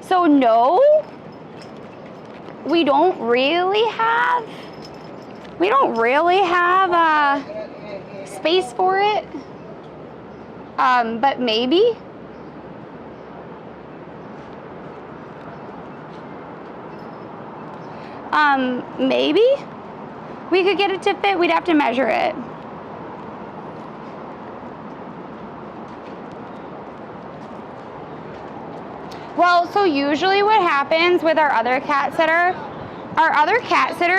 So no, we don't really have space for it. But maybe. Maybe we could get it to fit. We'd have to measure it. Well, so usually what happens with our other cat sitter,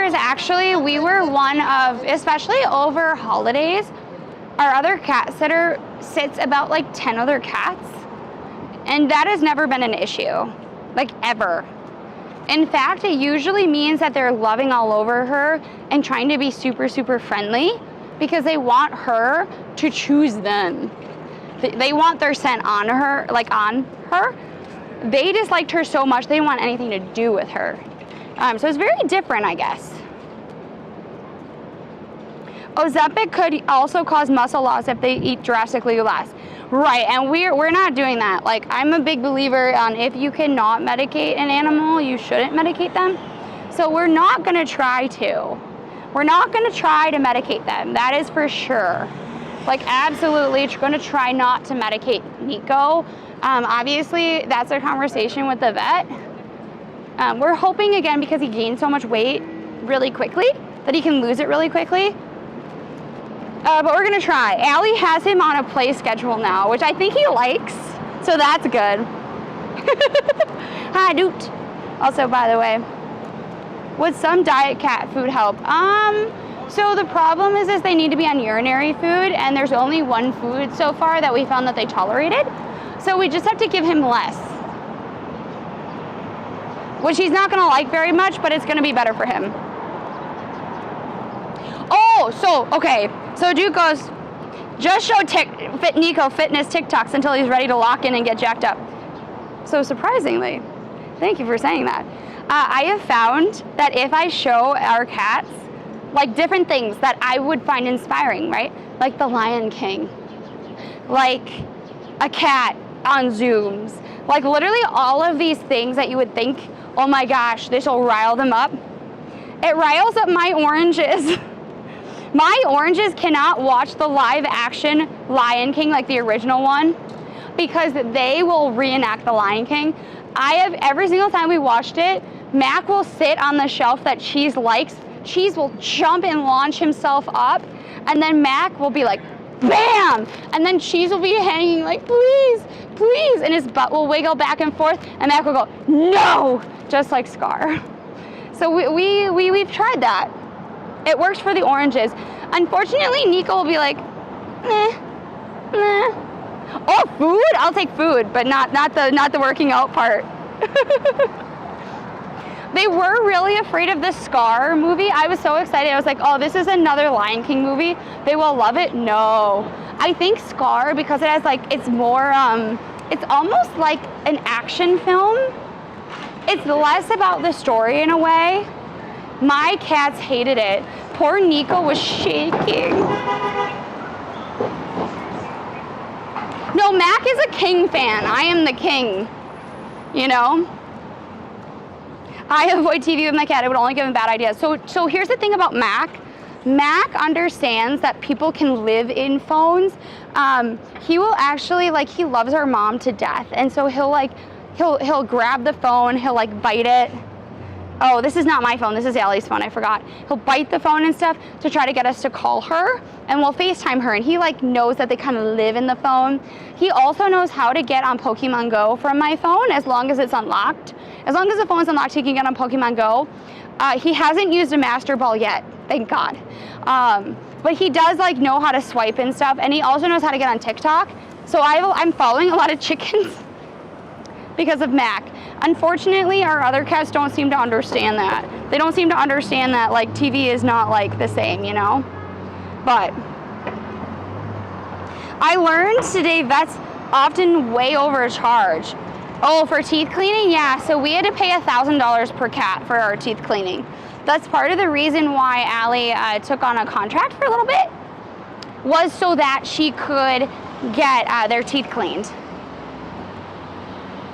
is actually, we were one of, especially over holidays, our other cat sitter sits about like 10 other cats. And that has never been an issue, like ever. In fact, it usually means that they're loving all over her and trying to be super, super friendly because they want her to choose them. They want their scent on her, like on her. They disliked her so much, they didn't want anything to do with her. So it's very different, I guess. Ozempic could also cause muscle loss if they eat drastically less. Right, and we're not doing that. Like, I'm a big believer on if you cannot medicate an animal, you shouldn't medicate them. So we're not gonna try to. We're not gonna try to medicate them, that is for sure. Like, absolutely gonna try not to medicate Nico. Obviously, that's a conversation with the vet. We're hoping, again, because he gained so much weight really quickly, that he can lose it really quickly. But we're gonna try. Allie has him on a play schedule now, which I think he likes, so that's good. Hi, Doot. Also, by the way, would some diet cat food help? So the problem is they need to be on urinary food, and there's only one food so far that we found that they tolerated. So we just have to give him less, which he's not gonna like very much, but it's gonna be better for him. Oh, so Duke goes, just show Nico fitness TikToks until he's ready to lock in and get jacked up. So surprisingly, thank you for saying that. I have found that if I show our cats like different things that I would find inspiring, right? Like the Lion King, like a cat on Zooms, like literally all of these things that you would think, oh my gosh, this will rile them up. It riles up my oranges. My oranges cannot watch the live action Lion King, like the original one, because they will reenact the Lion King. Every single time we watched it, Mac will sit on the shelf that Cheese likes. Cheese will jump and launch himself up, and then Mac will be like, bam! And then Cheese will be hanging like, please, please, and his butt will wiggle back and forth, and Mac will go, no! Just like Scar. So we've tried that. It works for the oranges. Unfortunately, Nico will be like, nah. Oh, food? I'll take food, but not the working out part. They were really afraid of the Scar movie. I was so excited. I was like, oh, this is another Lion King movie. They will love it. No. I think Scar, because it has like, it's more, it's almost like an action film. It's less about the story in a way. My cats hated it. Poor Nico was shaking. No, Mac is a King fan. I am the king, you know? I avoid TV with my cat. I would only give him bad ideas. So here's the thing about Mac. Mac understands that people can live in phones. He will actually, like, he loves our mom to death. And so he'll grab the phone, he'll like bite it. Oh, this is not my phone, this is Allie's phone, I forgot. He'll bite the phone and stuff to try to get us to call her, and we'll FaceTime her, and he like knows that they kind of live in the phone. He also knows how to get on Pokemon Go from my phone as long as it's unlocked. As long as the phone's unlocked, he can get on Pokemon Go. He hasn't used a Master Ball yet, thank God. But he does like know how to swipe and stuff, and he also knows how to get on TikTok. So I'm following a lot of chickens because of Mac. Unfortunately, our other cats don't seem to understand that. They don't seem to understand that like TV is not like the same, you know? But I learned today vets often way overcharge. Oh, for teeth cleaning? Yeah, so we had to pay $1,000 per cat for our teeth cleaning. That's part of the reason why Allie took on a contract for a little bit, was so that she could get their teeth cleaned.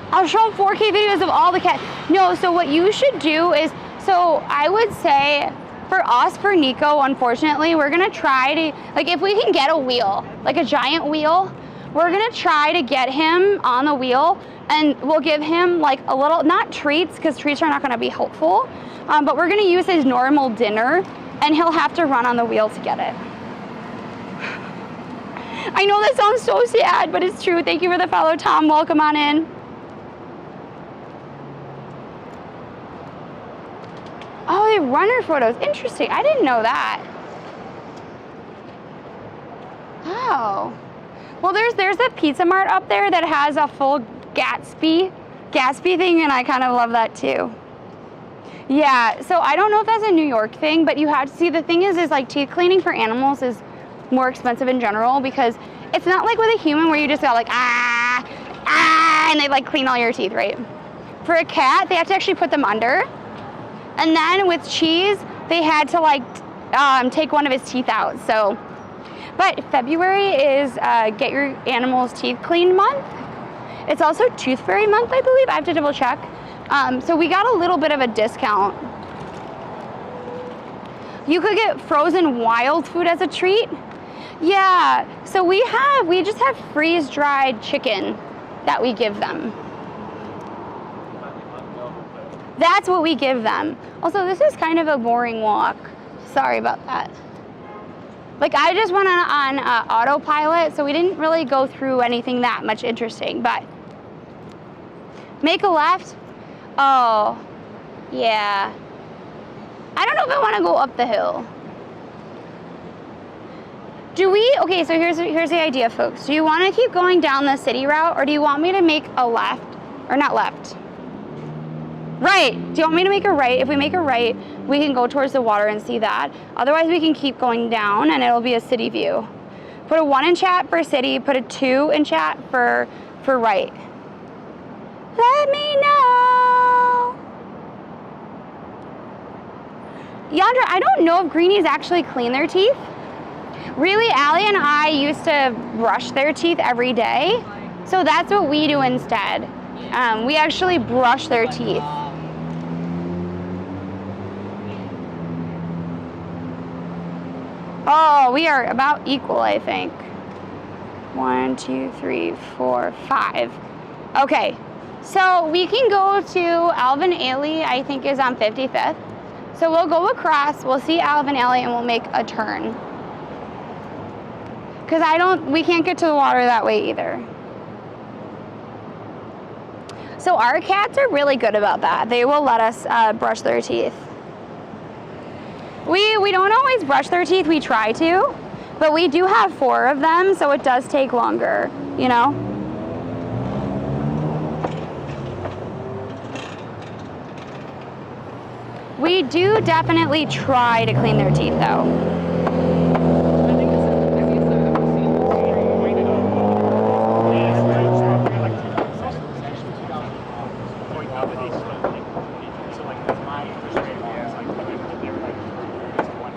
I'll show them 4K videos of all the cats. No, so what you should do is, so I would say for us, for Nico, unfortunately, we're gonna try to, like if we can get a wheel, like a giant wheel, we're gonna try to get him on the wheel, and we'll give him like a little, not treats, because treats are not gonna be helpful, but we're gonna use his normal dinner, and he'll have to run on the wheel to get it. I know that sounds so sad, but it's true. Thank you for the follow, Tom. Welcome on in. Oh, they have runner photos. Interesting. I didn't know that. Oh. Well, there's a Pizza Mart up there that has a full Gatsby thing, and I kind of love that too. Yeah, so I don't know if that's a New York thing, but you have to see, the thing is like teeth cleaning for animals is more expensive in general, because it's not like with a human where you just go like, and they like clean all your teeth, right? For a cat, they have to actually put them under. And then with Cheese, they had to like take one of his teeth out, so. But February is get your animal's teeth cleaned month. It's also Tooth Fairy month, I believe. I have to double check. So we got a little bit of a discount. You could get frozen wild food as a treat. Yeah, so we just have freeze-dried chicken that we give them. That's what we give them. Also, this is kind of a boring walk. Sorry about that. Like, I just went on autopilot, so we didn't really go through anything that much interesting, but make a left. Oh, yeah. I don't know if I want to go up the hill. Okay, so here's the idea, folks. Do you want to keep going down the city route, or do you want me to make a left, or not left? Right, do you want me to make a right? If we make a right, we can go towards the water and see that. Otherwise, we can keep going down and it'll be a city view. Put a 1 in chat for city, put a 2 in chat for right. Let me know. Yandra, I don't know if greenies actually clean their teeth. Really, Allie and I used to brush their teeth every day. So that's what we do instead. We actually brush their teeth. Oh, we are about equal, I think. 1, 2, 3, 4, 5. Okay, so we can go to Alvin Ailey, I think is on 55th. So we'll go across, we'll see Alvin Ailey, and we'll make a turn. Because we can't get to the water that way either. So our cats are really good about that. They will let us brush their teeth. We don't always brush their teeth, we try to, but we do have 4 of them, so it does take longer, you know? We do definitely try to clean their teeth though.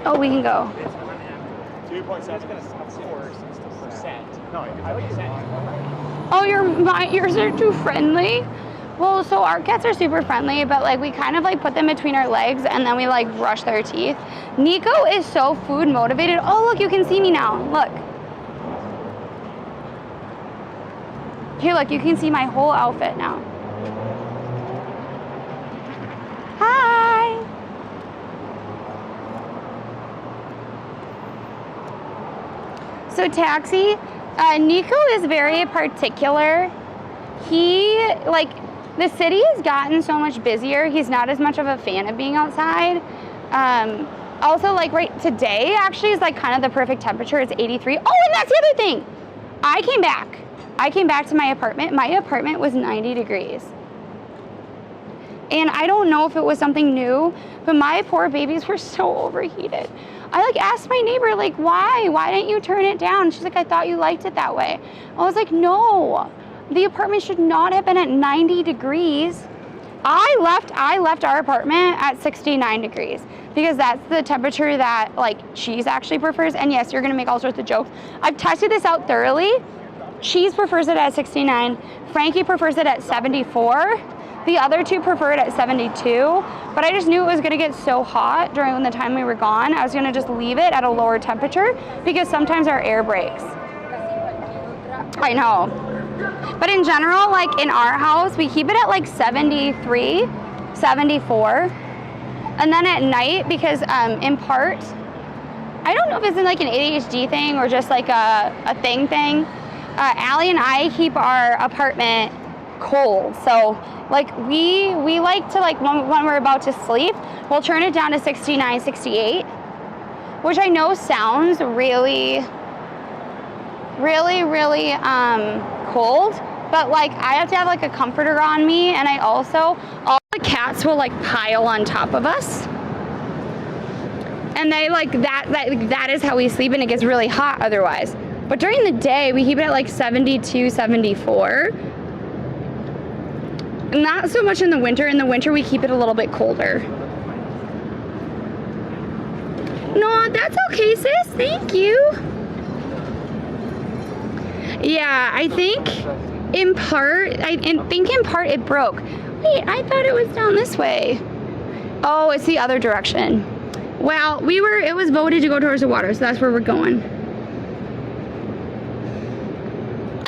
Oh, we can go. 2.7%. Oh, yours are too friendly? Well, so our cats are super friendly, but like we kind of like put them between our legs and then we like brush their teeth. Nico is so food motivated. Oh, look, you can see me now. Look. Here, look, you can see my whole outfit now. Hi. So Taxi, Nico is very particular. The city has gotten so much busier. He's not as much of a fan of being outside. Also, like right today actually is like kind of the perfect temperature. It's 83. Oh, and that's the other thing. I came back to my apartment. My apartment was 90 degrees. And I don't know if it was something new, but my poor babies were so overheated. I like asked my neighbor, like, why didn't you turn it down? She's like, I thought you liked it that way. I was like, no, the apartment should not have been at 90 degrees. I left our apartment at 69 degrees because that's the temperature that like Cheese actually prefers. And yes, you're gonna make all sorts of jokes. I've tested this out thoroughly. Cheese prefers it at 69. Frankie prefers it at 74. The other 2 prefer it at 72, but I just knew it was gonna get so hot during the time we were gone. I was gonna just leave it at a lower temperature because sometimes our air breaks. I know. But in general, like in our house, we keep it at like 73, 74. And then at night, because in part, I don't know if it's in like an ADHD thing or just like a thing. Allie and I keep our apartment cold. So like we like to like when we're about to sleep, we'll turn it down to 69, 68, which I know sounds really cold, but like I have to have like a comforter on me, and I also, all the cats will like pile on top of us, and they like that is how we sleep, and it gets really hot otherwise. But during the day we keep it at like 72, 74. Not so much in the winter. In the winter we keep it a little bit colder. No, that's okay, sis. Thank you. Yeah, I think in part it broke. Wait, I thought it was down this way. Oh, it's the other direction. Well, it was voted to go towards the water, so that's where we're going.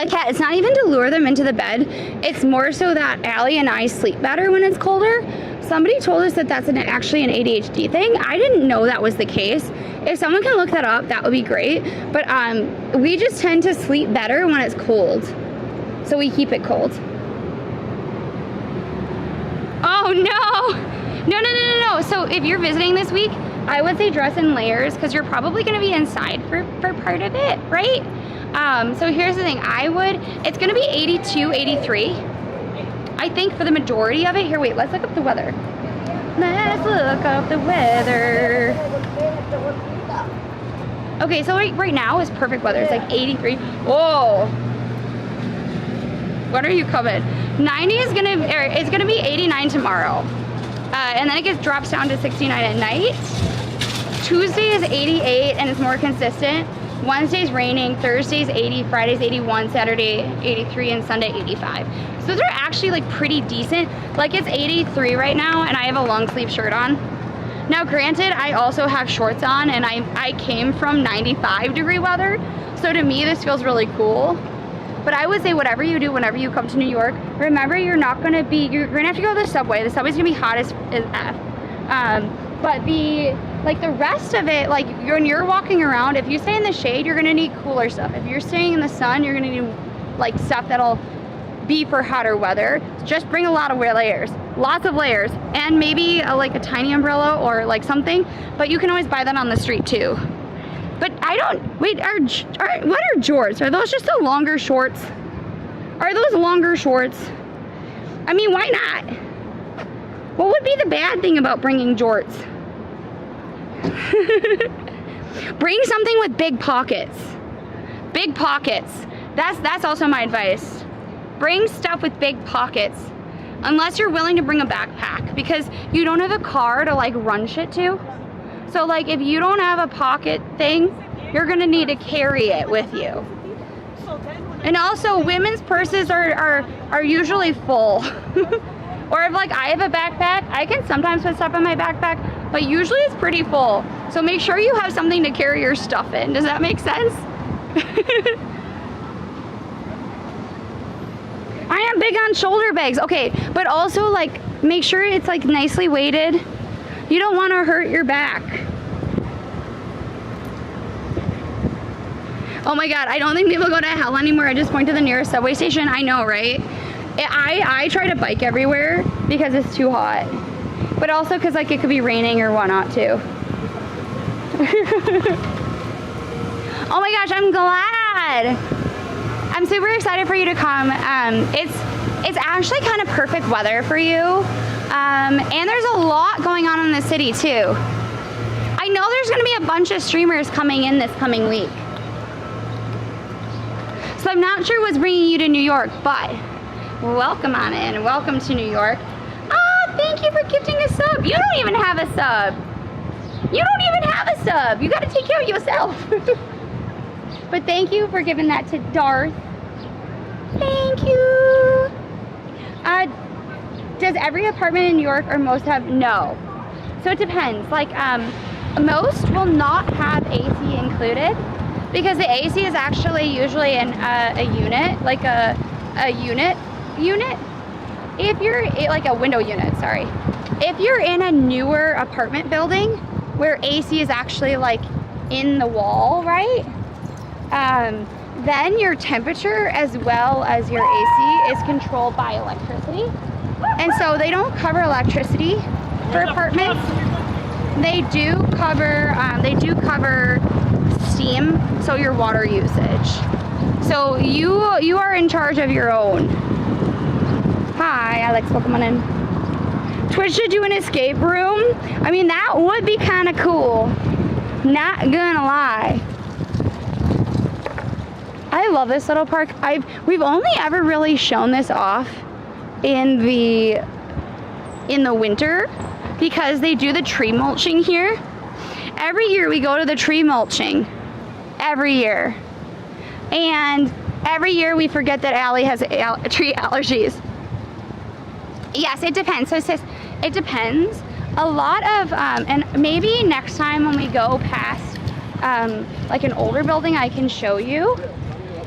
Okay, it's not even to lure them into the bed. It's more so that Allie and I sleep better when it's colder. Somebody told us that that's actually an ADHD thing. I didn't know that was the case. If someone can look that up, that would be great. But we just tend to sleep better when it's cold. So we keep it cold. Oh no! No. So if you're visiting this week, I would say dress in layers because you're probably gonna be inside for part of it, right? So here's the thing, it's gonna be 82, 83. I think for the majority of it. Here, wait, let's look up the weather. Let's look up the weather. Okay, so right now is perfect weather. It's like 83. Whoa. When are you coming? 90 is it's gonna be 89 tomorrow. And then it drops down to 69 at night. Tuesday is 88 and it's more consistent. Wednesday's raining, Thursday's 80, Friday's 81, Saturday 83, and Sunday 85. So those are actually like pretty decent. Like it's 83 right now and I have a long sleeve shirt on. Now granted, I also have shorts on and I came from 95-degree weather. So to me, this feels really cool. But I would say whatever you do whenever you come to New York, remember you're gonna have to go to the subway. The subway's gonna be hot as F. But the rest of it, like when you're walking around, if you stay in the shade, you're gonna need cooler stuff. If you're staying in the sun, you're gonna need like stuff that'll be for hotter weather. Just bring a lot of layers, lots of layers, and maybe like a tiny umbrella or like something, but you can always buy that on the street too. But what are jorts? Are those just the longer shorts? Are those longer shorts? I mean, why not? What would be the bad thing about bringing jorts? Bring something with big pockets. Big pockets. That's also my advice. Bring stuff with big pockets. Unless you're willing to bring a backpack, because you don't have a car to like run shit to. So like if you don't have a pocket thing, you're gonna need to carry it with you. And also women's purses are usually full. Or if like I have a backpack, I can sometimes put stuff in my backpack, but usually it's pretty full. So make sure you have something to carry your stuff in. Does that make sense? I am big on shoulder bags. Okay, but also like make sure it's like nicely weighted. You don't want to hurt your back. Oh my God, I don't think people go to hell anymore. I just point to the nearest subway station. I know, right? I try to bike everywhere because it's too hot. But also because like it could be raining or whatnot too. Oh my gosh, I'm glad. I'm super excited for you to come. It's actually kind of perfect weather for you. And there's a lot going on in the city too. I know there's gonna be a bunch of streamers coming in this coming week. So I'm not sure what's bringing you to New York, but welcome on in, welcome to New York. Ah, thank you for gifting a sub. You don't even have a sub. You don't even have a sub. You gotta take care of yourself. But thank you for giving that to Darth. Thank you. Does every apartment in New York or most have? No. So it depends. Like most will not have AC included. because the AC is actually usually in a unit, like a unit. If you're like a window unit, sorry. If you're in a newer apartment building where AC is actually like in the wall, right? Then your temperature as well as your AC is controlled by electricity. And so they don't cover electricity for apartments. They do cover steam, so your water usage. So you are in charge of your own. Hi, Alex, welcome on in. Twitch should do an escape room. I mean, that would be kind of cool. Not gonna lie. I love this little park. We've only ever really shown this off in the winter because they do the tree mulching here. Every year we go to the tree mulching. Every year. And every year we forget that Allie has tree allergies. Yes, it depends. So it says it depends. A lot of, and maybe next time when we go past like an older building, I can show you.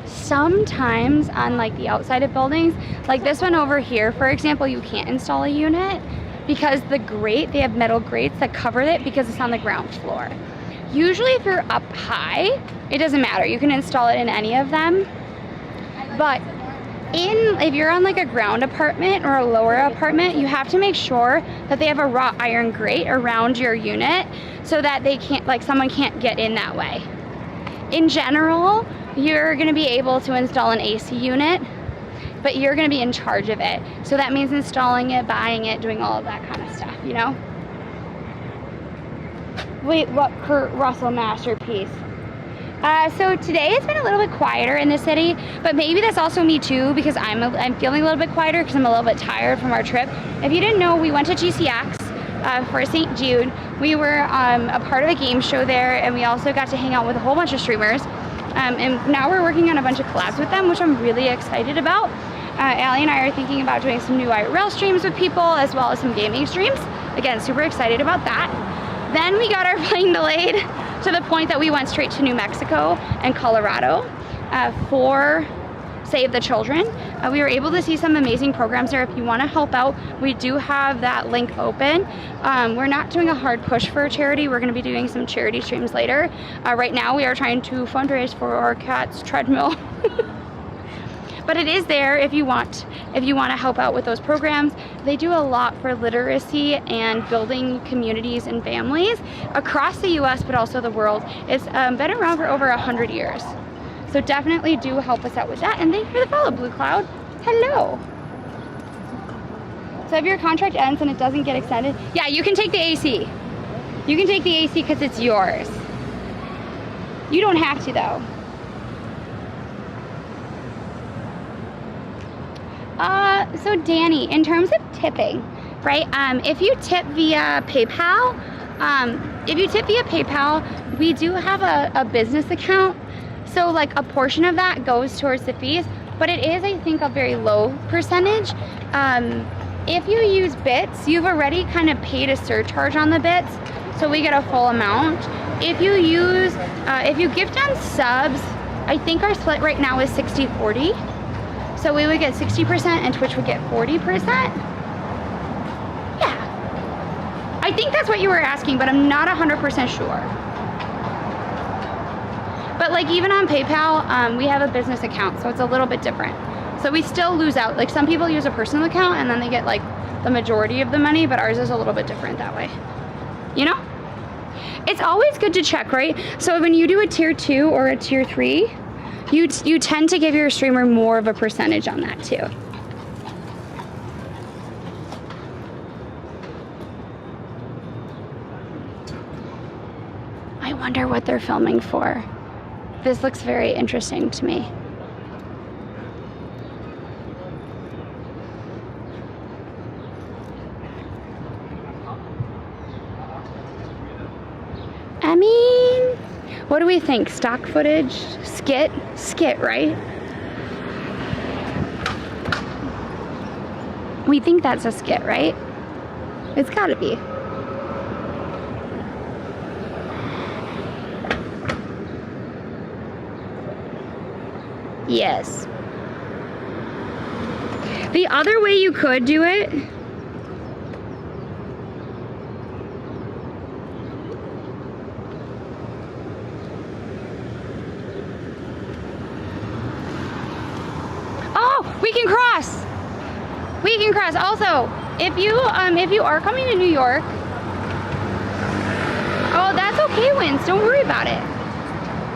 Sometimes on like the outside of buildings, like this one over here, for example, you can't install a unit because the grate, they have metal grates that cover it because it's on the ground floor. Usually if you're up high, it doesn't matter. You can install it in any of them. But if you're on like a ground apartment or a lower apartment, you have to make sure that they have a wrought iron grate around your unit so that they can't, like someone can't get in that way. In general, you're gonna be able to install an AC unit, but you're gonna be in charge of it. So that means installing it, buying it, doing all of that kind of stuff, you know? Wait, what Kurt Russell masterpiece? So today it's been a little bit quieter in the city, but maybe that's also me too because I'm feeling a little bit quieter because I'm a little bit tired from our trip. If you didn't know, we went to GCX for St. Jude. We were a part of a game show there, and we also got to hang out with a whole bunch of streamers. And now we're working on a bunch of collabs with them, which I'm really excited about. Allie and I are thinking about doing some new IRL streams with people as well as some gaming streams. Again, super excited about that. Then we got our plane delayed to the point that we went straight to New Mexico and Colorado for Save the Children. We were able to see some amazing programs there. If you want to help out, we do have that link open. We're not doing a hard push for a charity. We're going to be doing some charity streams later. Right now we are trying to fundraise for our cat's treadmill. But it is there if you want to help out with those programs. They do a lot for literacy and building communities and families across the US, but also the world. It's been around for over 100 years. So definitely do help us out with that. And thank you for the follow, Blue Cloud. Hello. So if your contract ends and it doesn't get extended, yeah, you can take the AC. You can take the AC because it's yours. You don't have to though. So Danny, in terms of tipping, right? If you tip via PayPal, we do have a business account. So like a portion of that goes towards the fees, but it is, I think, a very low percentage. If you use bits, you've already kind of paid a surcharge on the bits, so we get a full amount. If you gift on subs, I think our split right now is 60-40. So we would get 60% and Twitch would get 40%. Yeah. I think that's what you were asking, but I'm not 100% sure. But like even on PayPal, we have a business account, so it's a little bit different. So we still lose out. Like some people use a personal account and then they get like the majority of the money, but ours is a little bit different that way. You know? It's always good to check, right? So when you do a tier 2 or a tier 3, you tend to give your streamer more of a percentage on that too. I wonder what they're filming for. This looks very interesting to me. I mean, what do we think? Stock footage? Skit? Skit, right? We think that's a skit, right? It's gotta be. Yes. The other way you could do it, oh, we can cross. We can cross. Also, if you are coming to New York, oh, that's okay, Wins. Don't worry about it.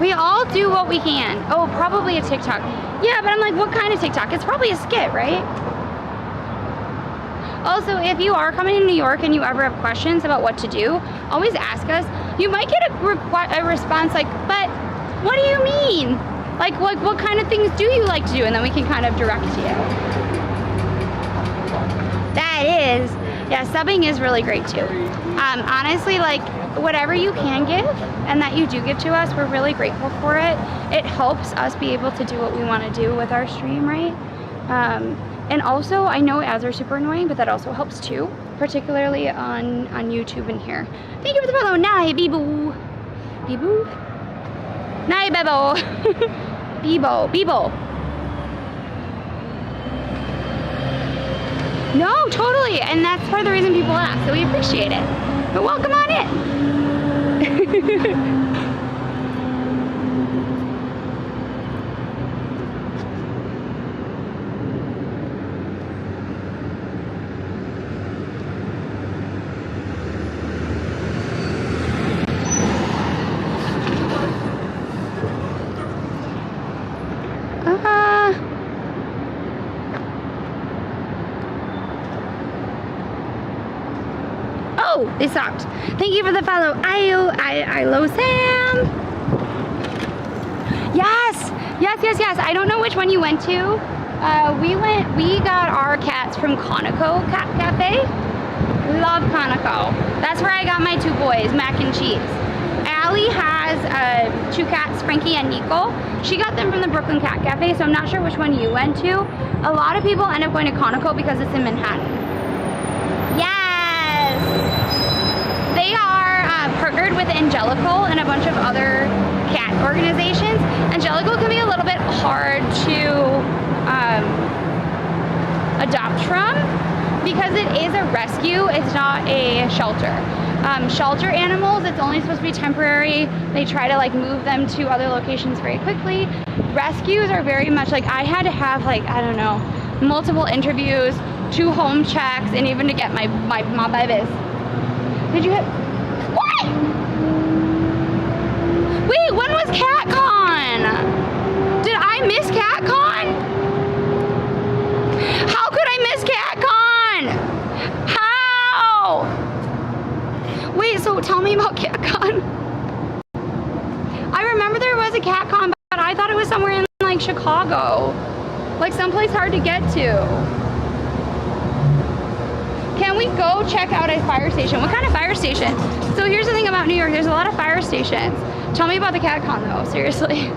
We all do what we can. Oh, probably a TikTok. Yeah, but I'm like, what kind of TikTok? It's probably a skit, right? Also, if you are coming to New York and you ever have questions about what to do, always ask us. You might get a response like, but what do you mean? Like, what kind of things do you like to do? And then we can kind of direct you. That is, yeah, subbing is really great too. Honestly, like, whatever you can give and that you do give to us, we're really grateful for it. It helps us be able to do what we want to do with our stream, right? And also, I know ads are super annoying, but that also helps too, particularly on YouTube and here. Thank you for the follow. Nai, Bibu. Bibu? Nai, Bebo. Bibo. Bibo. No, totally. And that's part of the reason people ask, so we appreciate it. But welcome on in. Oh, they stopped. Thank you for the follow. Ilo Sam. Yes. I don't know which one you went to. We got our cats from Conoco Cat Cafe. Love Conoco. That's where I got my two boys, Mac and Cheese. Allie has two cats, Frankie and Nico. She got them from the Brooklyn Cat Cafe, so I'm not sure which one you went to. A lot of people end up going to Conoco because it's in Manhattan. Yes! They are partnered with Angelical and a bunch of other cat organizations. Angelical can be a little bit hard to adopt from because it is a rescue, it's not a shelter. Shelter animals, it's only supposed to be temporary. They try to like move them to other locations very quickly. Rescues are very much like, I had to have like, I don't know, multiple interviews, 2 home checks, and even to get my babies. Did you hit? What? Wait, when was CatCon? Did I miss CatCon? How could I miss CatCon? How? Wait, so tell me about CatCon. I remember there was a CatCon, but I thought it was somewhere in like Chicago. Like someplace hard to get to. Can we go check out a fire station? What kind of fire station? So here's the thing about New York, there's a lot of fire stations. Tell me about the CatCon though, seriously.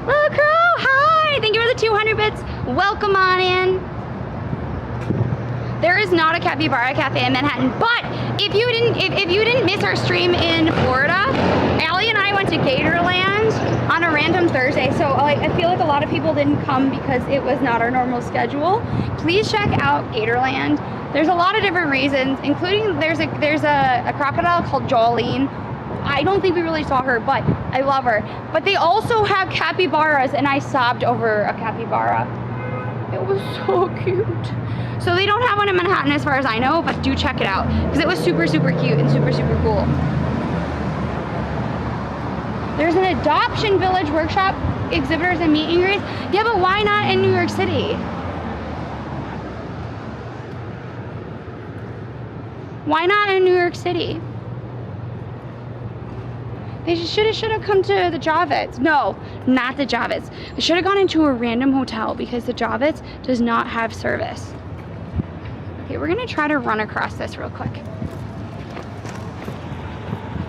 Little Crow, hi! Thank you for the 200 bits. Welcome on in. There is not a Capybara Cafe in Manhattan, but if you didn't miss our stream in Florida, Allie and I went to Gatorland on a random Thursday. So I feel like a lot of people didn't come because it was not our normal schedule. Please check out Gatorland. There's a lot of different reasons, including there's a crocodile called Jolene. I don't think we really saw her, but I love her. But they also have capybaras, and I sobbed over a capybara. It was so cute. So they don't have one in Manhattan as far as I know, but do check it out because it was super, super cute and super, super cool. There's an adoption village workshop, exhibitors and meet and greets. Yeah, but why not in New York City? Why not in New York City? They should have come to the Javits. No, not the Javits. They should have gone into a random hotel because the Javits does not have service. Okay, we're gonna try to run across this real quick.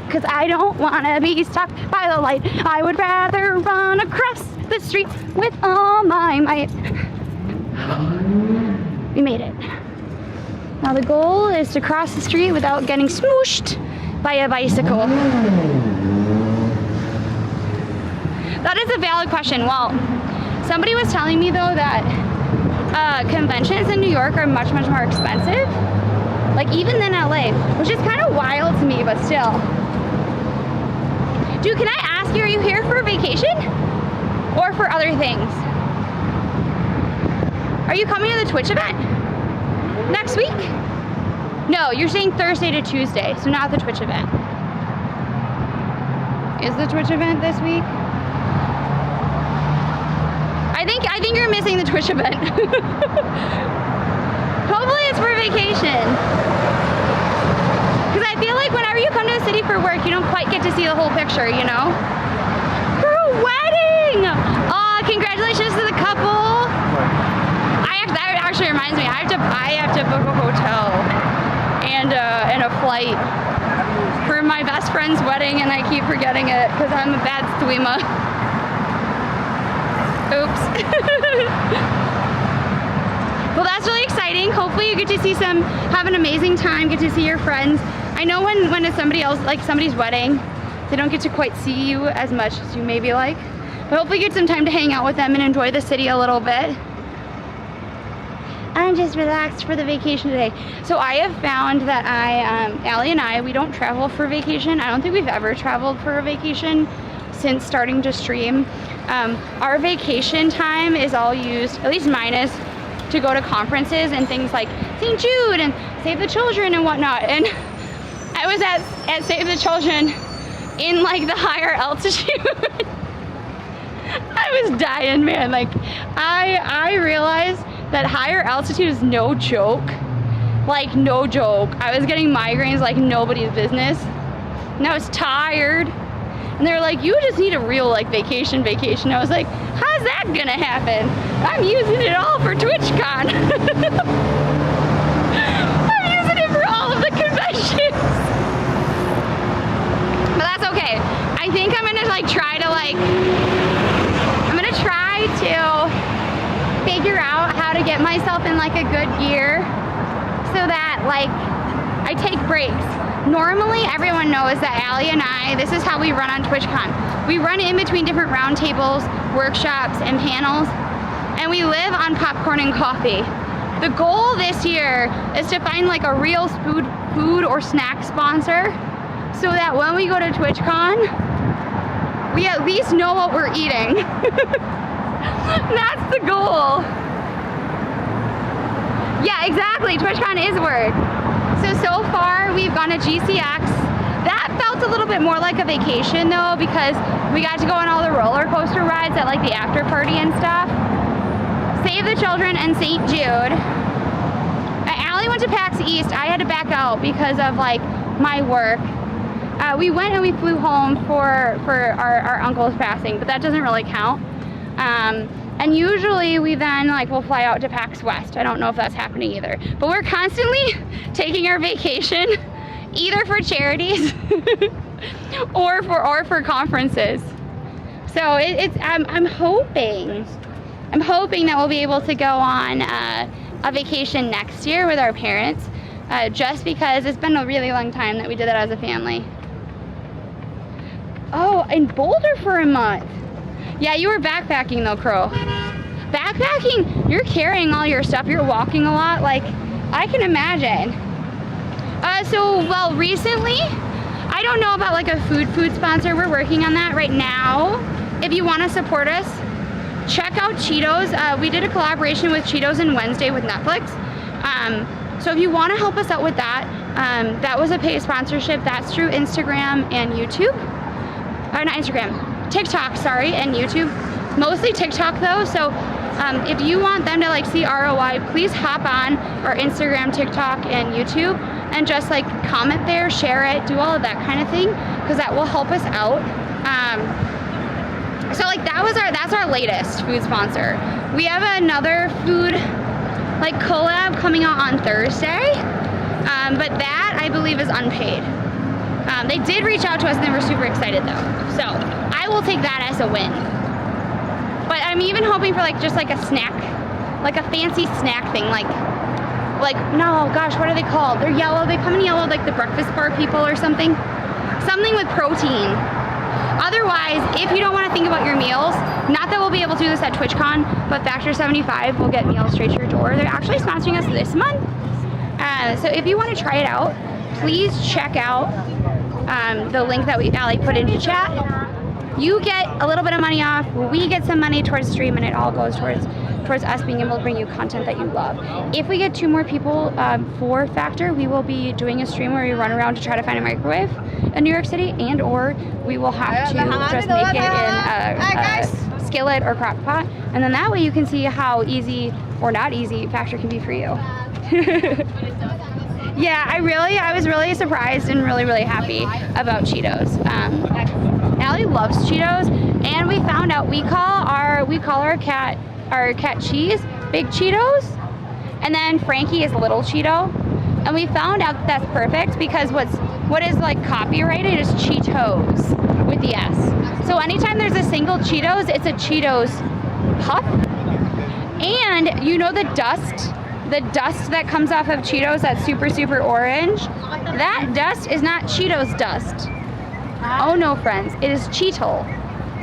Because I don't wanna be stuck by the light. I would rather run across the street with all my might. We made it. Now the goal is to cross the street without getting smooshed by a bicycle. That is a valid question. Well, somebody was telling me though that conventions in New York are much more expensive, like even than LA, which is kind of wild to me, but still. Dude, can I ask you, are you here for a vacation or for other things? Are you coming to the Twitch event next week? No, you're saying Thursday to Tuesday, so not the Twitch event. Is the Twitch event this week? I think you're missing the Twitch event. Hopefully it's for vacation. Because I feel like whenever you come to a city for work, you don't quite get to see the whole picture, you know? For a wedding! Congratulations to the couple. That actually reminds me, I have to book a hotel and a flight for my best friend's wedding, and I keep forgetting it because I'm a bad thwima. Oops. Well, that's really exciting. Hopefully you get to see have an amazing time, get to see your friends. I know when it's somebody else, like somebody's wedding, they don't get to quite see you as much as you maybe like. But hopefully you get some time to hang out with them and enjoy the city a little bit. I'm just relaxed for the vacation today. So I have found that Allie and I, we don't travel for vacation. I don't think we've ever traveled for a vacation since starting to stream. Our vacation time is all used, at least mine is, to go to conferences and things like St. Jude and Save the Children and whatnot. And I was at Save the Children in like the higher altitude. I was dying, man. Like I realized that higher altitude is no joke. Like no joke. I was getting migraines like nobody's business. And I was tired. And they were like, you just need a real like vacation. I was like, how's that gonna happen? I'm using it all for TwitchCon. I'm using it for all of the conventions. But that's okay. I think I'm gonna like try to figure out how to get myself in like a good gear so that like I take breaks. Normally everyone knows that Allie and I, this is how we run on TwitchCon. We run in between different roundtables, workshops, and panels, and we live on popcorn and coffee. The goal this year is to find like a real food or snack sponsor so that when we go to TwitchCon, we at least know what we're eating. That's the goal. Yeah, exactly. TwitchCon is word. So far we've gone to GCX. That felt a little bit more like a vacation though, because we got to go on all the roller coaster rides at like the after party and stuff. Save the Children and St. Jude. Allie went to PAX East. I had to back out because of like my work. We went and we flew home for our uncle's passing, but that doesn't really count. And usually we then like will fly out to PAX West. I don't know if that's happening either. But we're constantly taking our vacation either for charities or for conferences. So I'm hoping that we'll be able to go on a vacation next year with our parents, just because it's been a really long time that we did that as a family. Oh, in Boulder for a month. Yeah, you were backpacking though, Crow. Backpacking, you're carrying all your stuff, you're walking a lot, like, I can imagine. Well, recently, I don't know about like a food sponsor, we're working on that right now. If you want to support us, check out Cheetos. We did a collaboration with Cheetos and Wednesday with Netflix. So if you want to help us out with that, that was a paid sponsorship. That's through Instagram and YouTube. Not Instagram, TikTok, sorry, and YouTube. Mostly TikTok though, so if you want them to like see ROI, please hop on our Instagram, TikTok, and YouTube and just like comment there, share it, do all of that kind of thing, because that will help us out. So like that's our latest food sponsor. We have another food like collab coming out on Thursday, but that I believe is unpaid. They did reach out to us and they were super excited though. So I will take that as a win. But I'm even hoping for like just like a snack, like a fancy snack thing, like no, gosh, what are they called? They're yellow, they come in yellow, like the breakfast bar people or something. Something with protein. Otherwise, if you don't want to think about your meals, not that we'll be able to do this at TwitchCon, but Factor 75 will get meals straight to your door. They're actually sponsoring us this month. So if you want to try it out, please check out the link that Allie put into chat. You get a little bit of money off, we get some money towards the stream, and it all goes towards us being able to bring you content that you love. If we get 2 more people for Factor, we will be doing a stream where we run around to try to find a microwave in New York City, and or we will have to just make it in a skillet or crock pot, and then that way you can see how easy or not easy Factor can be for you. Yeah, I was really surprised and really happy about Cheetos. Allie loves Cheetos, and we found out we call our cat Cheese Big Cheetos, and then Frankie is Little Cheeto, and we found out that's perfect because what is like copyrighted is Cheetos with the S. So anytime there's a single Cheetos, it's a Cheetos puff, and you know the dust that comes off of Cheetos that's super orange, that dust is not Cheetos dust. Oh no, friends, it is Cheetle.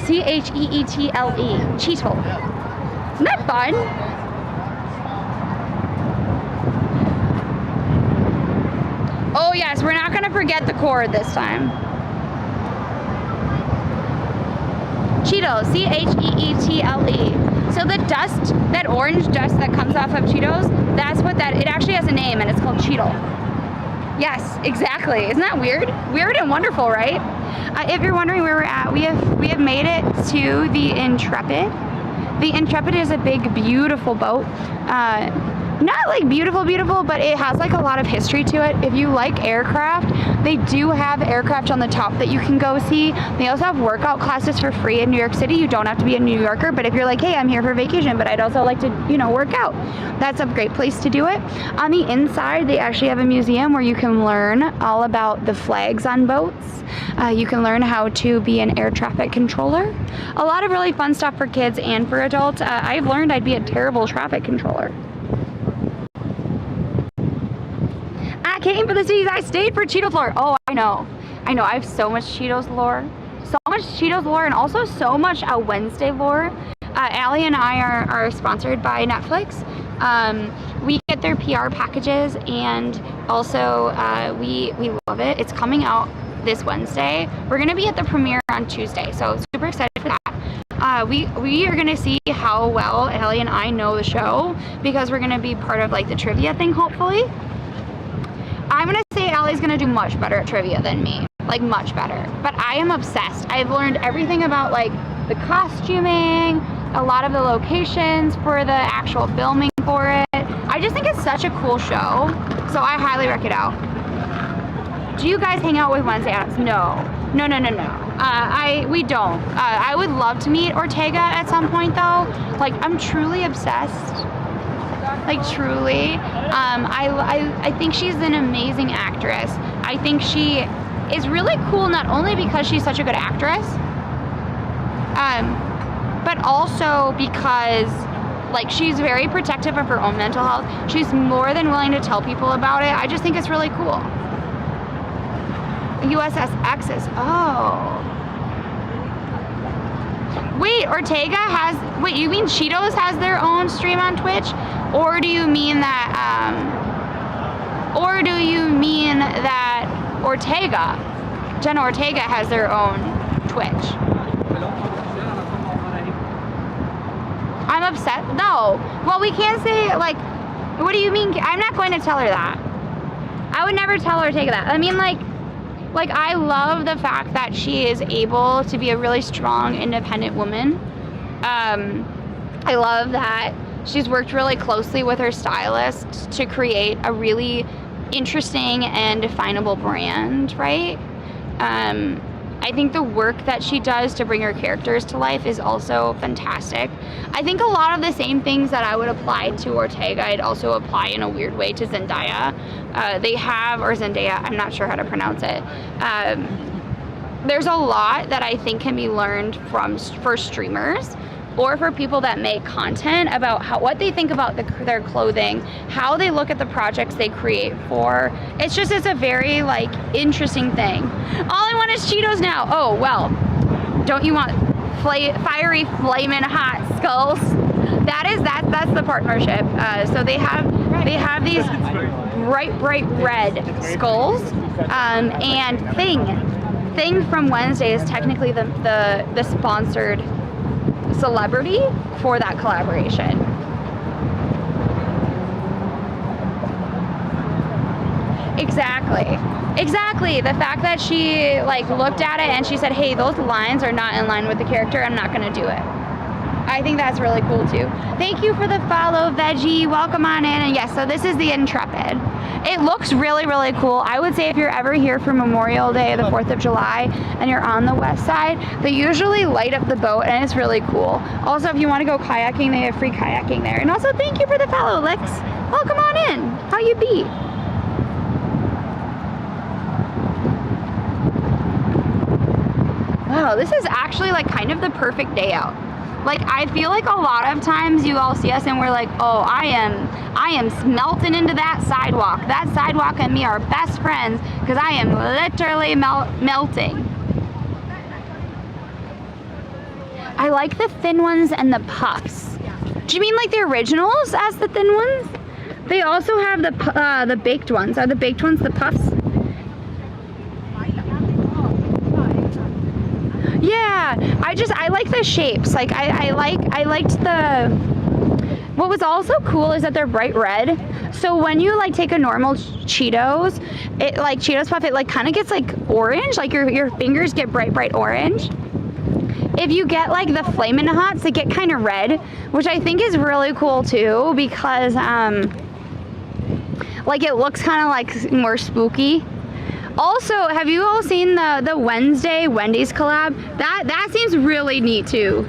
C-H-E-E-T-L-E. Cheetle. Isn't that fun? Oh yes, we're not gonna forget the cord this time. Cheetle, C-H-E-E-T-L-E. So the dust, that orange dust that comes off of Cheetos, that's what it actually has a name, and it's called Cheetle. Yes, exactly. Isn't that weird? Weird and wonderful, right? If you're wondering where we're at, we have made it to the Intrepid. The Intrepid is a big, beautiful boat. Not like beautiful, but it has like a lot of history to it. If you like aircraft, they do have aircraft on the top that you can go see. They also have workout classes for free in New York City. You don't have to be a New Yorker, but if you're like, hey, I'm here for vacation, but I'd also like to, work out, that's a great place to do it. On the inside, they actually have a museum where you can learn all about the flags on boats. You can learn how to be an air traffic controller. A lot of really fun stuff for kids and for adults. I've learned I'd be a terrible traffic controller. I came for the cities, I stayed for Cheetos lore. Oh, I know, I have so much Cheetos lore. And also so much Wednesday lore. Allie and I are sponsored by Netflix. We get their PR packages, and also we love it. It's coming out this Wednesday. We're gonna be at the premiere on Tuesday, so super excited for that. We are gonna see how well Allie and I know the show, because we're gonna be part of like the trivia thing, hopefully. I'm gonna say Allie's gonna do much better at trivia than me, like much better. But I am obsessed. I've learned everything about like the costuming, a lot of the locations for the actual filming for it. I just think it's such a cool show, so I highly recommend it out. Do you guys hang out with Wednesday Addams? No. We don't. I would love to meet Ortega at some point though. Like, I'm truly obsessed. Like, truly. I think she's an amazing actress. I think she is really cool, not only because she's such a good actress, but also because like she's very protective of her own mental health. She's more than willing to tell people about it. I just think it's really cool. USS X's. Oh. Wait, Ortega has, wait, you mean Cheetos has their own stream on Twitch? Or do you mean that, Jenna Ortega has their own Twitch? I'm upset. No. Well, we can't say, like, what do you mean? I'm not going to tell her that. I would never tell Ortega that. I mean, like I love the fact that she is able to be a really strong, independent woman. I love that she's worked really closely with her stylist to create a really interesting and definable brand, right? I think the work that she does to bring her characters to life is also fantastic. I think a lot of the same things that I would apply to Ortega, I'd also apply in a weird way to Zendaya. Or Zendaya, I'm not sure how to pronounce it. There's a lot that I think can be learned for streamers or for people that make content about what they think about their clothing, how they look at the projects they create for. It's a very like interesting thing. All I want is Cheetos now. Oh, well, Don't you want fiery, flaming hot skulls? That's the partnership. So they have these bright red skulls. And Thing from Wednesday is technically the sponsored celebrity for that collaboration. Exactly. The fact that she like looked at it and she said, hey, those lines are not in line with the character, I'm not gonna do it. I think that's really cool too. Thank you for the follow, Veggie. Welcome on in. And yes, so this is the Intrepid. It looks really cool. I would say if you're ever here for Memorial Day, the 4th of July, and you're on the west side, they usually light up the boat and it's really cool. Also, if you want to go kayaking, they have free kayaking there. And also, thank you for the follow, Lix. Welcome on in. How you be? Wow, this is actually like kind of the perfect day out. Like, I feel like a lot of times you all see us and we're like, oh, I am melting into that sidewalk. That sidewalk and me are best friends because I am literally melting. I like the thin ones and the puffs. Do you mean like the originals as the thin ones? They also have the baked ones. Are the baked ones the puffs? Yeah, I like the shapes. Like I liked the. What was also cool is that they're bright red. So when you like take a normal Cheetos, it like Cheetos Puff, it like kind of gets like orange. Like your fingers get bright orange. If you get like the Flamin' Hots, they get kind of red, which I think is really cool too because like it looks kind of like more spooky. Also, have you all seen the Wednesday Wendy's collab? That seems really neat too.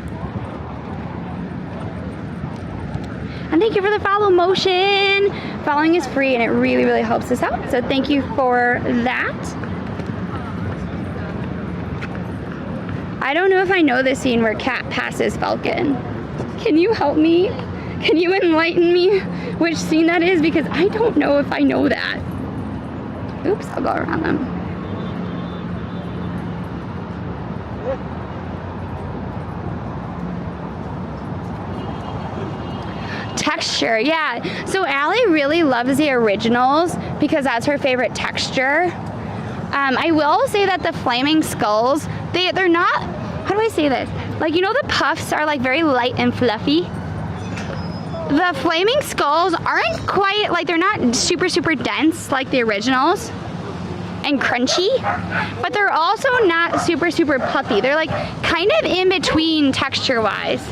And thank you for the follow motion. Following is free and it really helps us out. So thank you for that. I don't know if I know the scene where Cat passes Falcon. Can you help me? Can you enlighten me which scene that is? Because I don't know if I know that. Oops, I'll go around them. Texture, yeah. So Allie really loves the originals because that's her favorite texture. I will say that the flaming skulls, they're not, how do I say this? Like, you know the puffs are like very light and fluffy? The flaming skulls aren't quite, like they're not super dense like the originals and crunchy, but they're also not super puffy. They're like kind of in between texture-wise.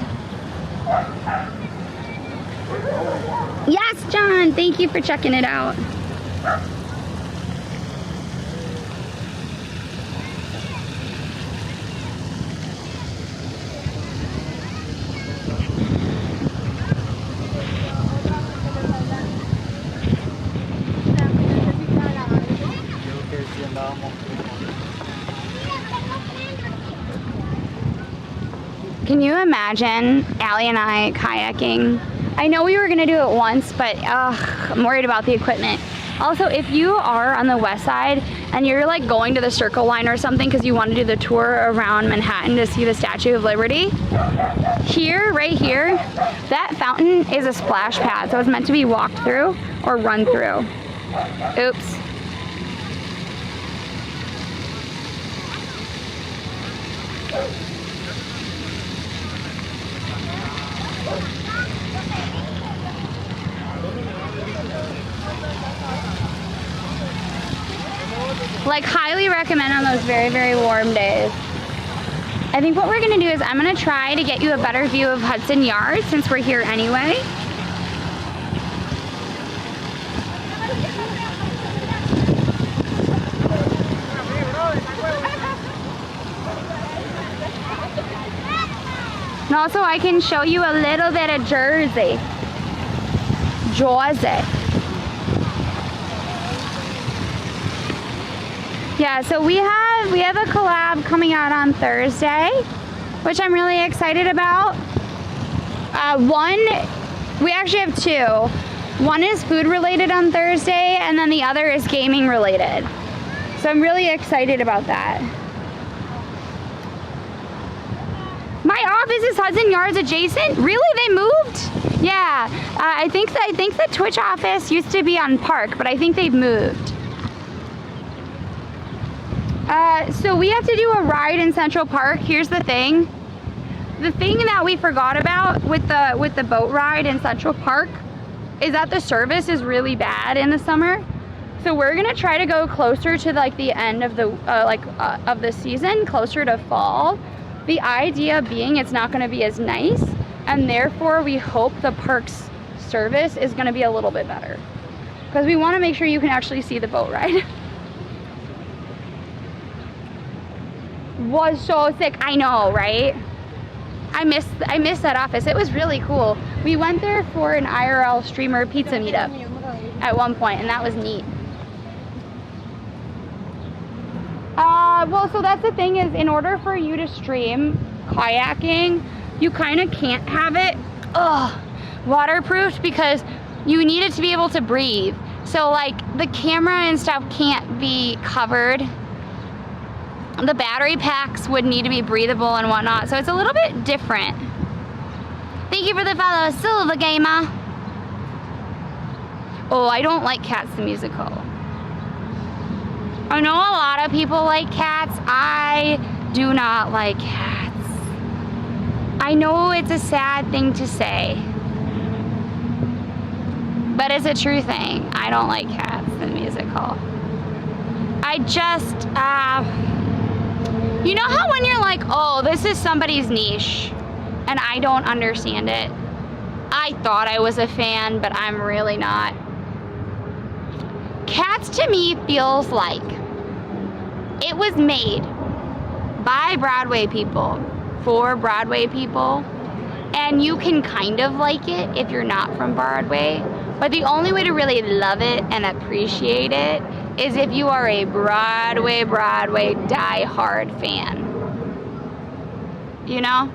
Yes, John, thank you for checking it out. Can you imagine Allie and I kayaking? I know we were gonna do it once, but I'm worried about the equipment. Also, if you are on the west side and you're like going to the Circle Line or something because you want to do the tour around Manhattan to see the Statue of Liberty, right here, that fountain is a splash pad. So it's meant to be walked through or run through. Oops. Like, highly recommend on those very warm days. I think what we're gonna do is I'm gonna try to get you a better view of Hudson Yards since we're here anyway. And also I can show you a little bit of Jersey. Yeah, so we have a collab coming out on Thursday, which I'm really excited about. We actually have two. One is food related on Thursday, and then the other is gaming related. So I'm really excited about that. My office is Hudson Yards adjacent? Really? They moved? Yeah. I think the Twitch office used to be on Park, but I think they've moved. So we have to do a ride in Central Park. Here's the thing. The thing that we forgot about with the boat ride in Central Park is that the service is really bad in the summer. So we're gonna try to go closer to like the end of the of the season, closer to fall. The idea being it's not gonna be as nice, and therefore we hope the park's service is gonna be a little bit better. Because we wanna make sure you can actually see the boat ride. Was so sick, I know, right? I missed that office. It was really cool. We went there for an IRL streamer pizza meetup at one point, and that was neat. Well, so that's the thing is, in order for you to stream kayaking, you kind of can't have it waterproofed because you need it to be able to breathe. So like the camera and stuff can't be covered. The battery packs would need to be breathable and whatnot, so it's a little bit different. Thank you for the follow, Silva Gamer. Oh, I don't like Cats the Musical. I know a lot of people like Cats. I do not like Cats. I know it's a sad thing to say, but it's a true thing. I don't like Cats the Musical. I just, you know how when you're like, oh, this is somebody's niche, and I don't understand it? I thought I was a fan, but I'm really not. Cats to me feels like it was made by Broadway people, for Broadway people, and you can kind of like it if you're not from Broadway, but the only way to really love it and appreciate it is if you are a Broadway die-hard fan. You know?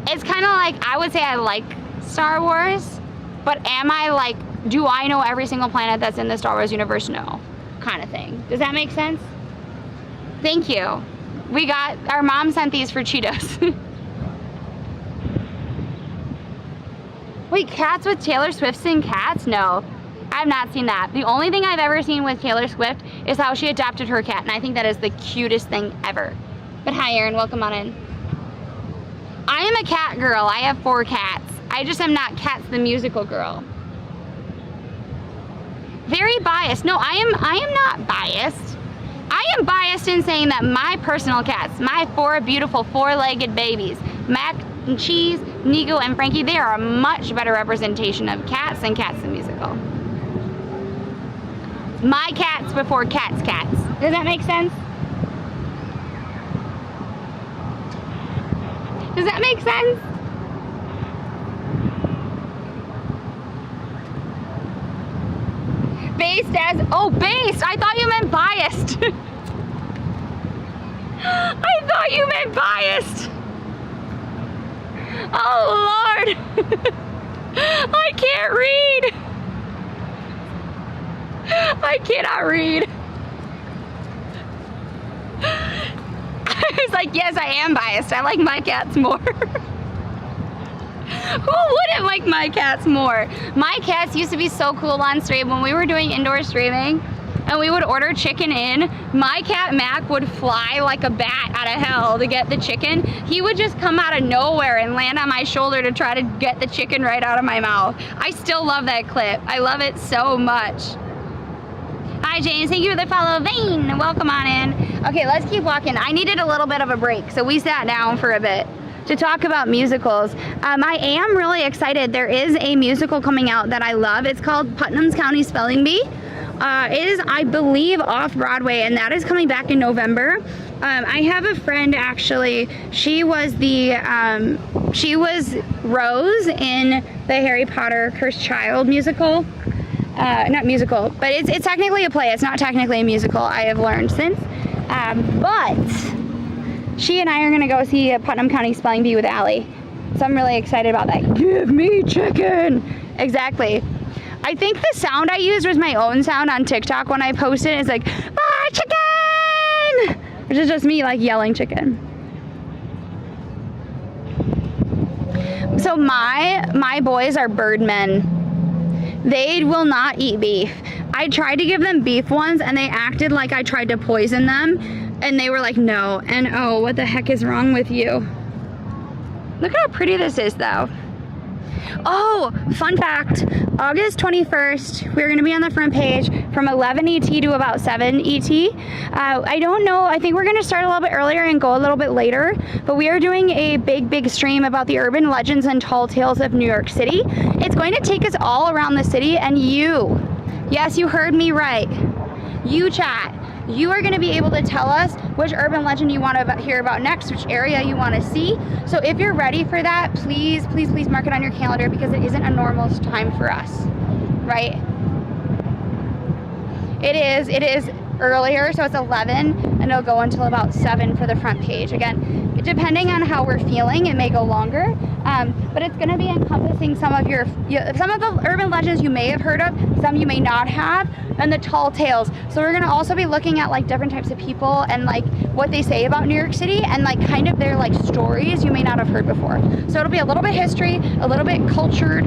It's kind of like, I would say I like Star Wars, but am I like, do I know every single planet that's in the Star Wars universe? No. Kind of thing. Does that make sense? Thank you. Our mom sent these for Cheetos. Wait, Cats with Taylor Swift sing Cats? No. I've not seen that. The only thing I've ever seen with Taylor Swift is how she adopted her cat, and I think that is the cutest thing ever. But hi, Erin, welcome on in. I am a cat girl. I have 4 cats. I just am not Cats the Musical girl. Very biased. No, I am not biased. I am biased in saying that my personal cats, my 4 beautiful 4-legged babies, Mac and Cheese, Nico, and Frankie, they are a much better representation of cats than Cats the Musical. My cats before cats. Does that make sense? Does that make sense? Based as, oh, based, I thought you meant biased. I thought you meant biased. Oh, Lord. I can't read. I cannot read. I was like, yes, I am biased. I like my cats more. Who wouldn't like my cats more? My cats used to be so cool on stream when we were doing indoor streaming and we would order chicken in. My cat Mac would fly like a bat out of hell to get the chicken. He would just come out of nowhere and land on my shoulder to try to get the chicken right out of my mouth. I still love that clip. I love it so much. Hi James, thank you for the follow. Vane, welcome on in. Okay, let's keep walking. I needed a little bit of a break, so we sat down for a bit to talk about musicals. I am really excited. There is a musical coming out that I love. It's called Putnam County Spelling Bee. It is, I believe, off Broadway, and that is coming back in November. I have a friend actually. She was Rose in the Harry Potter Cursed Child musical. Not musical, but it's technically a play. It's not technically a musical, I have learned since. But she and I are gonna go see a Putnam County Spelling Bee with Allie. So I'm really excited about that. Give me chicken! Exactly. I think the sound I used was my own sound on TikTok when I posted. It's like, ah, chicken! Which is just me like yelling chicken. So my boys are birdmen. They will not eat beef. I tried to give them beef once and they acted like I tried to poison them and they were like, no. And oh, what the heck is wrong with you? Look how pretty this is though. Oh, fun fact, August 21st, we're gonna be on the front page from 11 ET to about 7 ET. I don't know, I think we're gonna start a little bit earlier and go a little bit later, but we are doing a big stream about the urban legends and tall tales of New York City. It's going to take us all around the city, and you, yes, you heard me right, you chat, you are going to be able to tell us which urban legend you want to hear about next, which area you want to see. So if you're ready for that, please mark it on your calendar, because it isn't a normal time for us, right? It is earlier, so it's 11 and it'll go until about 7 for the front page. Again, depending on how we're feeling, it may go longer, but it's going to be encompassing some of the urban legends you may have heard of, some you may not have, and the tall tales. So we're going to also be looking at like different types of people and like what they say about New York City and like kind of their like stories you may not have heard before. So it'll be a little bit history, a little bit cultured,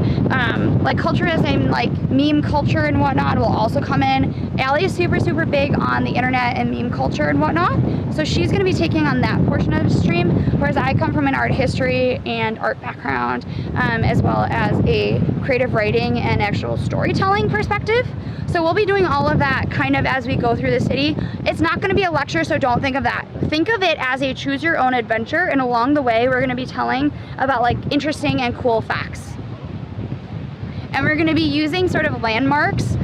like culture as in like meme culture and whatnot will also come in. Allie is super big on the internet and meme culture and whatnot, so she's going to be taking on that portion of the stream, whereas I come from an art history and art background, as well as a creative writing and actual storytelling perspective. So we'll be doing all of that kind of as we go through the city. It's not going to be a lecture, so don't think of that. Think of it as a choose your own adventure, and along the way we're going to be telling about like interesting and cool facts. And we're going to be using sort of landmarks,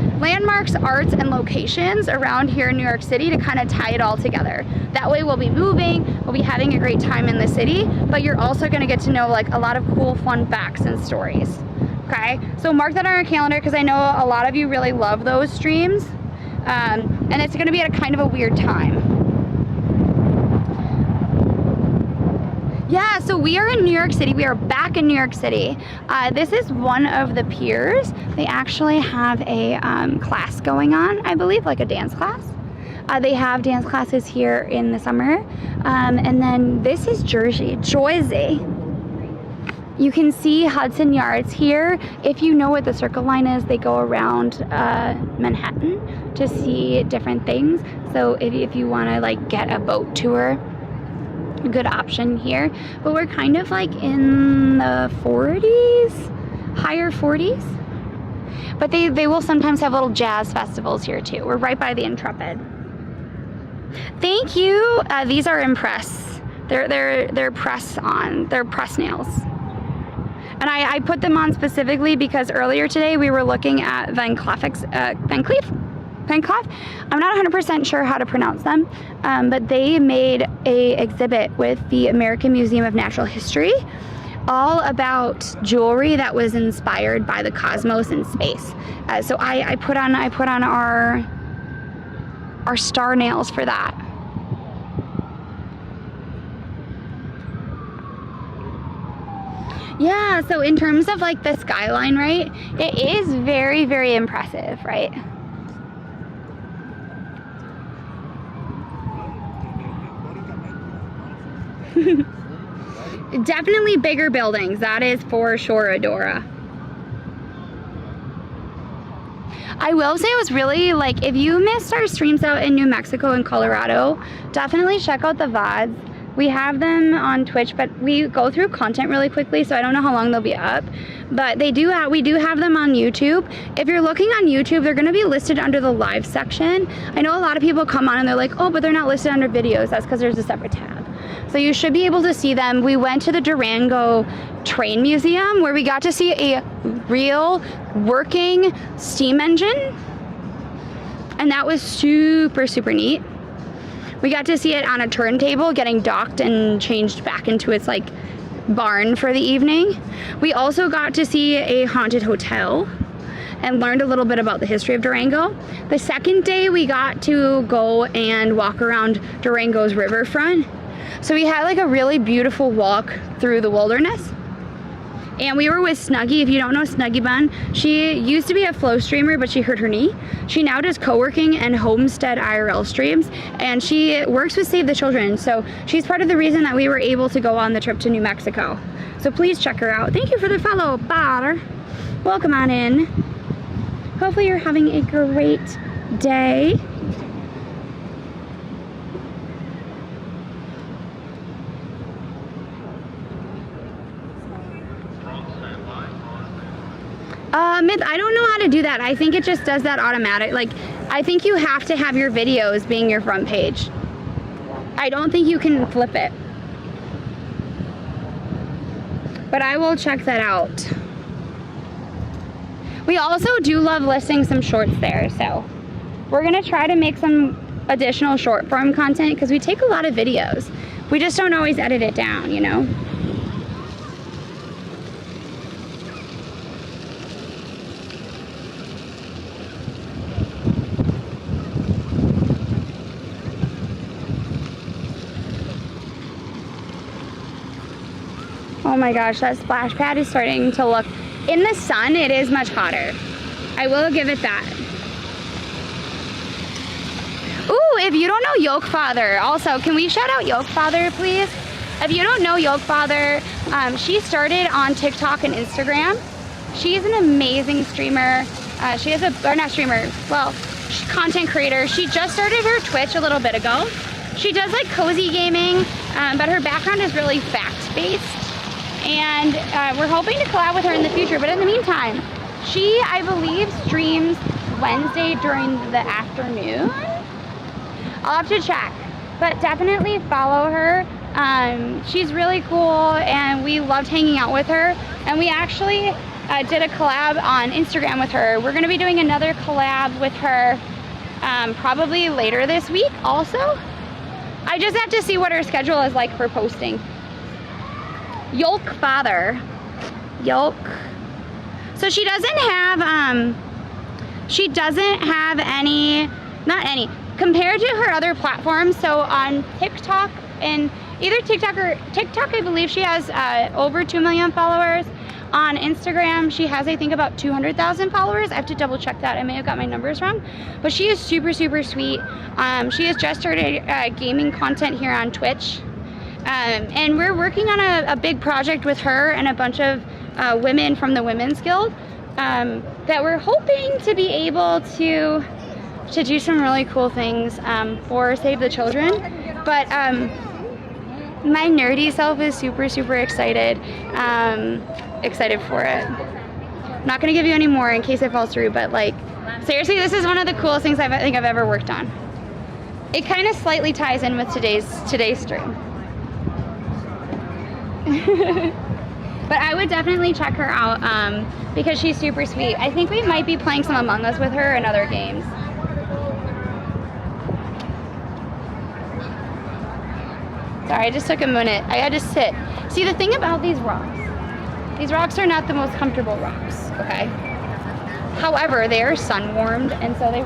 arts, and locations around here in New York City to kind of tie it all together. That way we'll be moving, we'll be having a great time in the city, but you're also going to get to know like a lot of cool, fun facts and stories. Okay, so mark that on our calendar, because I know a lot of you really love those streams, and it's going to be at a kind of a weird time. Yeah, so we are in New York City. We are back in New York City. This is one of the piers. They actually have a class going on, I believe, like a dance class. They have dance classes here in the summer. And then this is Jersey. You can see Hudson Yards here. If you know what the Circle Line is, they go around Manhattan to see different things. So if you want to like get a boat tour, a good option here. But we're kind of like in the 40s, higher 40s. But they will sometimes have little jazz festivals here too. We're right by the Intrepid. Thank you. These are Impress. They're press on. They're press nails. And I put them on specifically because earlier today we were looking at Van Cleef. I'm not 100% sure how to pronounce them, but they made a exhibit with the American Museum of Natural History all about jewelry that was inspired by the cosmos and space. So I put on our star nails for that. Yeah, so in terms of like the skyline, right, it is very impressive, right? Definitely bigger buildings, that is for sure, Adora. I will say it was really like, if you missed our streams out in New Mexico and Colorado, definitely check out the VODs. We have them on Twitch, but we go through content really quickly, so I don't know how long they'll be up. But we do have them on YouTube. If you're looking on YouTube, they're going to be listed under the live section. I know a lot of people come on and they're like, oh, but they're not listed under videos. That's because there's a separate tab. So you should be able to see them. We went to the Durango Train Museum where we got to see a real working steam engine. And that was super neat. We got to see it on a turntable getting docked and changed back into its like barn for the evening. We also got to see a haunted hotel and learned a little bit about the history of Durango. The second day we got to go and walk around Durango's riverfront. So we had like a really beautiful walk through the wilderness. And we were with Snuggie. If you don't know Snuggie Bun, she used to be a flow streamer, but she hurt her knee. She now does co-working and homestead IRL streams, and she works with Save the Children. So she's part of the reason that we were able to go on the trip to New Mexico. So please check her out. Thank you for the follow, Bar. Welcome on in. Hopefully you're having a great day. Myth, I don't know how to do that. I think it just does that automatic. Like, I think you have to have your videos being your front page. I don't think you can flip it. But I will check that out. We also do love listing some shorts there, so we're gonna try to make some additional short form content because we take a lot of videos. We just don't always edit it down, you know? Oh my gosh, that splash pad is starting to look, in the sun it is much hotter. I will give it that. Ooh, if you don't know Yolk Father, also, can we shout out Yolk Father, please? If you don't know Yolk Father, she started on TikTok and Instagram. She's an amazing streamer. She is content creator. She just started her Twitch a little bit ago. She does like cozy gaming, but her background is really fact-based. And we're hoping to collab with her in the future, but in the meantime, she, I believe, streams Wednesday during the afternoon. I'll have to check, but definitely follow her. She's really cool, and we loved hanging out with her. And we actually did a collab on Instagram with her. We're gonna be doing another collab with her probably later this week also. I just have to see what her schedule is like for posting. Yolk Father. Yolk. So she doesn't have any, not any, compared to her other platforms. So on TikTok, and either TikTok or TikTok, I believe she has over 2 million followers. On Instagram, she has, I think, about 200,000 followers. I have to double check that. I may have got my numbers wrong, but she is super, super sweet. She has just started gaming content here on Twitch. And we're working on a big project with her and a bunch of women from the Women's Guild that we're hoping to be able to do some really cool things for Save the Children. But my nerdy self is super, super excited, excited for it. I'm not gonna give you any more in case it falls through, but like, seriously, this is one of the coolest things I think I've ever worked on. It kind of slightly ties in with today's stream. But I would definitely check her out because she's super sweet. I think we might be playing some Among Us with her and other games. Sorry, I just took a minute. I had to sit. See, the thing about these rocks are not the most comfortable rocks, okay? However, they are sun warmed, and so they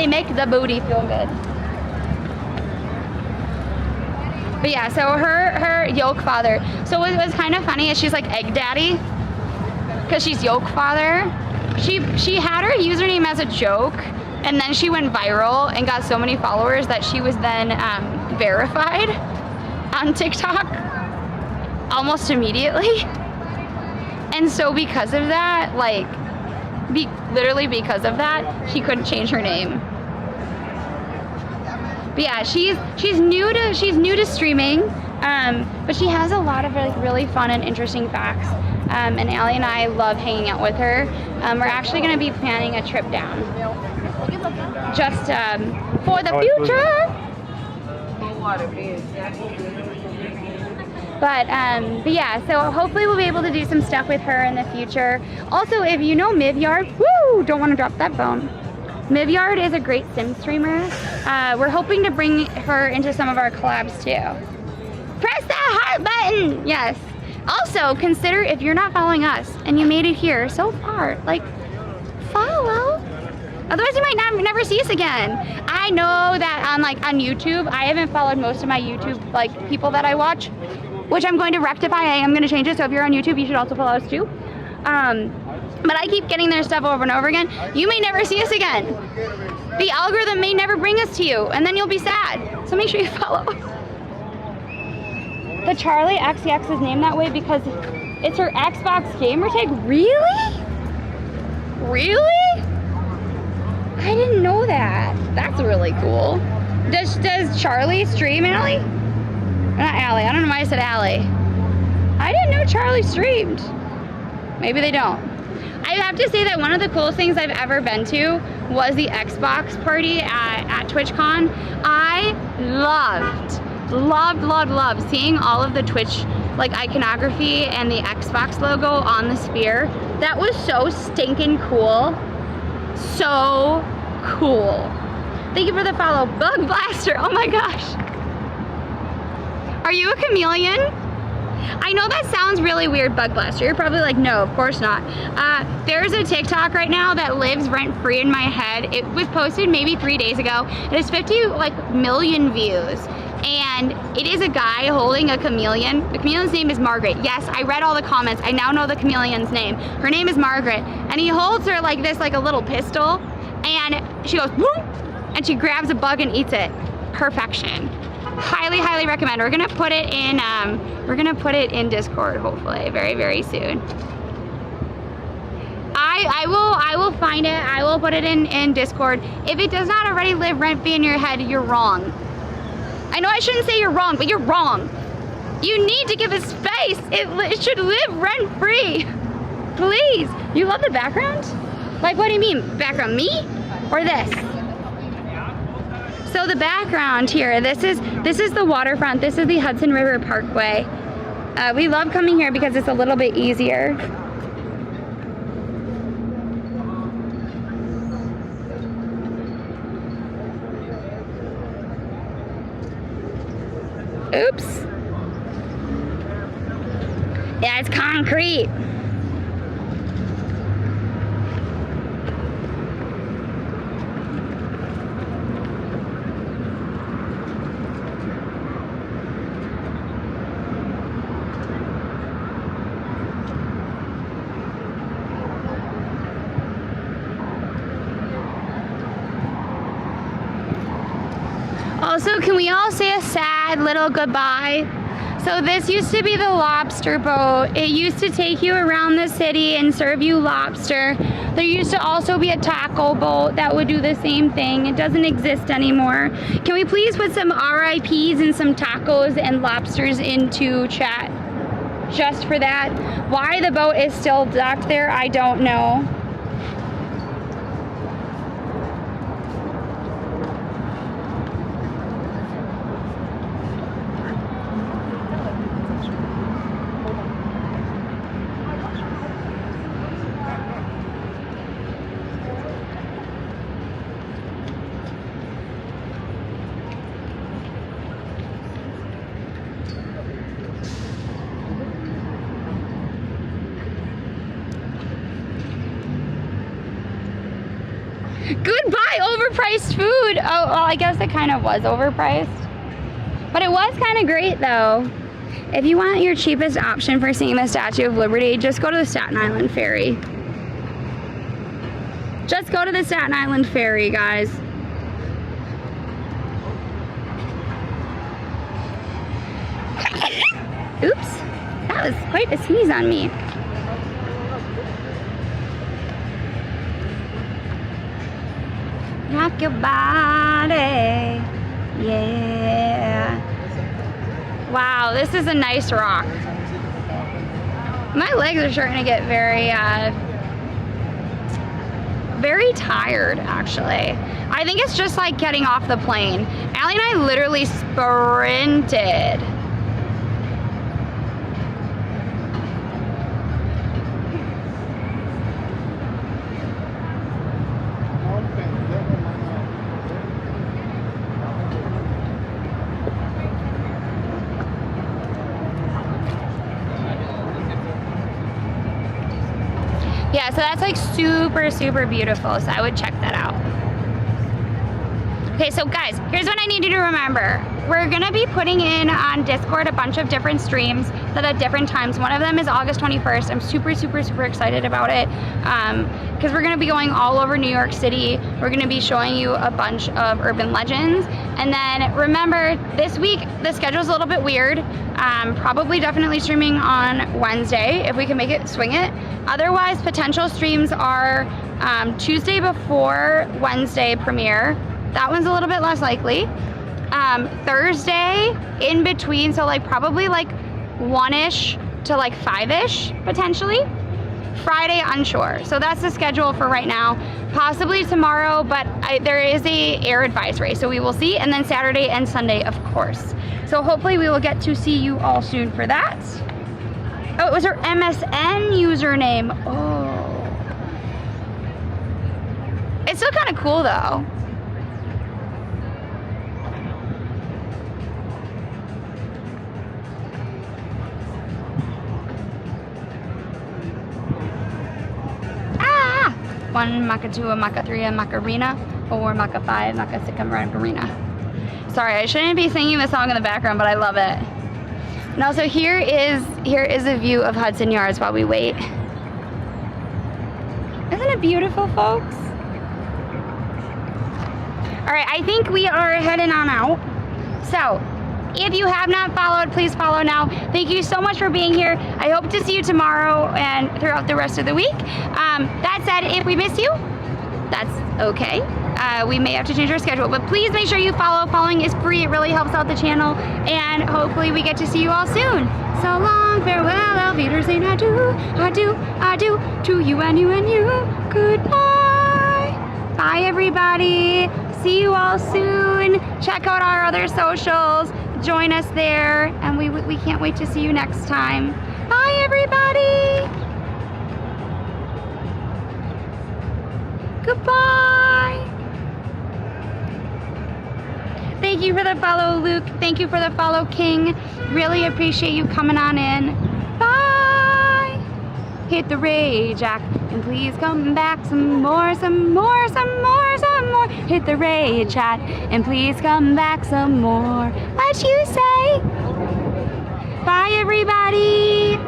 make the booty feel good. But yeah, so her Yolk Father. So what was kind of funny is she's like Egg Daddy, because she's Yolk Father. She had her username as a joke, and then she went viral and got so many followers that she was then verified on TikTok almost immediately. And so because of that, like, literally because of that, she couldn't change her name. But yeah, she's new to streaming, but she has a lot of like really fun and interesting facts. And Allie and I love hanging out with her. We're actually going to be planning a trip down, just for the future. But yeah, so hopefully we'll be able to do some stuff with her in the future. Also, if you know Mivyard, woo, don't want to drop that phone. Mivyard is a great sim streamer. We're hoping to bring her into some of our collabs too. Press that heart button, yes. Also, consider if you're not following us and you made it here so far, like, follow. Otherwise, you might never see us again. I know that on YouTube, I haven't followed most of my YouTube like people that I watch. which I'm going to rectify. I am going to change it. So if you're on YouTube, you should also follow us too. But I keep getting their stuff over and over again. You may never see us again. The algorithm may never bring us to you, and then you'll be sad. So make sure you follow. The Charlie XCX is named that way because it's her Xbox gamer tag. Really? Really? I didn't know that. That's really cool. Does Charlie stream, Allie? Not Allie. I don't know why I said Allie. I didn't know Charlie streamed. Maybe they don't. I have to say that one of the coolest things I've ever been to was the Xbox party at TwitchCon. I loved seeing all of the Twitch like iconography and the Xbox logo on the sphere. That was so stinking cool. So cool. Thank you for the follow. Bug Blaster. Oh my gosh. Are you a chameleon? I know that sounds really weird, Bug Blaster. You're probably like, no, of course not. There's a TikTok right now that lives rent-free in my head. It was posted maybe 3 days ago. It has 50 million views. And it is a guy holding a chameleon. The chameleon's name is Margaret. Yes, I read all the comments. I now know the chameleon's name. Her name is Margaret. And he holds her like this, like a little pistol. And she goes, whoop, and she grabs a bug and eats it. Perfection. Highly recommend. We're gonna put it in Discord hopefully very, very soon. I will find it. I will put it in Discord. If it does not already live rent-free in your head, you're wrong. I know I shouldn't say you're wrong, but you're wrong. You need to give it space. It should live rent-free. Please. You love the background? Like, what do you mean? Background, me? Or this? So the background here, this is the waterfront. This is the Hudson River Parkway. We love coming here because it's a little bit easier. Oops. Yeah, it's concrete. Also, can we all say a sad little goodbye? So this used to be the lobster boat. It used to take you around the city and serve you lobster. There used to also be a taco boat that would do the same thing. It doesn't exist anymore. Can we please put some RIPs and some tacos and lobsters into chat? Just for that. Why the boat is still docked there, I don't know. Goodbye, overpriced food. Oh, well, I guess it kind of was overpriced. But it was kind of great, though. If you want your cheapest option for seeing the Statue of Liberty, just go to the Staten Island Ferry. Just go to the Staten Island Ferry, guys. Oops, that was quite a sneeze on me. Rock your body, yeah. Wow, this is a nice rock. My legs are starting to get very tired, actually. I think it's just like getting off the plane. Allie and I literally sprinted. Yeah, so that's like super, super beautiful. So I would check that out. Okay, so guys, here's what I need you to remember. we're gonna be putting in on Discord a bunch of different streams that at different times. One of them is August 21st. I'm super, super, super excited about it because we're gonna be going all over New York City. We're gonna be showing you a bunch of urban legends. And then remember, this week, the schedule's a little bit weird. Probably definitely streaming on Wednesday if we can make it, swing it. Otherwise, potential streams are Tuesday before Wednesday premiere. That one's a little bit less likely. Thursday in between, so like probably like 1-ish to like 5-ish potentially. Friday unsure. So that's the schedule for right now. Possibly tomorrow, but there is a air advisory, so we will see. And then Saturday and Sunday, of course. So hopefully we will get to see you all soon for that. Oh, it was her MSN username. Oh. It's still kind of cool though. Ah! 1, Maca 2, a Maca 3, a Macarena, 4, Maca 5, Maca 6, a Macarena. Sorry, I shouldn't be singing the song in the background, but I love it. And also here is a view of Hudson Yards while we wait. Isn't it beautiful, folks? All right, I think we are heading on out. So, if you have not followed, please follow now. Thank you so much for being here. I hope to see you tomorrow and throughout the rest of the week. That said, if we miss you, that's okay. We may have to change our schedule, but please make sure you follow. Following is free. It really helps out the channel, and hopefully we get to see you all soon. So long, farewell, auf Wiedersehen, adieu, adieu, adieu, to you and you and you. Goodbye. Bye, everybody. See you all soon. Check out our other socials. Join us there, and we can't wait to see you next time. Bye, everybody. Goodbye. Thank you for the follow, Luke. Thank you for the follow, King. Really appreciate you coming on in. Bye. Hit the rage jack, and please come back some more, some more, some more, some more. Hit the rage chat, and please come back some more. What you say? Bye, everybody.